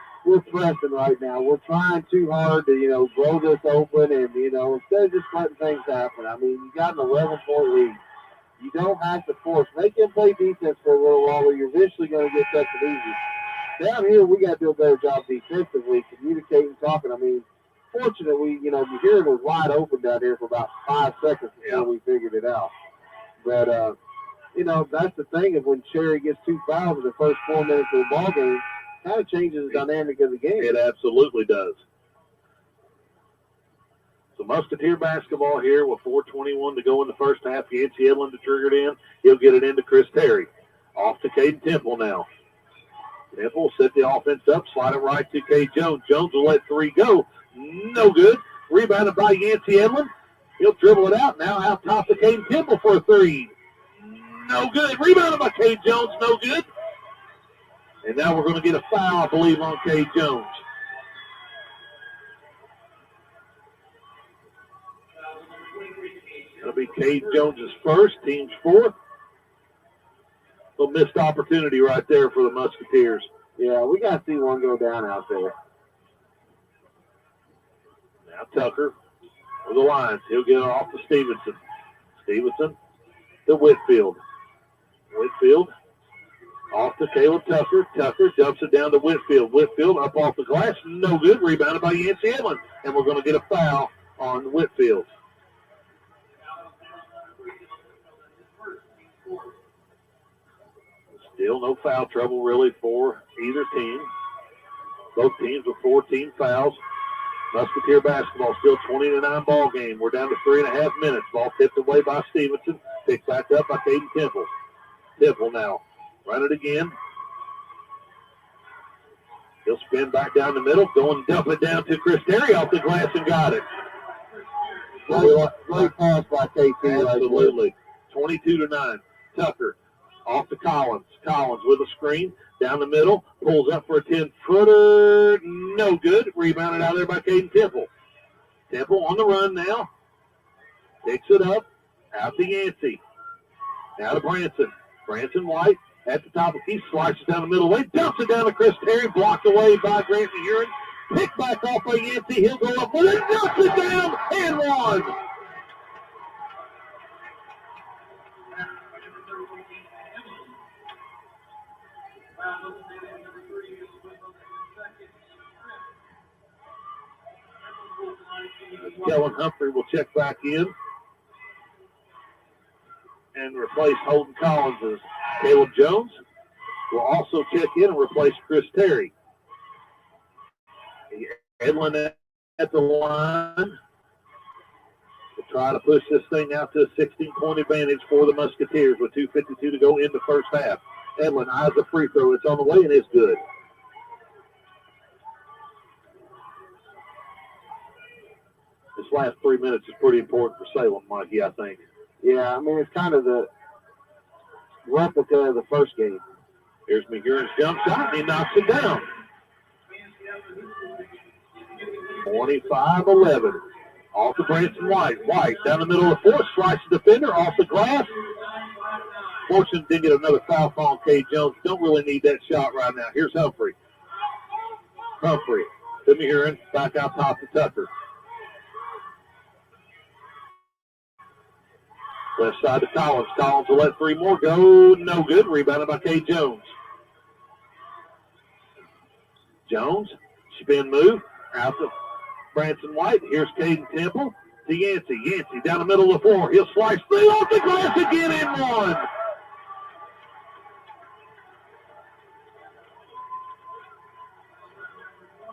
pressing right now. We're trying too hard to, blow this open and, instead of just letting things happen. I mean, you got an 11-point lead. You don't have to force. Make them play defense for a little while or you're eventually going to get such an easy. Down here, we got to do a better job defensively, communicating, talking. I mean, fortunately, Mahurin was wide open down here for about 5 seconds before we figured it out. But, that's the thing is when Cherry gets 2 fouls in the first 4 minutes of the ball game, kind of changes the dynamic of the game. It absolutely does. So Musketeer basketball here with 4:21 to go in the first half. Yancey Edlin to trigger it in. He'll get it into Chris Terry. Off to Caden Temple now. Temple will set the offense up, slide it right to Cade Jones. Jones will let 3 go. No good. Rebounded by Yancey Edlin. He'll dribble it out. Now out top to Caden Temple for a 3. No good. Rebounded by Cade Jones. No good. And now we're going to get a foul, I believe, on Cade Jones. It'll be Cade Jones' first, team's 4th. A missed opportunity right there for the Musketeers. Yeah, we got to see one go down out there. Now Tucker with the Lions. He'll get it off to Stevenson. Stevenson to Whitfield. Whitfield off to Caleb Tucker. Tucker dumps it down to Whitfield. Whitfield up off the glass. No good. Rebounded by Yancey Edlin. And we're going to get a foul on Whitfield. Still no foul trouble really for either team. Both teams with 14 fouls. Musketeer basketball still 20-9 ball game. We're down to 3.5 minutes. Ball tipped away by Stevenson. Picked back up by Caden Temple. Temple now. Run it again. He'll spin back down the middle. Go and dump it down to Chris Terry off the glass and got it. Great pass by KT. Absolutely. 22-9. Tucker off to Collins. Collins with a screen. Down the middle. Pulls up for a 10-footer. No good. Rebounded out there by Caden Temple. Temple on the run now. Picks it up. Out to Yancey. Now to Branson. Branson White at the top of the key. Slices down the middle lane. Dumps it down to Chris Terry. Blocked away by Grant Mahurin. Picked back off by Yancey. He'll go up with it. Knocks it down and one. Kellen Humphrey will check back in and replace Holden Collins. Caleb Jones will also check in and replace Chris Terry. Edlin at the line to try to push this thing out to a 16-point advantage for the Musketeers with 2:52 to go in the first half. Edlin eyes a free throw. It's on the way and it's good. This last 3 minutes is pretty important for Salem, Mikey, I think. Yeah, I mean, it's kind of the replica of the first game. Here's McGurran's jump shot, and he knocks it down. 25-11. Off to Branson White. White down the middle of the court, slices the defender off the glass. Fortune didn't get another foul call on Cade Jones. Don't really need that shot right now. Here's Humphrey. Humphrey to McGurran, back out top to Tucker. Left side to Collins. Collins will let three more go. No good. Rebounded by Cade Jones. Jones, spin move, out to Branson White. Here's Caden Temple to Yancey. Yancey down the middle of the floor. He'll slice three off the glass again and one.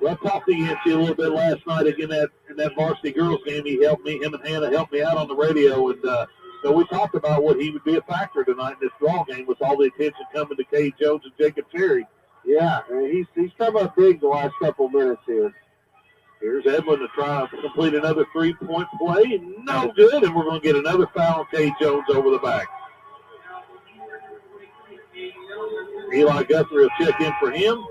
Well, I talked to Yancey a little bit last night again in that varsity girls game. He helped me, him and Hannah helped me out on the radio, and so we talked about what he would be a factor tonight in this draw game with all the attention coming to Cade Jones and Jacob Terry. Yeah, and he's come up big the last couple minutes here. Here's Edlin to try to complete another three-point play. No good, and we're going to get another foul on Cade Jones over the back. Eli Guthrie will check in for him.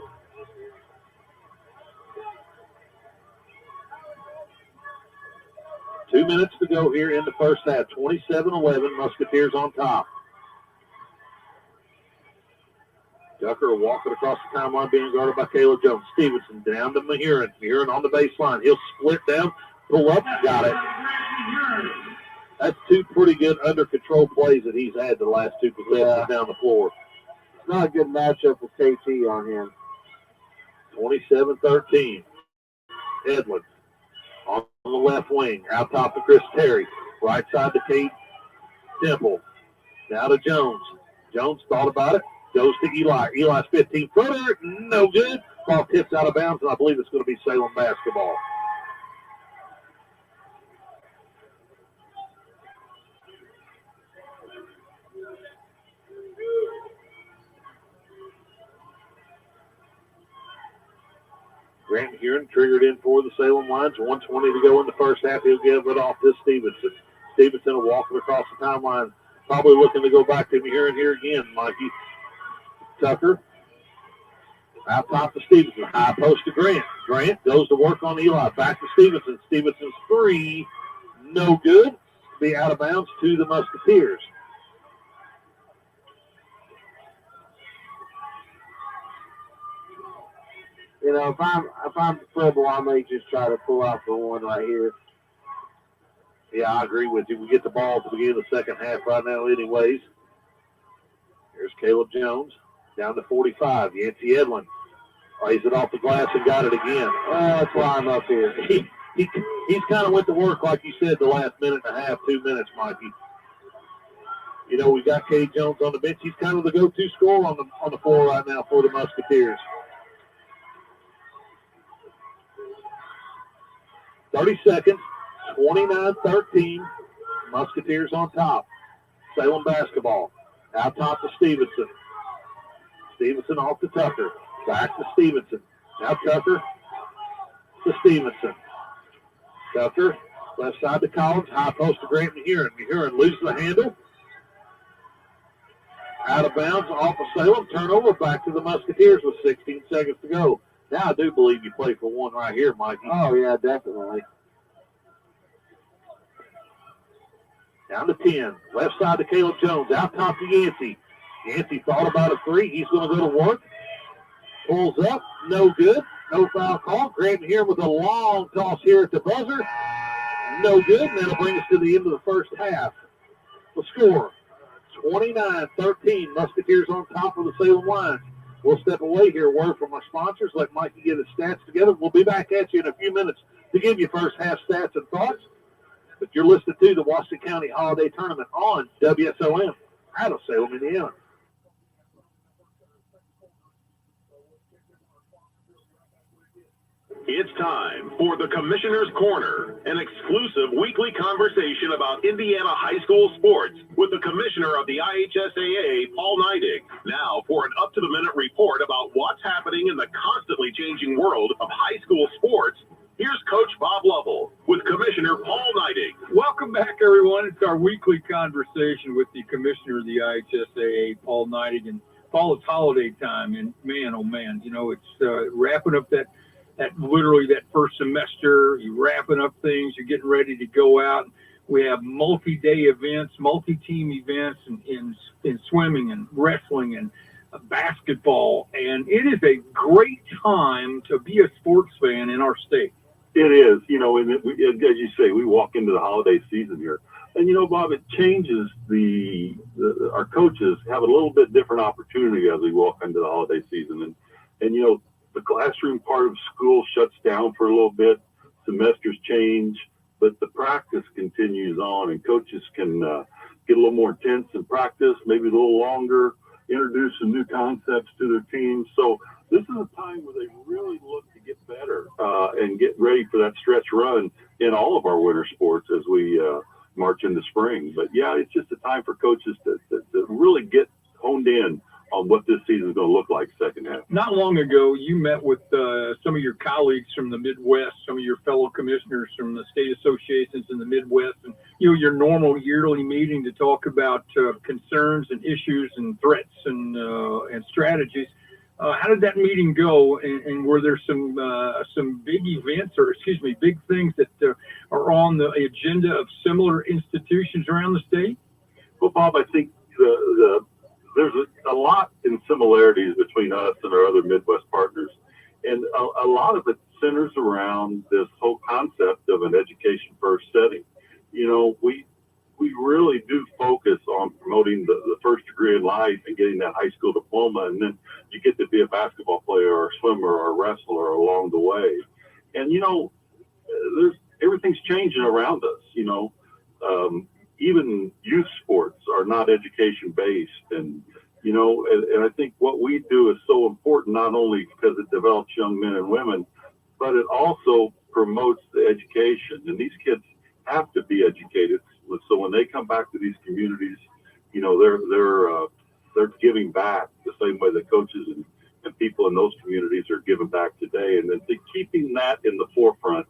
Two minutes to go here in the first half. 27-11, Musketeers on top. Tucker will walk it across the timeline, being guarded by Caleb Jones. Stevenson down to Mahurin. Mahurin on the baseline. He'll split down, pull up, got it. That's two pretty good under control plays that he's had the last two possessions down the floor. It's not a good matchup with KT on him. 27-13. Edlin on the left wing, out top to Chris Terry. Right side to Cade Temple. Now to Jones. Jones thought about it. Goes to Eli. Eli's 15-footer. No good. Ball tips out of bounds, and I believe it's going to be Salem basketball. Grant Huron triggered in for the Salem lines. 1:20 to go in the first half. He'll give it off to Stevenson. Stevenson will walk it across the timeline. Probably looking to go back to Huron here again, Mikey. Tucker. Out top to Stevenson. High post to Grant. Grant goes to work on Eli. Back to Stevenson. Stevenson's three. No good. Be out of bounds to the Musketeers. You know, if I'm Preble, I may just try to pull out for one right here. Yeah, I agree with you. We get the ball at the beginning of the second half right now anyways. Here's Caleb Jones. Down to 45. Yancey Edlin lays it off the glass and got it again. That's why I'm up here. He's kind of went to work, like you said, the last minute and a half, 2 minutes, Mikey. You know, we got Cade Jones on the bench. He's kind of the go-to scorer on the floor right now for the Musketeers. 30 seconds, 29-13. Musketeers on top. Salem basketball. Out top to Stevenson. Stevenson off to Tucker. Back to Stevenson. Now Tucker to Stevenson. Tucker, left side to Collins. High post to Grant Mahurin. Mahurin loses the handle. Out of bounds off of Salem. Turnover back to the Musketeers with 16 seconds to go. Now I do believe you play for one right here, Mikey. Oh, yeah, definitely. Down to 10. Left side to Caleb Jones. Out top to Yancey. Yancey thought about a three. He's going to go to work. Pulls up. No good. No foul call. Grant here with a long toss here at the buzzer. No good. And that'll bring us to the end of the first half. The score, 29-13. Musketeers on top of the Salem lines. We'll step away here. Word from our sponsors. Let Mikey get his stats together. We'll be back at you in a few minutes to give you first half stats and thoughts. But you're listening to the Washington County Holiday Tournament on WSLM out of Salem, Indiana. It's time for the Commissioner's Corner, an exclusive weekly conversation about Indiana high school sports with the Commissioner of the IHSAA, Paul Neidig. Now for an up-to-the-minute report about what's happening in the constantly changing world of high school sports. Here's Coach Bob Lovell with Commissioner Paul Neidig. Welcome back, everyone. It's our weekly conversation with the Commissioner of the IHSAA, Paul Neidig. And Paul, it's holiday time, and man, oh man, you know, it's wrapping up that literally that first semester. You're wrapping up things. You're getting ready to go out. We have multi-day events, multi-team events in swimming and wrestling and basketball. And it is a great time to be a sports fan in our state. It is, you know, and as you say, we walk into the holiday season here. And, you know, Bob, it changes our coaches have a little bit different opportunity as we walk into the holiday season. And you know, the classroom part of school shuts down for a little bit, semesters change, but the practice continues on, and coaches can get a little more intense in practice, maybe a little longer, introduce some new concepts to their teams. So this is a time where they really look to get better and get ready for that stretch run in all of our winter sports as we march into spring. But yeah, it's just a time for coaches to really get honed in on what this season is going to look like second half. Not long ago, you met with some of your colleagues from the Midwest, some of your fellow commissioners from the state associations in the Midwest, and you know, your normal yearly meeting to talk about concerns and issues and threats and strategies. How did that meeting go? And were there some big events, or big things that are on the agenda of similar institutions around the state? Well, Bob, I think there's a lot in similarities between us and our other Midwest partners. And a lot of it centers around this whole concept of an education first setting. You know, we really do focus on promoting the first degree in life and getting that high school diploma. And then you get to be a basketball player or a swimmer or a wrestler along the way. And, you know, everything's changing around us, you know. Even youth sports are not education based, and you know, and I think what we do is so important, not only because it develops young men and women, but it also promotes the education. And these kids have to be educated, so when they come back to these communities, you know, they're giving back the same way the coaches and people in those communities are giving back today. And then keeping that in the forefront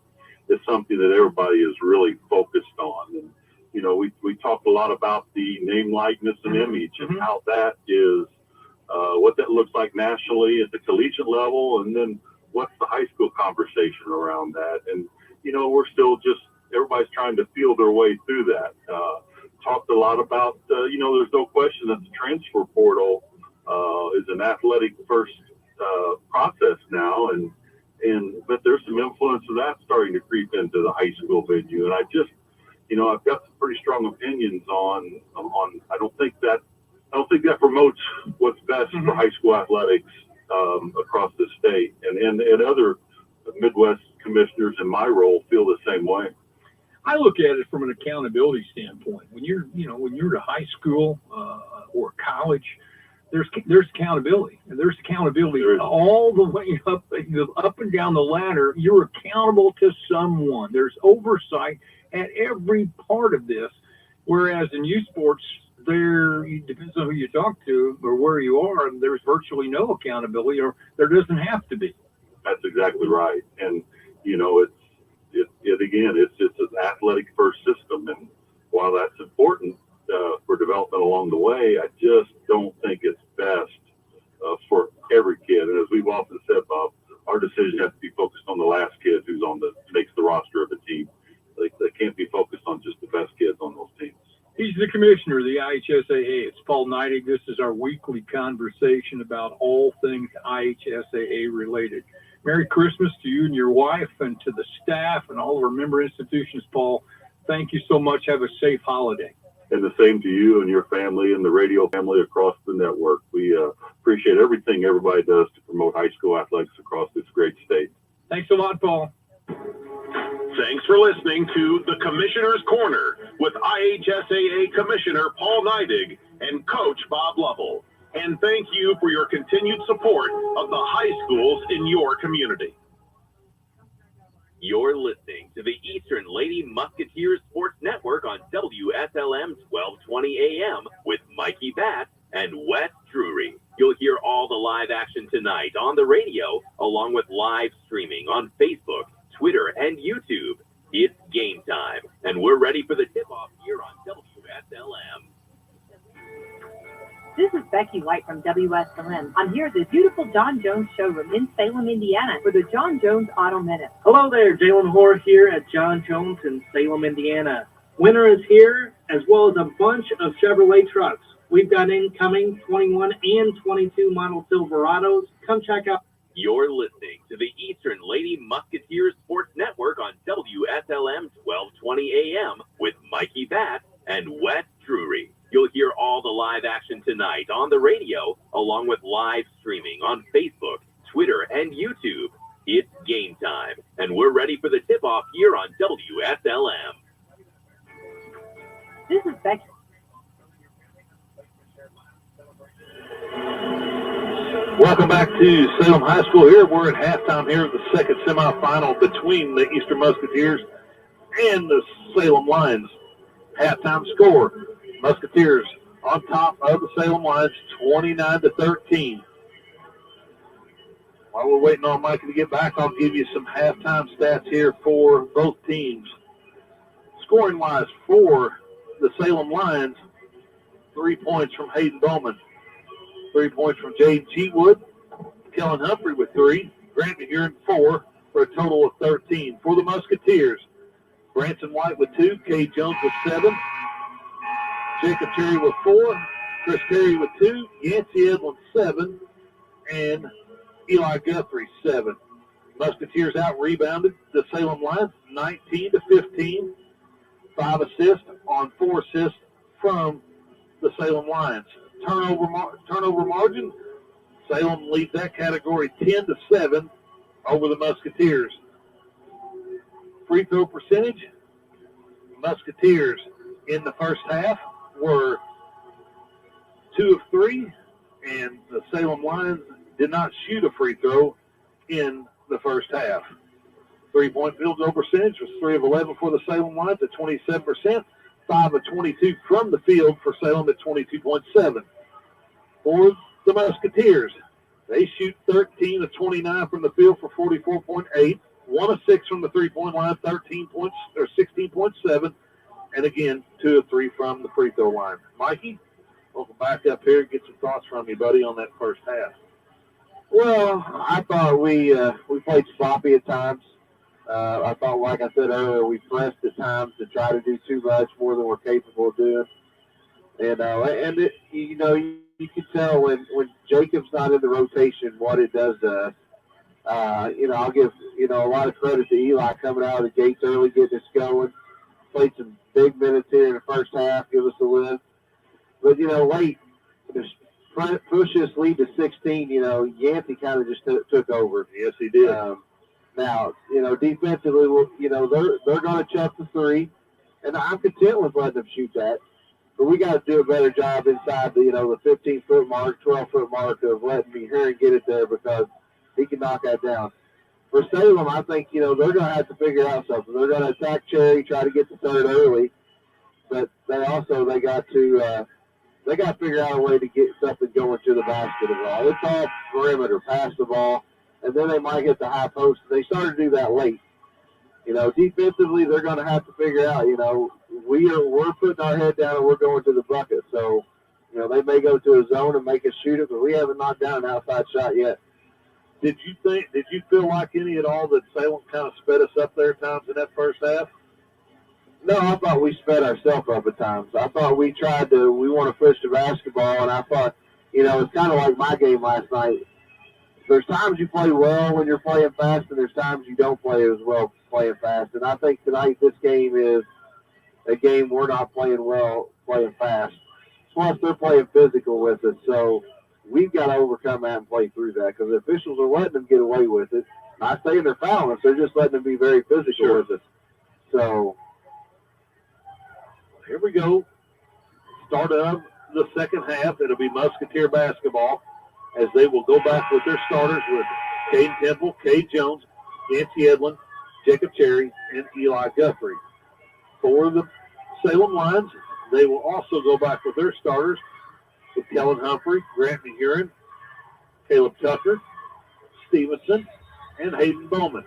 is something that everybody is really focused on. And you know, we talked a lot about the name, likeness, and image, and how that is, what that looks like nationally at the collegiate level, and then what's the high school conversation around that. And, you know, we're still everybody's trying to feel their way through that. Talked a lot about, you know, there's no question that the transfer portal is an athletic first process now, but there's some influence of that starting to creep into the high school venue. And you know, I've got some pretty strong opinions on. I don't think that promotes what's best for high school athletics across the state, and other Midwest commissioners in my role feel the same way. I look at it from an accountability standpoint. When you're to high school or college, there's accountability, and there's accountability all the way up and down the ladder. You're accountable to someone. There's oversight at every part of this, whereas in youth sports, it depends on who you talk to or where you are, and there's virtually no accountability, or there doesn't have to be. That's exactly right. And, you know, it's just an athletic first system. And while that's important for development along the way, I just don't think it's best for every kid. And as we've often said, Bob, our decision has to be focused on the last kid who's makes the roster of a team. They can't be focused on just the best kids on those teams. He's the commissioner of the IHSAA. It's Paul Neidig. This is our weekly conversation about all things IHSAA related. Merry Christmas to you and your wife, and to the staff and all of our member institutions, Paul. Thank you so much. Have a safe holiday. And the same to you and your family and the radio family across the network. We appreciate everything everybody does to promote high school athletics across this great state. Thanks a lot, Paul. Thanks for listening to the Commissioner's Corner with IHSAA Commissioner Paul Neidig and Coach Bob Lovell. And thank you for your continued support of the high schools in your community. You're listening to the Eastern Lady Musketeers Sports Network on WSLM 1220 AM with Mikey Batt and Wes Drury. You'll hear all the live action tonight on the radio, along with live streaming on Facebook, Twitter, and YouTube. It's game time, and we're ready for the tip-off here on WSLM. This is Becky White from WSLM. I'm here at the beautiful John Jones showroom in Salem, Indiana for the John Jones Auto Minute. Hello there, Jalen Hoare here at John Jones in Salem, Indiana. Winter is here, as well as a bunch of Chevrolet trucks. We've got incoming 21 and 22 model Silverados. Come check out. You're listening to the Eastern Lady Musketeers Sports Network on WSLM 1220 AM with Mikey Batt and Wes Drury. You'll hear all the live action tonight on the radio, along with live streaming on Facebook, Twitter, and YouTube. It's game time, and we're ready for the tip-off here on WSLM. This is Becky. Welcome back to Salem High School here. We're at halftime here of the second semifinal between the Eastern Musketeers and the Salem Lions. Halftime score, Musketeers on top of the Salem Lions, 29-13. While we're waiting on Mikey to get back, I'll give you some halftime stats here for both teams. Scoring-wise for the Salem Lions, 3 points from Hayden Bowman, 3 points from Jaden Cheatwood, Kellen Humphrey with 3, Grant McGurran 4, for a total of 13. For the Musketeers, Branson White with 2, Kay Jones with 7, Jacob Terry with 4, Chris Terry with 2, Yancey Edlin 7, and Eli Guthrie 7. Musketeers out-rebounded the Salem Lions 19-15, 5 assists on 4 assists from the Salem Lions. Turnover margin, Salem leads that category 10-7 over the Musketeers. Free throw percentage, Musketeers in the first half were 2 of 3, and the Salem Lions did not shoot a free throw in the first half. 3-point field goal percentage was 3 of 11 for the Salem Lions at 27%, 5 of 22 from the field for Salem at 22.7. For the Musketeers, they shoot 13 of 29 from the field for 44.8, 1 of 6 from the 3-point line, 16.7, and again 2 of 3 from the free throw line. Mikey, welcome back up here. Get some thoughts from you, buddy, on that first half. Well, I thought we played sloppy at times. I thought, like I said earlier, we pressed at times to try to do too much, more than we're capable of doing. And it, you can tell when Jacob's not in the rotation what it does to us. I'll give, a lot of credit to Eli coming out of the gates early, getting us going. Played some big minutes here in the first half, give us a lift. But, late, just push this lead to 16, Yancey kind of just took over. Yes, he did. Now, defensively, they're going to check the 3, and I'm content with letting them shoot that. But we got to do a better job inside the 15-foot mark, 12-foot mark of letting McGurran get it there because he can knock that down. For Salem, I think, they're going to have to figure out something. They're going to attack Cherry, try to get the third early, but they got to figure out a way to get something going to the basket of all. It's all perimeter, pass the ball, and then they might hit the high post. They started to do that late. Defensively, they're going to have to figure out, we're putting our head down and we're going to the bucket. So, they may go to a zone and make us shoot it, but we haven't knocked down an outside shot yet. Did you feel like any at all that Salem kind of sped us up there at times in that first half? No, I thought we sped ourselves up at times. I thought we want to push the basketball, and I thought, it's kind of like my game last night. There's times you play well when you're playing fast, and there's times you don't play as well playing fast. And I think tonight this game is a game we're not playing well, playing fast. Plus, they're playing physical with us, so we've got to overcome that and play through that because the officials are letting them get away with it. Not saying they're fouling us, they're just letting them be very physical with us. So here we go. Start of the second half. It'll be Musketeer basketball as they will go back with their starters with Caden Temple, Cade Jones, Nancy Edlin, Jacob Cherry, and Eli Guthrie. For the Salem Lions, they will also go back with their starters with Kellen Humphrey, Grant McHuron, Caleb Tucker, Stevenson, and Hayden Bowman.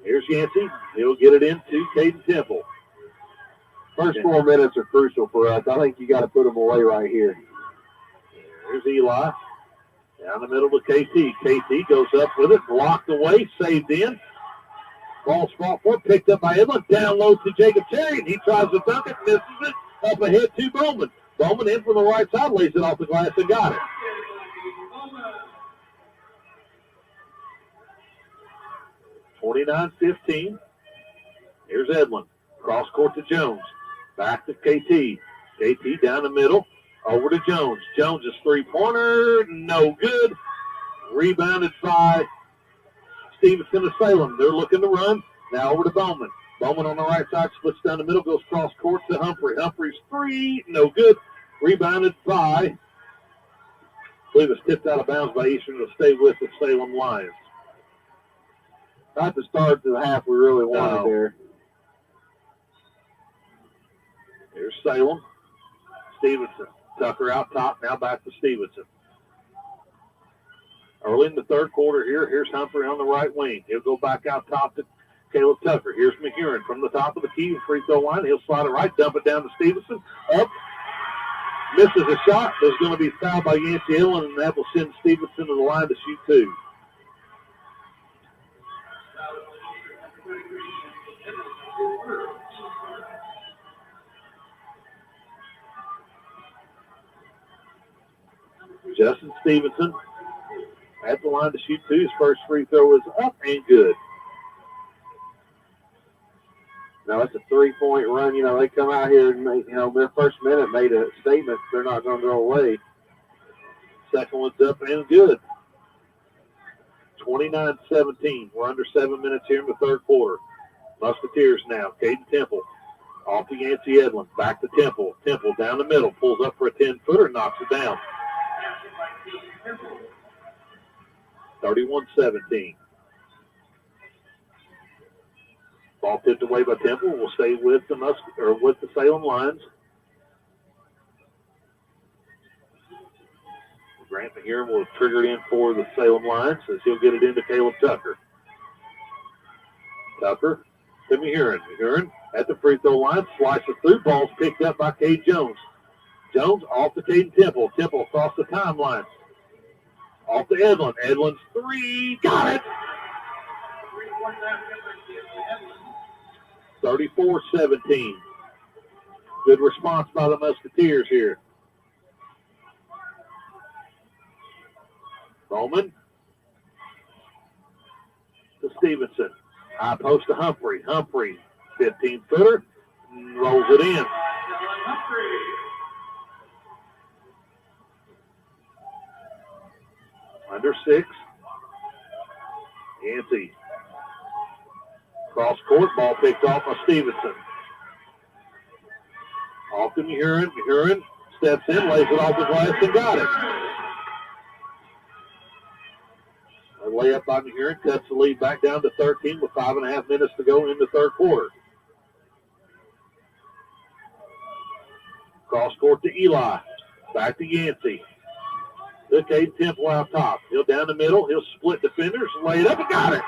Here's Yancey. He'll get it into Caden Temple. first 4 minutes are crucial for us. I think you got to put them away right here. There's Eli. Down the middle to KT. KT goes up with it, blocked away, saved in. Ball's fought for, picked up by Edlin, down low to Jacob Cherry, and he tries to dunk it, misses it, up ahead to Bowman. Bowman in from the right side, lays it off the glass and got it. (29-15). Here's Edlin. Cross court to Jones. Back to KT. KT down the middle. Over to Jones. Jones' three-pointer, no good. Rebounded by Stevenson of Salem. They're looking to run. Now over to Bowman. Bowman on the right side, splits down the middle, goes cross court to Humphrey. Humphrey's three, no good. Rebounded by, I believe it's tipped out of bounds by Eastern to stay with the Salem Lions. Not the start to the half we really wanted there. Here's Salem. Stevenson. Tucker out top, now back to Stevenson. Early in the third quarter here, here's Humphrey on the right wing. He'll go back out top to Caleb Tucker. Here's McHuron from the top of the key free throw line. He'll slide it right, dump it down to Stevenson. Up. Misses a shot. There's going to be fouled by Yancey Edlin, and that will send Stevenson to the line to shoot two. Justin Stevenson at the line to shoot two. His first free throw is up and good. Now it's a 3-point run. You know, they come out here and make, their first minute made a statement. They're not going to go away. Second one's up and good. 29-17. We're under 7 minutes here in the third quarter. Musketeers now. Caden Temple off to Yancey Edlin. Back to Temple. Temple down the middle. Pulls up for a 10-footer. Knocks it down. 31-17. Ball tipped away by Temple. Will stay with the Salem Lions. Grant McHuron will trigger it in for the Salem Lions as he'll get it into Caleb Tucker. Tucker to McHuron. McHuron at the free throw line, slices through. Ball's picked up by Cade Jones. Jones off to Caden Temple. Temple across the timeline. Off to Edlin. Edlin's three. Got it. 34-17. Good response by the Musketeers here. Bowman to Stevenson. High post to Humphrey. Humphrey, 15-footer. Rolls it in. Under 6. Yancey. Cross court, ball picked off by Stevenson. Off to McHuron. McHuron steps in, lays it off the glass, and got it. A layup by McHuron cuts the lead back down to 13 with 5.5 minutes to go in the third quarter. Cross court to Eli. Back to Yancey. Look, Caden Temple out top. He'll down the middle. He'll split defenders, lay it up, and got it.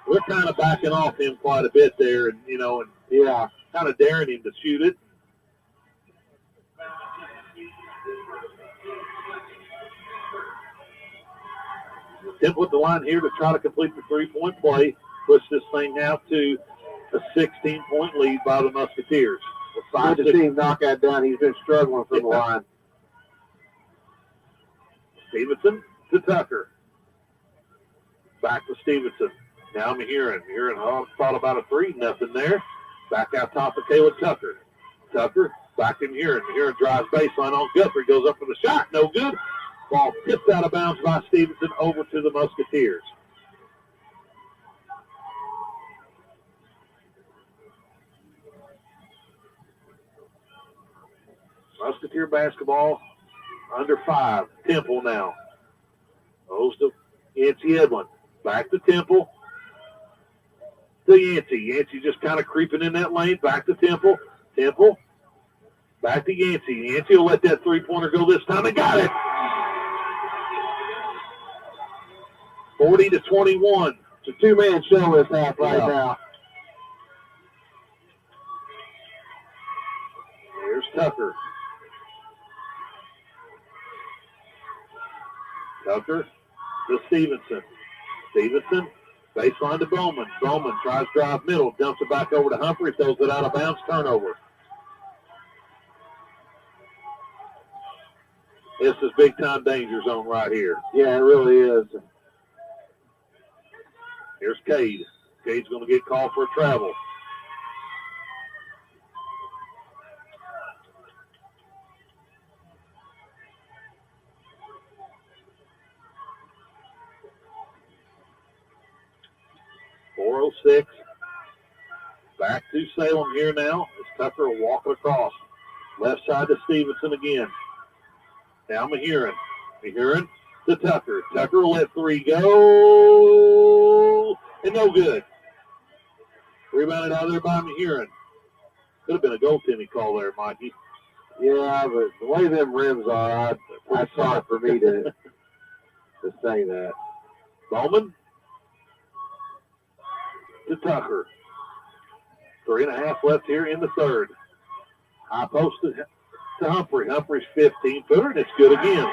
We're kind of backing off him quite a bit there, and kind of daring him to shoot it. Temple at the line here to try to complete the three-point play, push this thing out to a 16-point lead by the Musketeers. Good to see him knock that down. He's been struggling from the line. Stevenson to Tucker. Back to Stevenson. Now McHuron. McHuron thought about a three. Nothing there. Back out top to Caleb Tucker. Tucker back to McHuron. McHuron drives baseline on Guthrie. Goes up for the shot. No good. Ball tipped out of bounds by Stevenson over to the Musketeers. Musketeer basketball under 5. Temple now. Goes to Yancey Edwin. Back to Temple. To Yancey. Yancey just kind of creeping in that lane. Back to Temple. Temple. Back to Yancey. Yancey will let that three-pointer go this time. They got it. 40-21. It's a two-man show this half right now. Here's Tucker. Tucker to Stevenson. Stevenson, baseline to Bowman. Bowman tries to drive middle, dumps it back over to Humphrey, throws it out of bounds, turnover. This is big-time danger zone right here. Yeah, it really is. Here's Cade. Cade's going to get called for a travel. .406. Back to Salem here now. As Tucker will walk it across. Left side to Stevenson again. Now Mahiran. Mahiran to Tucker. Tucker will let 3 go. And no good. Rebounded out of there by Mahiran. Could have been a goaltending call there, Mikey. Yeah, but the way them rims are, it's hard for me to say that. Bowman to Tucker. 3.5 left here in the third. High post to Humphrey. Humphrey's 15-footer, and it's good again.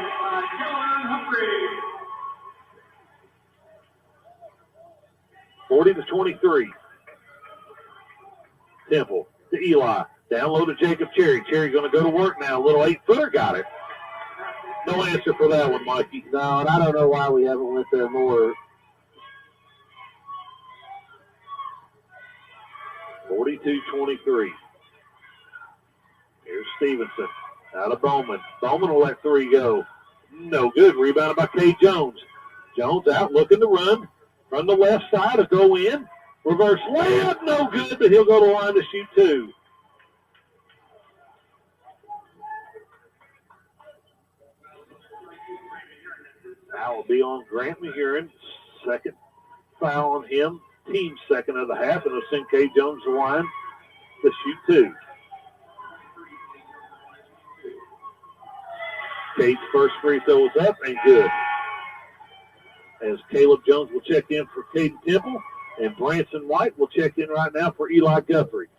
40-23. Temple to Eli. Down low to Jacob Cherry. Cherry going to go to work now. A little 8-footer. Got it. No answer for that one, Mikey. No, and I don't know why we haven't went there more. 42-23. Here's Stevenson. Out of Bowman. Bowman will let 3 go. No good. Rebounded by Cade Jones. Jones out looking to run. From the left side to go in. Reverse layup. No good, but he'll go to the line to shoot 2. Foul will be on Grant Mahiran. Second foul on him. Team second of the half, and it'll send Cade Jones to the line to shoot 2. Cade's first free throw is up and good. As Caleb Jones will check in for Caden Temple, and Branson White will check in right now for Eli Guthrie.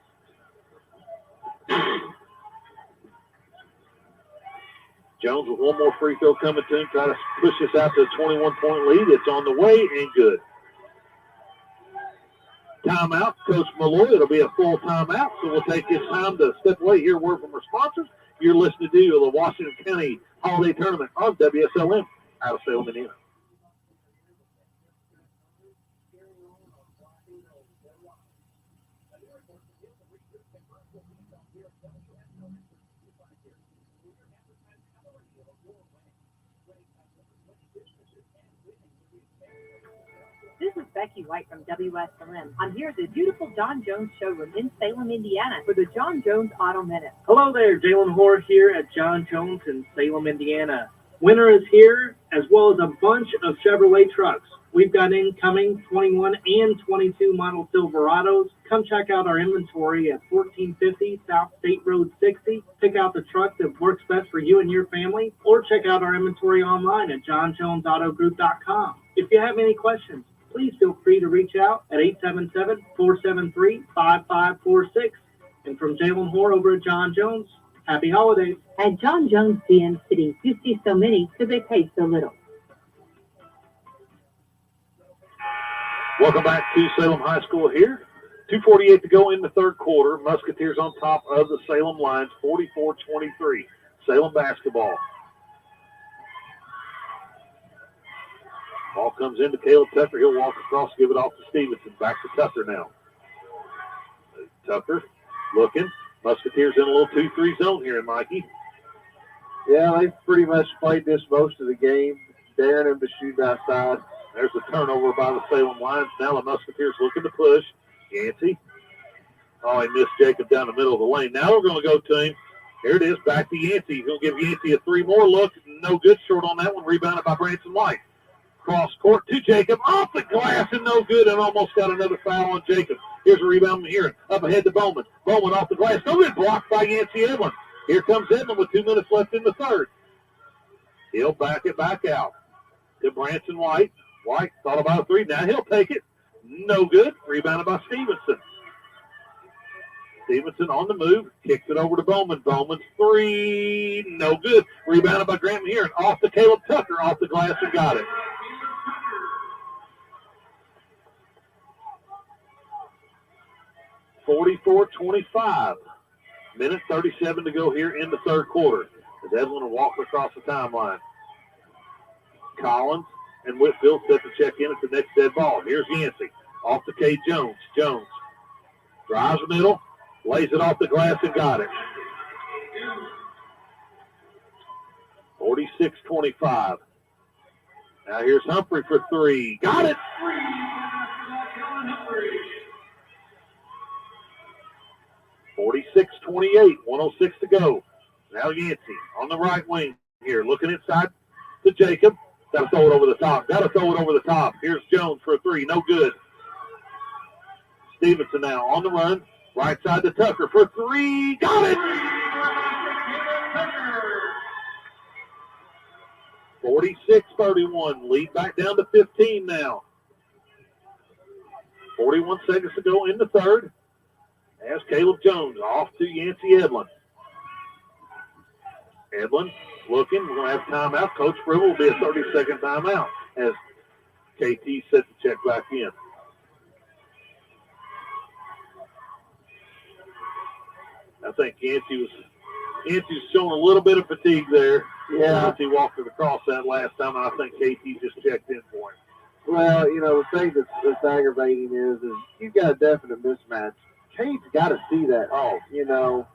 Jones with one more free throw coming to him, try to push this out to a 21-point lead. It's on the way and good. Timeout, Coach Malloy. It'll be a full timeout, so we'll take this time to step away, hear a word from our sponsors. You're listening to the Washington County Holiday Tournament on WSLM out of Salem, Indiana. This is Becky White from WSLM. I'm here at the beautiful John Jones showroom in Salem, Indiana for the John Jones Auto Minute. Hello there, Jalen Hoare here at John Jones in Salem, Indiana. Winter is here, as well as a bunch of Chevrolet trucks. We've got incoming 21 and 22 model Silverados. Come check out our inventory at 1450 South State Road 60. Pick out the truck that works best for you and your family, or check out our inventory online at johnjonesautogroup.com. If you have any questions, please feel free to reach out at 877-473-5546. And from Jalen Hoare over at John Jones, happy holidays. At John Jones GM City, you see so many, so they pay so little. Welcome back to Salem High School here. 2:48 to go in the third quarter. Musketeers on top of the Salem lines, 44-23. Salem basketball. Ball comes into Caleb Tucker. He'll walk across, give it off to Stevenson. Back to Tucker now. Tucker looking. Musketeers in a little 2-3 zone here, Mikey. Yeah, they've pretty much played this most of the game, daring him to shoot outside. There's a turnover by the Salem lines. Now the Musketeers looking to push. Yancey. Oh, he missed Jacob down the middle of the lane. Now we're going to go to him. Here it is, back to Yancey. He's going to give Yancey a 3 more look. No good, short on that one. Rebounded by Branson White. Cross court to Jacob. Off the glass and no good, and almost got another foul on Jacob. Here's a rebound from here. Up ahead to Bowman. Bowman off the glass. No good, blocked by Yancey Edlin. Here comes Edlin with 2 minutes left in the third. He'll back it back out to Branson White. White thought about a 3. Now he'll take it. No good. Rebounded by Stevenson. Stevenson on the move. Kicks it over to Bowman. Bowman's 3. No good. Rebounded by Grant Heron. Off to Caleb Tucker. Off the glass and got it. (44-25). Minute 37 to go here in the third quarter. As Edlin will walk across the timeline. Collins and Whitfield set to check in at the next dead ball. Here's Yancey. Off to Cade Jones. Jones drives the middle, lays it off the glass and got it. 46-25. Now here's Humphrey for 3. Got it! 46-28, 106 to go. Now Yancey on the right wing here, looking inside to Jacob. Got to throw it over the top. Here's Jones for a 3. No good. Stevenson now on the run. Right side to Tucker for 3. Got it! 46-31. Lead back down to 15 now. 41 seconds to go in the third. As Caleb Jones off to Yancey Edlin. Edlin looking. We're going to have timeout. Coach Fribble will be a 30-second timeout as KT set to check back in. I think Yancey was showing a little bit of fatigue there. Yeah. As he walked it across that last time, and I think KT just checked in for him. Well, you know, the thing that's aggravating is you've got a definite mismatch. Cade's got to see that off, you know.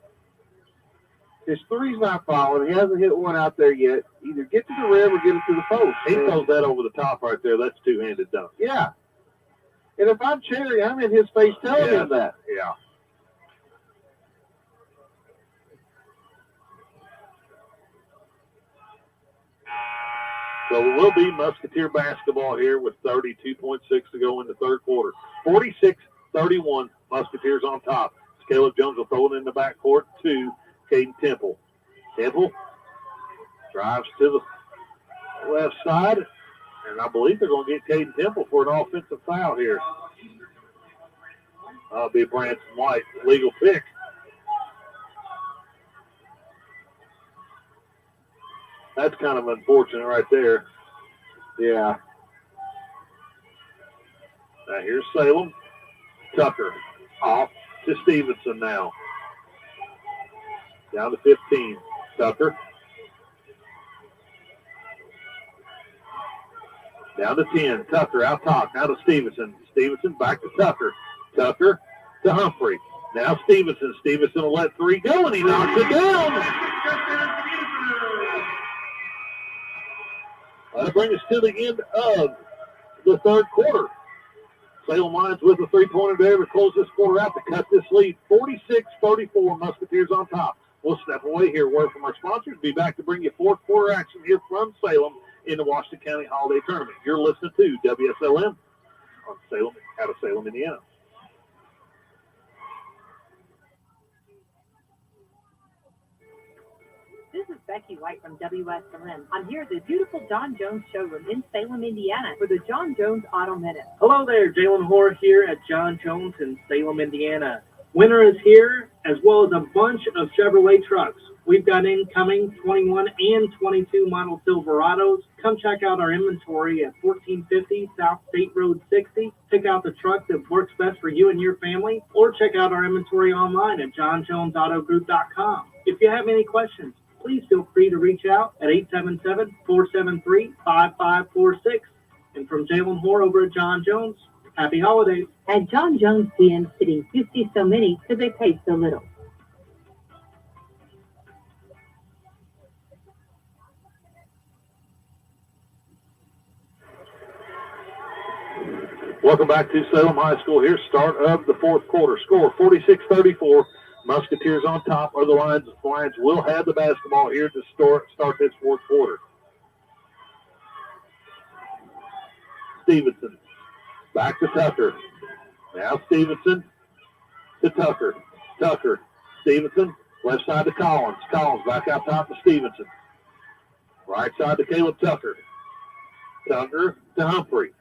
His 3's not falling. He hasn't hit one out there yet. Either get to the rim or get it to the post. He throws that over the top right there. That's two-handed dunk. Yeah. And if I'm Cherry, I'm in his face telling him that. Yeah. So it will be Musketeer basketball here with 32.6 to go in the third quarter. 46-31, Musketeers on top. Caleb Jones will throw it in the backcourt to Caden Temple. Temple drives to the left side, and I believe they're going to get Caden Temple for an offensive foul here. That'll be Branson White, legal pick. That's kind of unfortunate right there. Yeah. Now here's Salem. Tucker off to Stevenson now. Down to 15. Tucker. Down to 10. Tucker out top. Now to Stevenson. Stevenson back to Tucker. Tucker to Humphrey. Now Stevenson. Stevenson will let 3 go, and he knocks it down. That'll bring us to the end of the third quarter. Salem Lions with a 3-pointer there to close this quarter out to cut this lead. 46-34, Musketeers on top. We'll step away here. Word from our sponsors. Be back to bring you fourth quarter action here from Salem in the Washington County Holiday Tournament. You're listening to WSLM on Salem, out of Salem, Indiana. This is Becky White from WSLM. I'm here at the beautiful John Jones showroom in Salem, Indiana for the John Jones Auto Minute. Hello there, Jalen Hoare here at John Jones in Salem, Indiana. Winter is here, as well as a bunch of Chevrolet trucks. We've got incoming 21 and 22 model Silverados. Come check out our inventory at 1450 South State Road 60. Pick out the truck that works best for you and your family, or check out our inventory online at johnjonesautogroup.com. If you have any questions, please feel free to reach out at 877-473-5546. And from Jalen Hoare over at John Jones, happy holidays. At John Jones CM City, you see so many because they pay so little. Welcome back to Salem High School here. Start of the fourth quarter. Score 46-34. Musketeers on top of the Lions. The Lions will have the basketball here to start this fourth quarter. Stevenson. Back to Tucker. Now Stevenson to Tucker. Tucker. Stevenson. Left side to Collins. Collins back out top to Stevenson. Right side to Caleb Tucker. Tucker to Humphrey.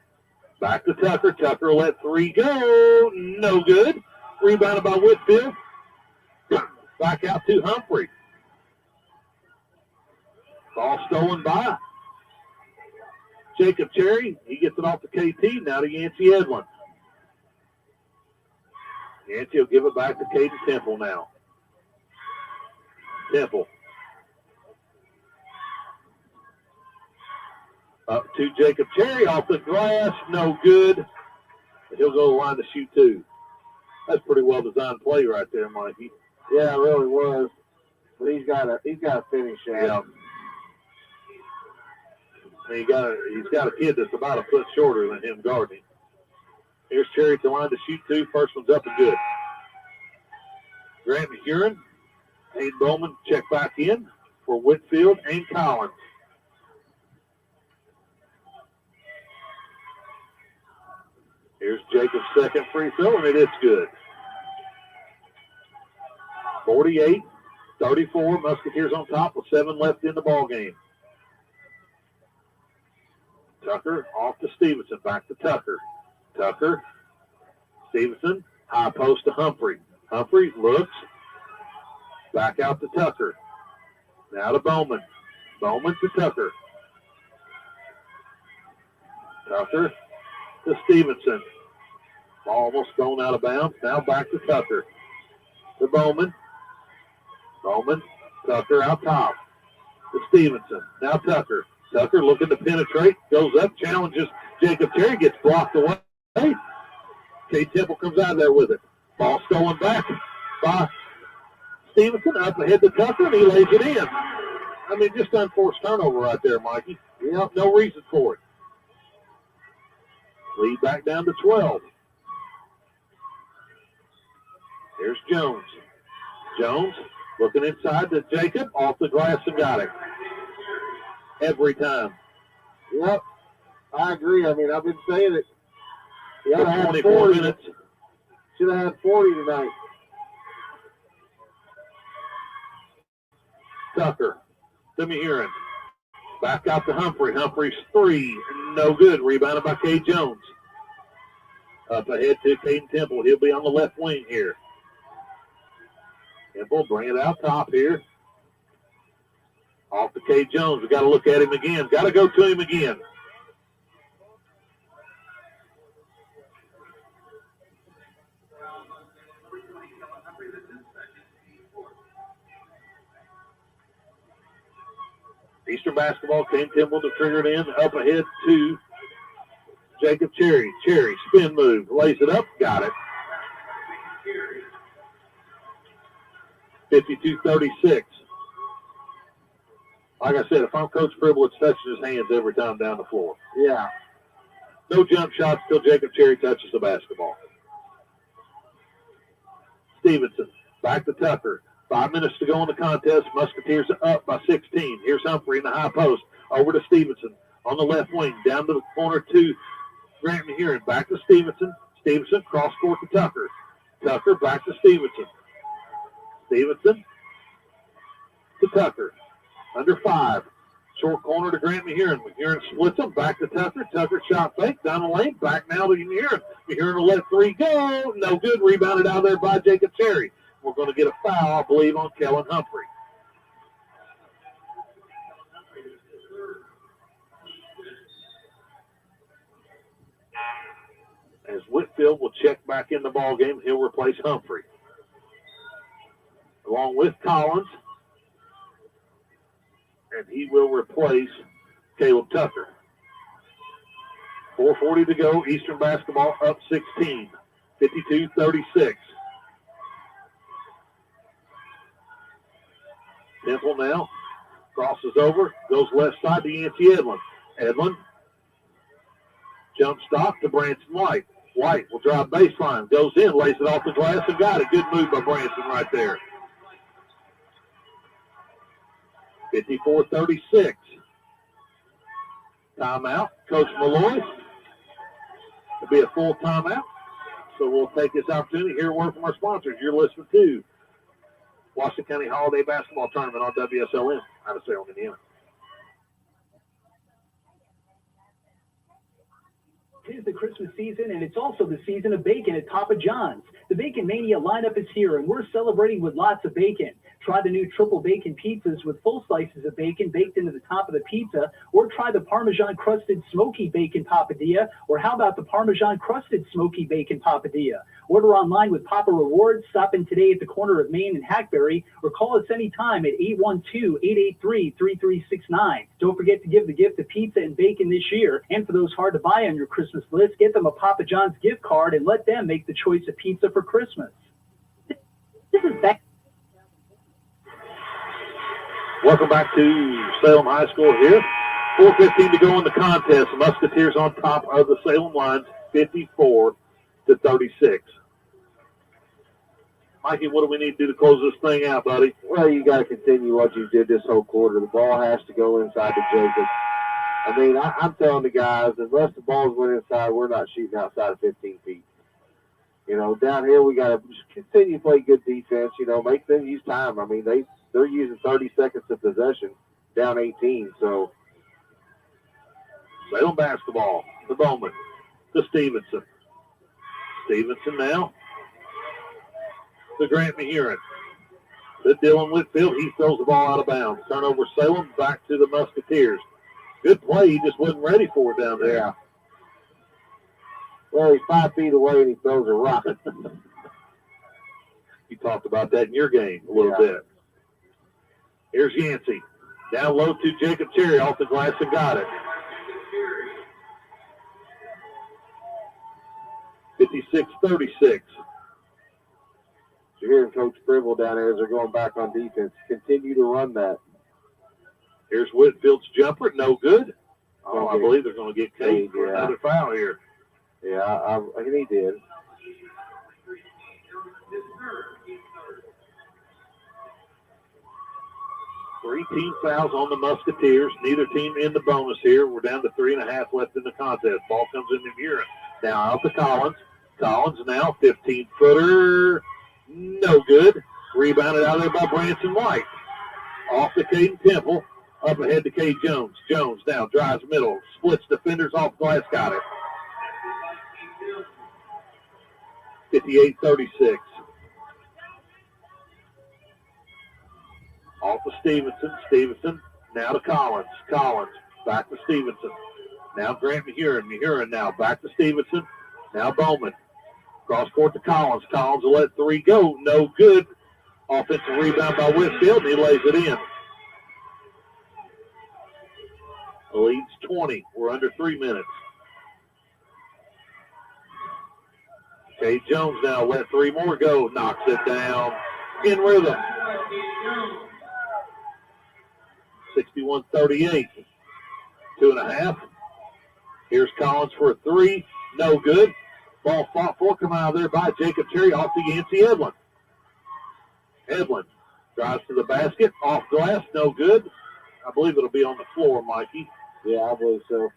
Back to Tucker. Tucker let three go. No good. Rebounded by Whitfield. Back out to Humphrey. Ball stolen by Jacob Cherry. He gets it off to KT. Now to Yancey Edlin. Yancey will give it back to Caden Temple now. Temple. Up to Jacob Cherry off the glass. No good. He'll go to the line to shoot two. That's pretty well designed play right there, Mikey. Yeah, it really was. But he's got to finish that. Yeah. And he's got a kid that's about a foot shorter than him guarding. Here's Cherry at the line to shoot two. First one's up and good. Grant McHuron, Aiden Bowman check back in for Whitfield and Collins. Here's Jacob's second free throw, and it is good. 48-34, Musketeers on top with 7 left in the ball game. Tucker off to Stevenson, back to Tucker. Tucker, Stevenson, high post to Humphrey. Humphrey looks, back out to Tucker. Now to Bowman. Bowman to Tucker. Tucker to Stevenson. Ball almost thrown out of bounds. Now back to Tucker. To Bowman. Bowman, Tucker out top. To Stevenson. Now Tucker. Tucker looking to penetrate. Goes up, challenges Jacob Cherry. Gets blocked away. Kate Temple comes out of there with it. Ball stolen back by Stevenson. Up ahead to Tucker, and he lays it in. I mean, just unforced turnover right there, Mikey. Yeah, no reason for it. Lead back down to 12. Here's Jones. Jones looking inside to Jacob. Off the glass and got it. Every time. Yep, I agree. I mean, I've been saying it. You ought to have 24 40 minutes. Should have had 40 tonight. Tucker. To Mehurin. Back out to Humphrey. Humphrey's three. No good. Rebounded by Kay Jones. Up ahead to Caden Temple. He'll be on the left wing here. Temple bring it out top here. Off to Kay Jones. We got to look at him again. Got to go to him again. Eastern basketball, Kane Temple to trigger it in. Up ahead to Jacob Cherry. Cherry, spin move. Lays it up. Got it. 52-36. Like I said, if I'm Coach Pribble, it's touching his hands every time down the floor. Yeah. No jump shots till Jacob Cherry touches the basketball. Stevenson, back to Tucker. 5 minutes to go in the contest. Musketeers are up by 16. Here's Humphrey in the high post. Over to Stevenson on the left wing. Down to the corner to Grant Mehurin. Back to Stevenson. Stevenson cross court to Tucker. Tucker back to Stevenson. Stevenson to Tucker. Under 5. Short corner to Grant Mehurin. Mehurin splits them. Back to Tucker. Tucker shot fake. Down the lane. Back now to Mehurin. Mehurin will let 3 go. No good. Rebounded out there by Jacob Cherry. We're going to get a foul, I believe, on Kellen Humphrey. As Whitfield will check back in the ball game, he'll replace Humphrey. Along with Collins. And he will replace Caleb Tucker. 4:40 to go. Eastern basketball up 16. 52-36. Temple now crosses over, goes left side to Yancey Edlin. Edlin, jump stop to Branson Light. White will drive baseline, goes in, lays it off the glass, and got it. Good move by Branson right there. 54-36. Timeout. Coach Malloy. It'll be a full timeout. So we'll take this opportunity to hear a word from our sponsors. You're listening to Washington County Holiday Basketball Tournament on WSLM out of Salem, Indiana. Tis the Christmas season, and it's also the season of bacon at Papa John's. The Bacon Mania lineup is here, and we're celebrating with lots of bacon. Try the new triple bacon pizzas with full slices of bacon baked into the top of the pizza, or try the Parmesan crusted smoky bacon papadilla, or how about the Parmesan crusted smoky bacon papadilla? Order online with Papa Rewards. Stop in today at the corner of Main and Hackberry, or call us anytime at 812-883-3369. Don't forget to give the gift of pizza and bacon this year. And for those hard to buy on your Christmas list, get them a Papa John's gift card and let them make the choice of pizza for Christmas. This is Beck. Welcome back to Salem High School here. 4:15 to go in the contest. Musketeers on top of the Salem lines, 54-36. Mikey, what do we need to do to close this thing out, buddy? Well, you got to continue what you did this whole quarter. The ball has to go inside the Jacobs. I mean, I'm telling the guys, unless the balls went inside, we're not shooting outside of 15 feet. You know, down here we got to just continue to play good defense. You know, make them use time. I mean, they're using 30 seconds of possession, down 18. So, Salem basketball. The Bowman to Stevenson. Stevenson now to Grant Mahurin. To Dylan Whitfield. He throws the ball out of bounds. Turnover Salem, back to the Musketeers. Good play. He just wasn't ready for it down there. Yeah. Well, he's 5 feet away and he throws a rocket. You talked about that in your game a little bit. Here's Yancey. Down low to Jacob Cherry off the glass and got it. 56-36. You're hearing Coach Fribble down there as they're going back on defense. Continue to run that. Here's Whitfield's jumper. No good. Oh, I believe they're going to get Cade for another foul here. Yeah, he did. Three team fouls on the Musketeers. Neither team in the bonus here. We're down to 3.5 left in the contest. Ball comes in to Murin. Now out to Collins. Collins now 15-footer. No good. Rebounded out of there by Branson White. Off to Caden Temple. Up ahead to Cade Jones. Jones now drives middle. Splits defenders off glass. Got it. 58-36. Off to Stevenson. Stevenson now to Collins. Collins back to Stevenson. Now Grant Mahurin. Mahurin now back to Stevenson. Now Bowman. Cross court to Collins. Collins will let three go. No good. Offensive rebound by Whitfield, and he lays it in. The lead's 20. We're under 3 minutes. Cade Jones now let three more go. Knocks it down. In rhythm. 61-38. 2.5. Here's Collins for a three. No good. Ball fought for. Come out of there by Jacob Cherry off to Yancey Edlin. Edlin drives to the basket. Off glass. No good. I believe it'll be on the floor, Mikey. Yeah, I believe so.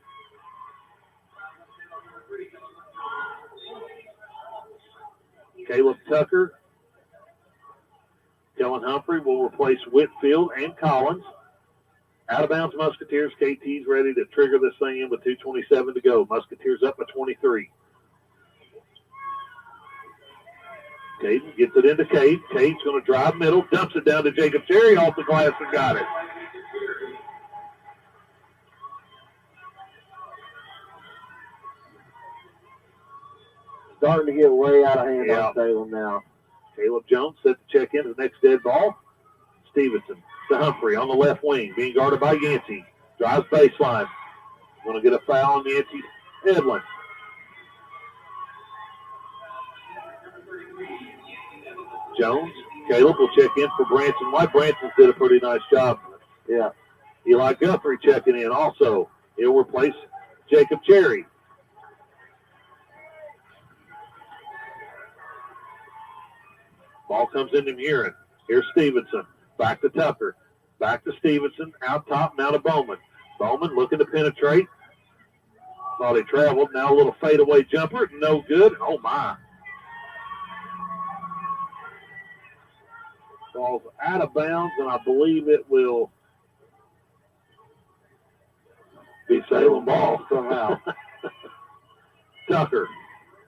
Caleb Tucker. Kellen Humphrey will replace Whitfield and Collins. Out of bounds Musketeers. KT's ready to trigger this thing in with 2:27 to go. Musketeers up by 23. Caden gets it into Cade. Cade's going to drive middle. Dumps it down to Jacob Cherry off the glass and got it. Starting to get way out of hand on Salem now. Caleb Jones set to check into the next dead ball. Stevenson to Humphrey on the left wing, being guarded by Yancey. Drives baseline. Going to get a foul on Yancey Edlin. Jones. Caleb will check in for Branson White. Branson did a pretty nice job. Yeah. Eli Guthrie checking in also. He'll replace Jacob Cherry. Ball comes into Murin. Here's Stevenson. Back to Tucker. Back to Stevenson. Out top, now to Bowman. Bowman looking to penetrate. Thought he traveled. Now a little fadeaway jumper. No good. Oh, my. Ball's out of bounds, and I believe it will be Salem ball somehow. Tucker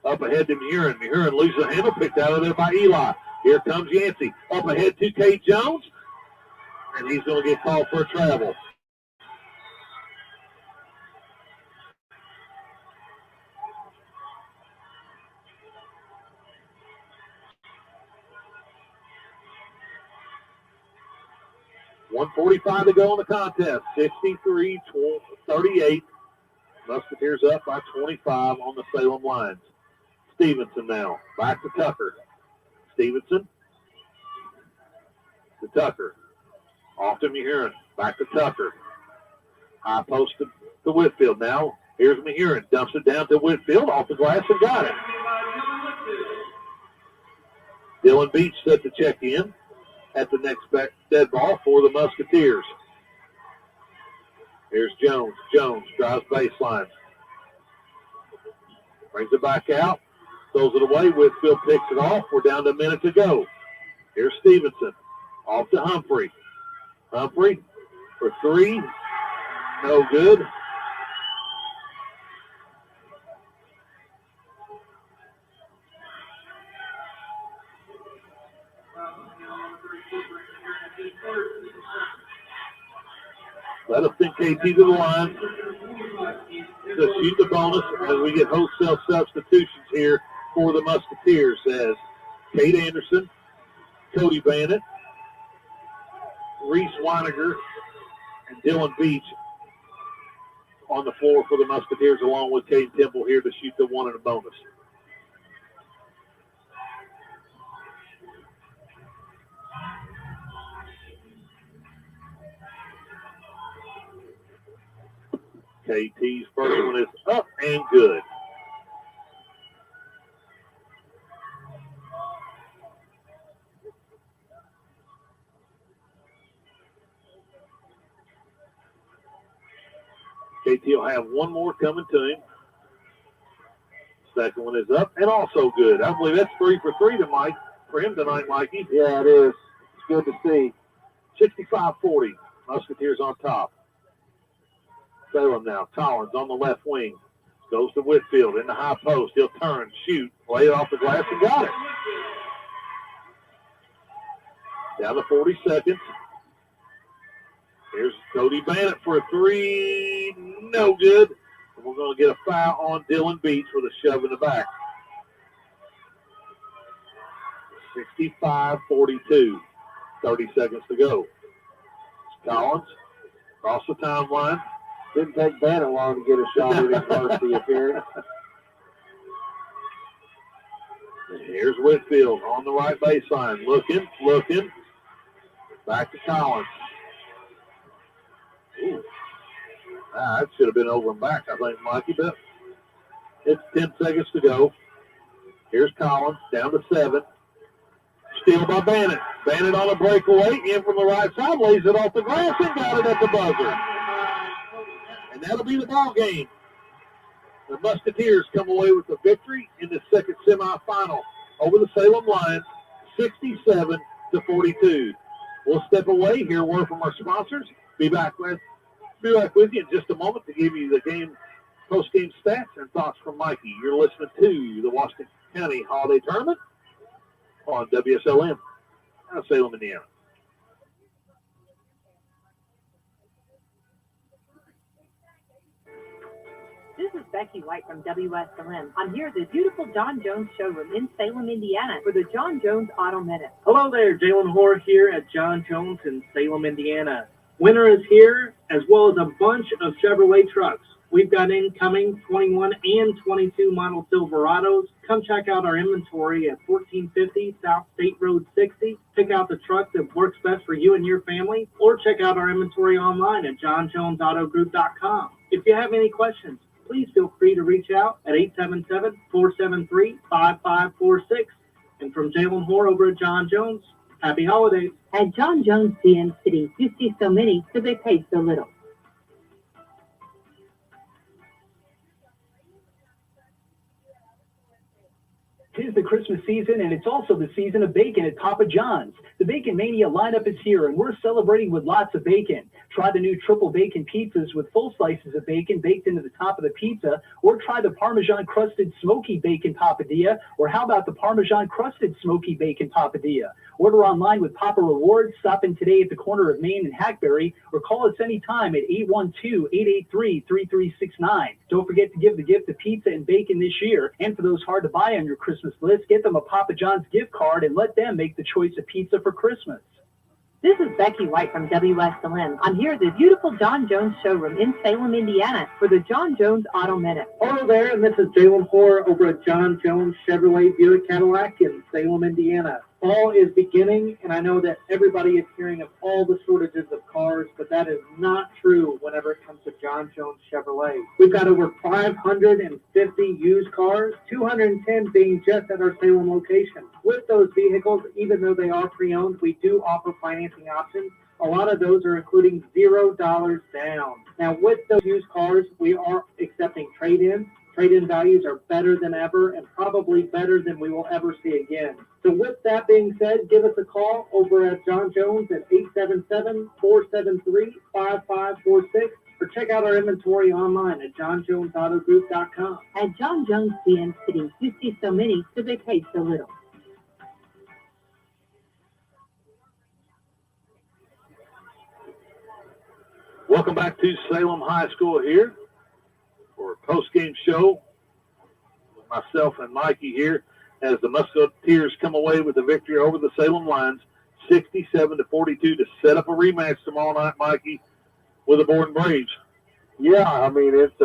up ahead to Murin. Murin loses the handle, picked out of there by Eli. Here comes Yancey. Up ahead to K. Jones, and he's going to get called for a travel. .145 to go in the contest. 63-38. Musketeers up by 25 on the Salem lines. Stevenson now. Back to Tucker. Stevenson to Tucker. Off to Mahurin. Back to Tucker. High post to Whitfield. Now here's Mahurin. Dumps it down to Whitfield. Off the glass and got it. Dylan Beach set to check in at the next dead ball for the Musketeers. Here's Jones. Jones drives baseline. Brings it back out. Throws it away. Whitfield picks it off. We're down to a minute to go. Here's Stevenson. Off to Humphrey. Humphrey for three. No good. Let us send KT to the line to shoot the bonus as we get wholesale substitutions here for the Musketeers as Kate Anderson, Cody Bannett, Reese Weiniger, and Dylan Beach on the floor for the Musketeers along with Kate Temple here to shoot the one and a bonus. KT's first one is up and good. KT will have one more coming to him. Second one is up and also good. I believe that's 3 for 3 to Mike for him tonight, Mikey. Yeah, it is. It's good to see. 65-40. Musketeers on top. Salem now. Collins on the left wing. Goes to Whitfield in the high post. He'll turn, shoot, lay it off the glass and got it. Down to 40 seconds. Here's Cody Bannett for a three. No good. And we're going to get a foul on Dylan Beach with a shove in the back. 65-42. 30 seconds to go. Collins across the timeline. Didn't take Bannett long to get a shot at his varsity appearance. Here's Whitfield on the right baseline. Looking. Back to Collins. Ooh. That should have been over and back, I think, Mikey. But it's 10 seconds to go. Here's Collins down to 7. Steal by Bannett. Bannett on a breakaway. In from the right side. Lays it off the glass and got it at the buzzer. And that'll be the ball game. The Musketeers come away with the victory in the second semifinal over the Salem Lions, 67-42. We'll step away, hear word from our sponsors. Be back with you in just a moment to give you the game post-game stats and thoughts from Mikey. You're listening to the Washington County Holiday Tournament on WSLM out of Salem, Indiana. This is Becky White from WSLM. I'm here at the beautiful John Jones showroom in Salem, Indiana for the John Jones Auto Minute. Hello there, Jalen Hoare here at John Jones in Salem, Indiana. Winter is here, as well as a bunch of Chevrolet trucks. We've got incoming 21 and 22 model Silverados. Come check out our inventory at 1450 South State Road 60. Pick out the truck that works best for you and your family, or check out our inventory online at johnjonesautogroup.com. If you have any questions, please feel free to reach out at 877-473-5546. And from Jalen Hoare over at John Jones, happy holidays. At John Jones CN City, you see so many, so they pay so little. Tis the Christmas season, and it's also the season of bacon at Papa John's. The Bacon Mania lineup is here, and we're celebrating with lots of bacon. Try the new triple bacon pizzas with full slices of bacon baked into the top of the pizza, or try the Parmesan-crusted smoky bacon papadilla, or how about the Parmesan-crusted smoky bacon papadilla? Order online with Papa Rewards, stop in today at the corner of Main and Hackberry, or call us anytime at 812-883-3369. Don't forget to give the gift of pizza and bacon this year, and for those hard to buy on your Christmas list, get them a Papa John's gift card and let them make the choice of pizza for Christmas. This is Becky White from WSLM. I'm here at the beautiful John Jones showroom in Salem, Indiana for the John Jones Auto Minute. Hello there, and this is Jalen Hoare over at John Jones Chevrolet Buick Cadillac in Salem, Indiana. Fall is beginning, and I know that everybody is hearing of all the shortages of cars, but that is not true whenever it comes to John Jones Chevrolet. We've got over 550 used cars, 210 being just at our Salem location. With those vehicles, even though they are pre-owned, we do offer financing options. A lot of those are including $0 down. Now, with those used cars, we are accepting trade-ins. Trade-in values are better than ever and probably better than we will ever see again. So with that being said, give us a call over at John Jones at 877-473-5546 or check out our inventory online at johnjonesautogroup.com. At John Jones CN City, you see so many, so they pay so little. Welcome back to Salem High School here for a post-game show with myself and Mikey here as the Musketeers come away with the victory over the Salem Lions, 67-42 to set up a rematch tomorrow night, Mikey, with the Borden Braves. Yeah, I mean, it's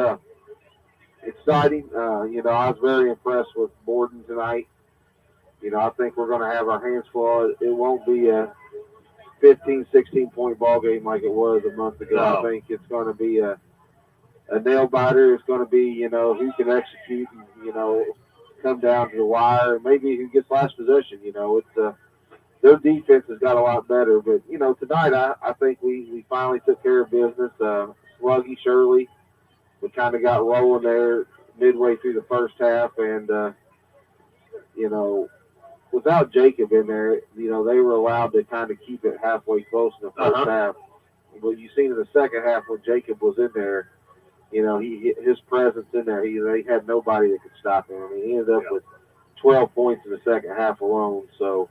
exciting. I was very impressed with Borden tonight. I think we're going to have our hands full. It won't be a 15, 16-point ball game like it was a month ago. No. I think it's going to be a nail biter. It's going to be, who can execute and, come down to the wire, and maybe who gets last possession. Their defense has got a lot better. But, tonight I think we finally took care of business. Sluggy, Shirley, we kind of got rolling there midway through the first half. And, without Jacob in there, they were allowed to kind of keep it halfway close in the first half. But you seen in the second half when Jacob was in there, his presence in there, they had nobody that could stop him. I mean, he ended up with 12 points in the second half alone. So,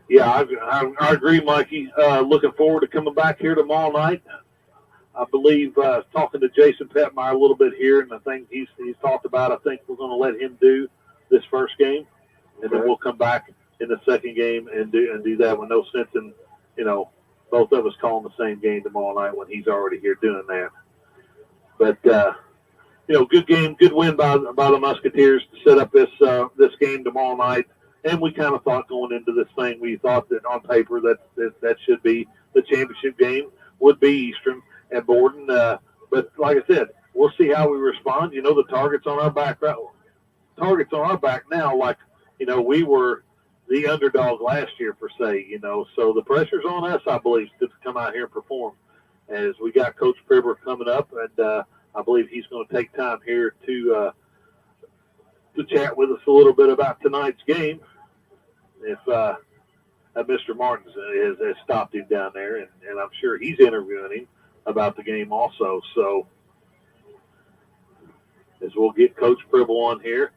yeah, I agree, Mikey. Looking forward to coming back here tomorrow night. I believe talking to Jason Petmeyer a little bit here, and the things he's talked about, I think we're going to let him do this first game, and then we'll come back in the second game and do that with no sense in, both of us calling the same game tomorrow night when he's already here doing that. But, good game, good win by the Musketeers to set up this game tomorrow night. And we kind of thought going into this thing, we thought that on paper that should be the championship game would be Eastern and Borden. But like I said, we'll see how we respond. The target's on our back now, like, we were the underdog last year, per se, so the pressure's on us, I believe, to come out here and perform. As we got Coach Pribber coming up, and I believe he's going to take time here to chat with us a little bit about tonight's game. If Mr. Martins has stopped him down there, and I'm sure he's interviewing him about the game also. So as we'll get Coach Pribble on here.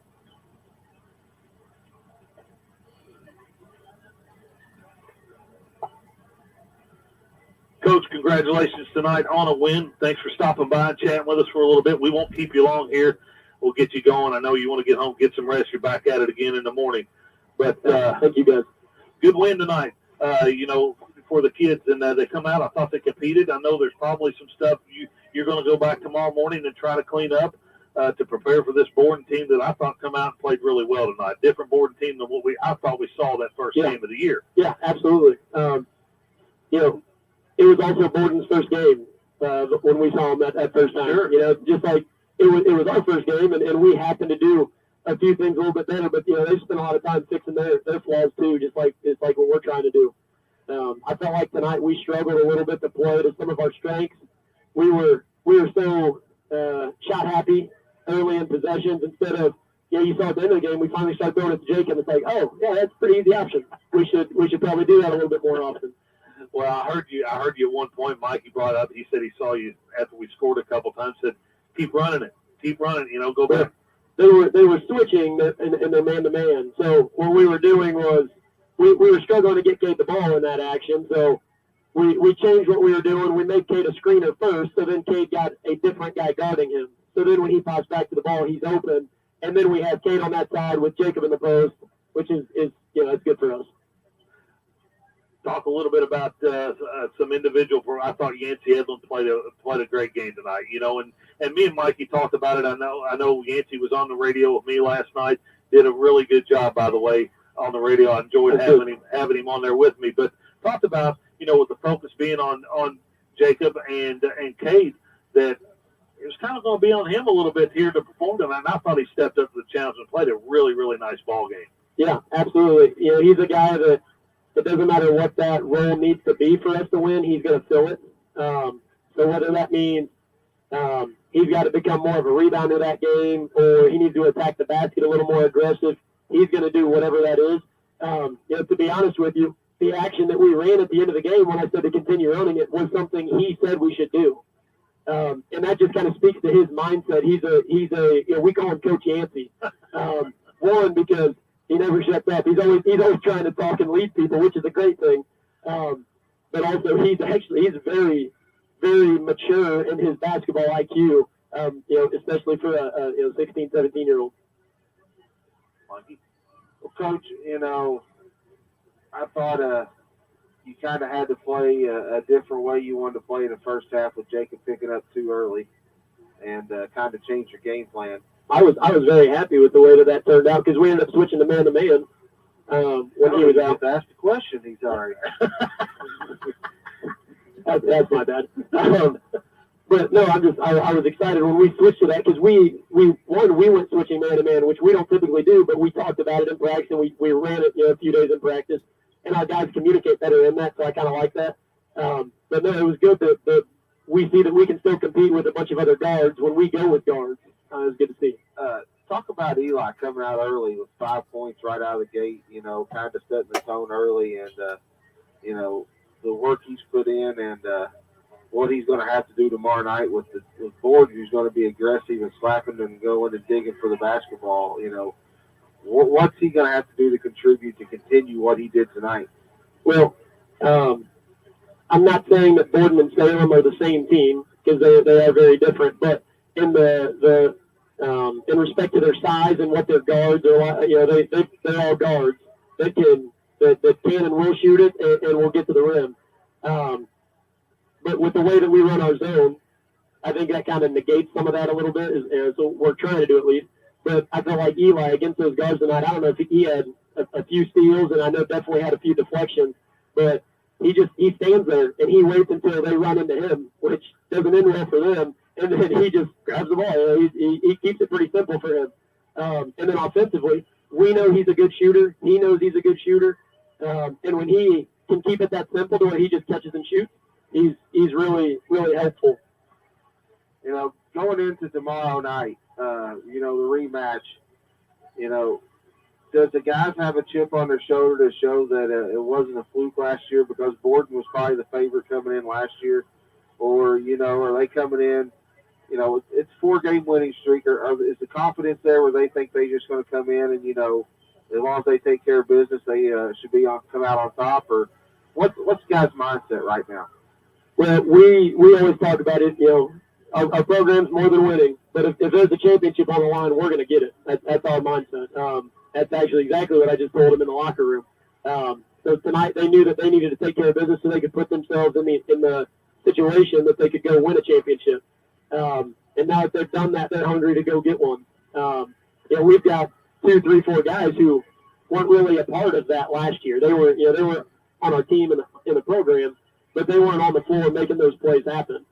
Coach, congratulations tonight on a win. Thanks for stopping by and chatting with us for a little bit. We won't keep you long here. We'll get you going. I know you want to get home, get some rest. You're back at it again in the morning. But thank you, guys. Good win tonight. For the kids, and they come out. I thought they competed. I know there's probably some stuff you're going to go back tomorrow morning and try to clean up to prepare for this Borden team that I thought come out and played really well tonight. Different Borden team than what I thought we saw that first game of the year. Yeah, absolutely. It was also Borden's first game when we saw him that first time. Sure. Just like it was our first game, and we happened to do a few things a little bit better, but they spent a lot of time fixing their flaws too, just like what we're trying to do. I felt like tonight we struggled a little bit to play to some of our strengths. We were so shot happy early in possessions instead of you saw at the end of the game we finally started throwing it to Jacob. It's like, oh yeah, that's a pretty easy option. We should probably do that a little bit more often. Well, I heard you at one point, Mike. You brought up. He said he saw you after we scored a couple times. Said, keep running it, go back. They were switching in their man-to-man. So what we were doing was we were struggling to get Cade the ball in that action. So we changed what we were doing. We made Cade a screener first, so then Cade got a different guy guarding him. So then when he pops back to the ball, he's open. And then we have Cade on that side with Jacob in the post, which is it's good for us. Talk a little bit about some individual. I thought Yancey Edlin played a great game tonight. And me and Mikey talked about it. I know Yancey was on the radio with me last night. Did a really good job, by the way, on the radio. I enjoyed having him on there with me. But talked about with the focus being on Jacob and Cade, that it was kind of going to be on him a little bit here to perform tonight. And I thought he stepped up to the challenge and played a really, really nice ball game. Yeah, absolutely. He's a guy that it doesn't matter what that role needs to be for us to win, he's going to fill it. So whether that means he's got to become more of a rebounder that game, or he needs to attack the basket a little more aggressive, he's going to do whatever that is. To be honest with you, the action that we ran at the end of the game when I said to continue running it was something he said we should do. And that just kind of speaks to his mindset. He's a we call him Coach Yancey. One, because he never shuts up. He's always trying to talk and lead people, which is a great thing. But also he's very, very mature in his basketball IQ. Especially for a 16, 17-year-old. Well, Coach, I thought you kind of had to play a different way you wanted to play in the first half with Jacob picking up too early, and kind of change your game plan. I was very happy with the way that turned out because we ended up switching to man-to-man when he was out. To ask the question, he's sorry. That's my bad. But no, I was excited when we switched to that because we went switching man-to-man, which we don't typically do, but we talked about it in practice and we ran it a few days in practice, and our guys communicate better in that, so I kind of like that. But no, it was good that we see that we can still compete with a bunch of other guards when we go with guards. It was good to see. Talk about Eli coming out early with 5 points right out of the gate, kind of setting the tone early, and, the work he's put in and what he's going to have to do tomorrow night with Borden, who's going to be aggressive and slapping and going and digging for the basketball. What's he going to have to do to contribute to continue what he did tonight? Well, I'm not saying that Borden and Salem are the same team because they are very different, but in in respect to their size and what their guards are, they're all guards that can and will shoot it and will get to the rim. But with the way that we run our zone, I think that kind of negates some of that a little bit. So we're trying to do at least. But I feel like Eli against those guards tonight, I don't know if he had a few steals, and I know definitely had a few deflections, but he stands there and he waits until they run into him, which doesn't end well for them. And then he just grabs the ball. He keeps it pretty simple for him. And then offensively, we know he's a good shooter. He knows he's a good shooter. And when he can keep it that simple to where he just catches and shoots, he's really, really helpful. Going into tomorrow night, the rematch, does the guys have a chip on their shoulder to show that it wasn't a fluke last year because Borden was probably the favorite coming in last year? Or, are they coming in, it's 4-game winning streak, or is the confidence there where they think they're just going to come in and, as long as they take care of business, they should come out on top? Or what's the guys' mindset right now? Well, we always talk about it, our program's more than winning, but if there's a championship on the line, we're going to get it. That's our mindset. That's actually exactly what I just told them in the locker room. So tonight they knew that they needed to take care of business so they could put themselves in the situation that they could go win a championship. And now that they've done that, they're hungry to go get one. We've got 2, 3, 4 guys who weren't really a part of that last year. They were on our team in the program, but they weren't on the floor making those plays happen.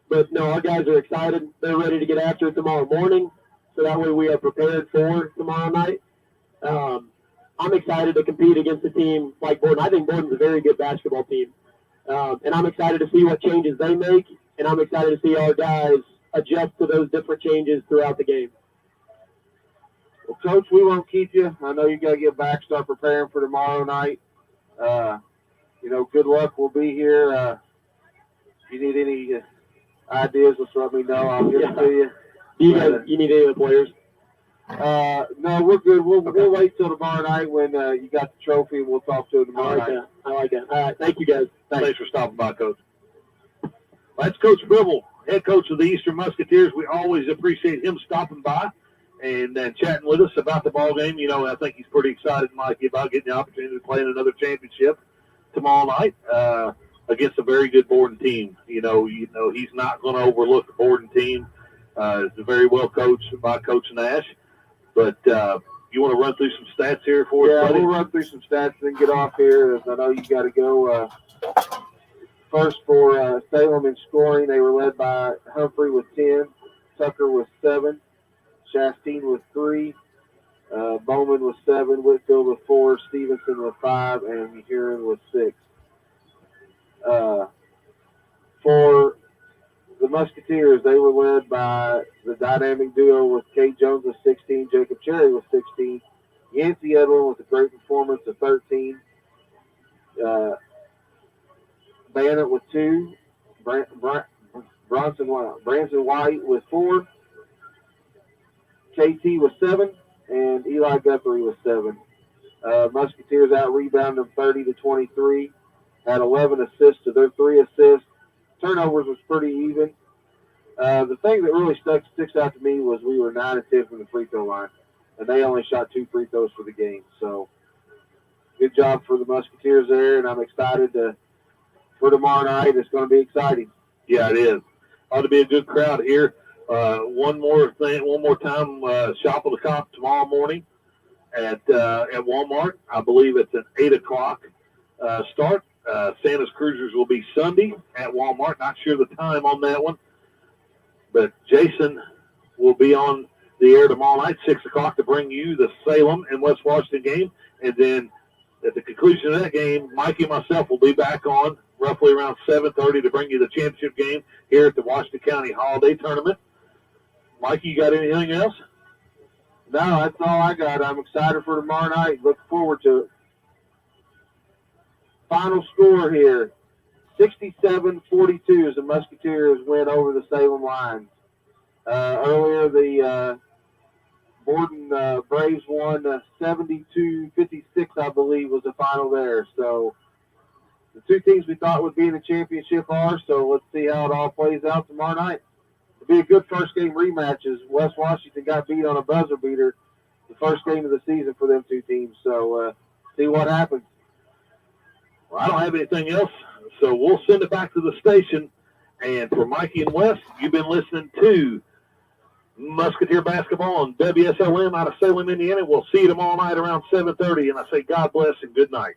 But no, our guys are excited. They're ready to get after it tomorrow morning. so that way we are prepared for tomorrow night. I'm excited to compete against a team like Borden. I think Borden's a very good basketball team, and I'm excited to see what changes they make, and I'm excited to see our guys adjust to those different changes throughout the game. Well, Coach, we won't keep you. I know you got to get back, start preparing for tomorrow night. Good luck. We'll be here. If you need any ideas, just let me know. I'll give them to you. You need any of the players? No, we're good. We'll wait till tomorrow night when you got the trophy, and we'll talk to you tomorrow night. I like that. All right. Thank you, guys. Thanks for stopping by, Coach. That's Coach Bibble, head coach of the Eastern Musketeers. We always appreciate him stopping by and chatting with us about the ball game. I think he's pretty excited, Mikey, about getting the opportunity to play in another championship tomorrow night against a very good Borden team. He's not going to overlook the Borden team. It's very well coached by Coach Nash. But you want to run through some stats here for us, Yeah, buddy? we'll run through some stats and then get off here. As I know you got to go. First for Salem in scoring, they were led by Humphrey with 10, Tucker with 7, Chastain with 3, Bowman with 7, Whitfield with 4, Stevenson with 5, and Huron with 6. For the Musketeers, they were led by the dynamic duo with Kate Jones with 16, Jacob Cherry with 16, Yancey Edwin with a great performance of 13, Bannon with 2, Branson White with 4, KT with 7, and Eli Guthrie with 7. Musketeers out-rebounded them 30-23, had 11 assists to their 3 assists. Turnovers was pretty even. The thing that really sticks out to me was we were 9-10 from the free throw line, and they only shot 2 free throws for the game. So good job for the Musketeers there, and I'm excited for tomorrow night. It's going to be exciting. Yeah, it is. Ought to be a good crowd here. One more time, Shop of the Cop tomorrow morning at Walmart. I believe it's an 8 o'clock start. Santa's Cruisers will be Sunday at Walmart. Not sure the time on that one. But Jason will be on the air tomorrow night, 6 o'clock, to bring you the Salem and West Washington game. And then at the conclusion of that game, Mikey and myself will be back on roughly around 7:30 to bring you the championship game here at the Washington County Holiday Tournament. Mikey, you got anything else? No, that's all I got. I'm excited for tomorrow night. Looking forward to it. Final score here, 67-42 as the Musketeers win over the Salem Lions. Earlier, the Borden Braves won 72-56, I believe, was the final there. So the two teams we thought would be in the championship are, so let's see how it all plays out tomorrow night. It'll be a good first game rematch as West Washington got beat on a buzzer beater the first game of the season for them two teams. So see what happens. Well, I don't have anything else, so we'll send it back to the station. And for Mikey and Wes, you've been listening to Musketeer Basketball on WSLM out of Salem, Indiana. We'll see you tomorrow night around 7:30, and I say God bless and good night.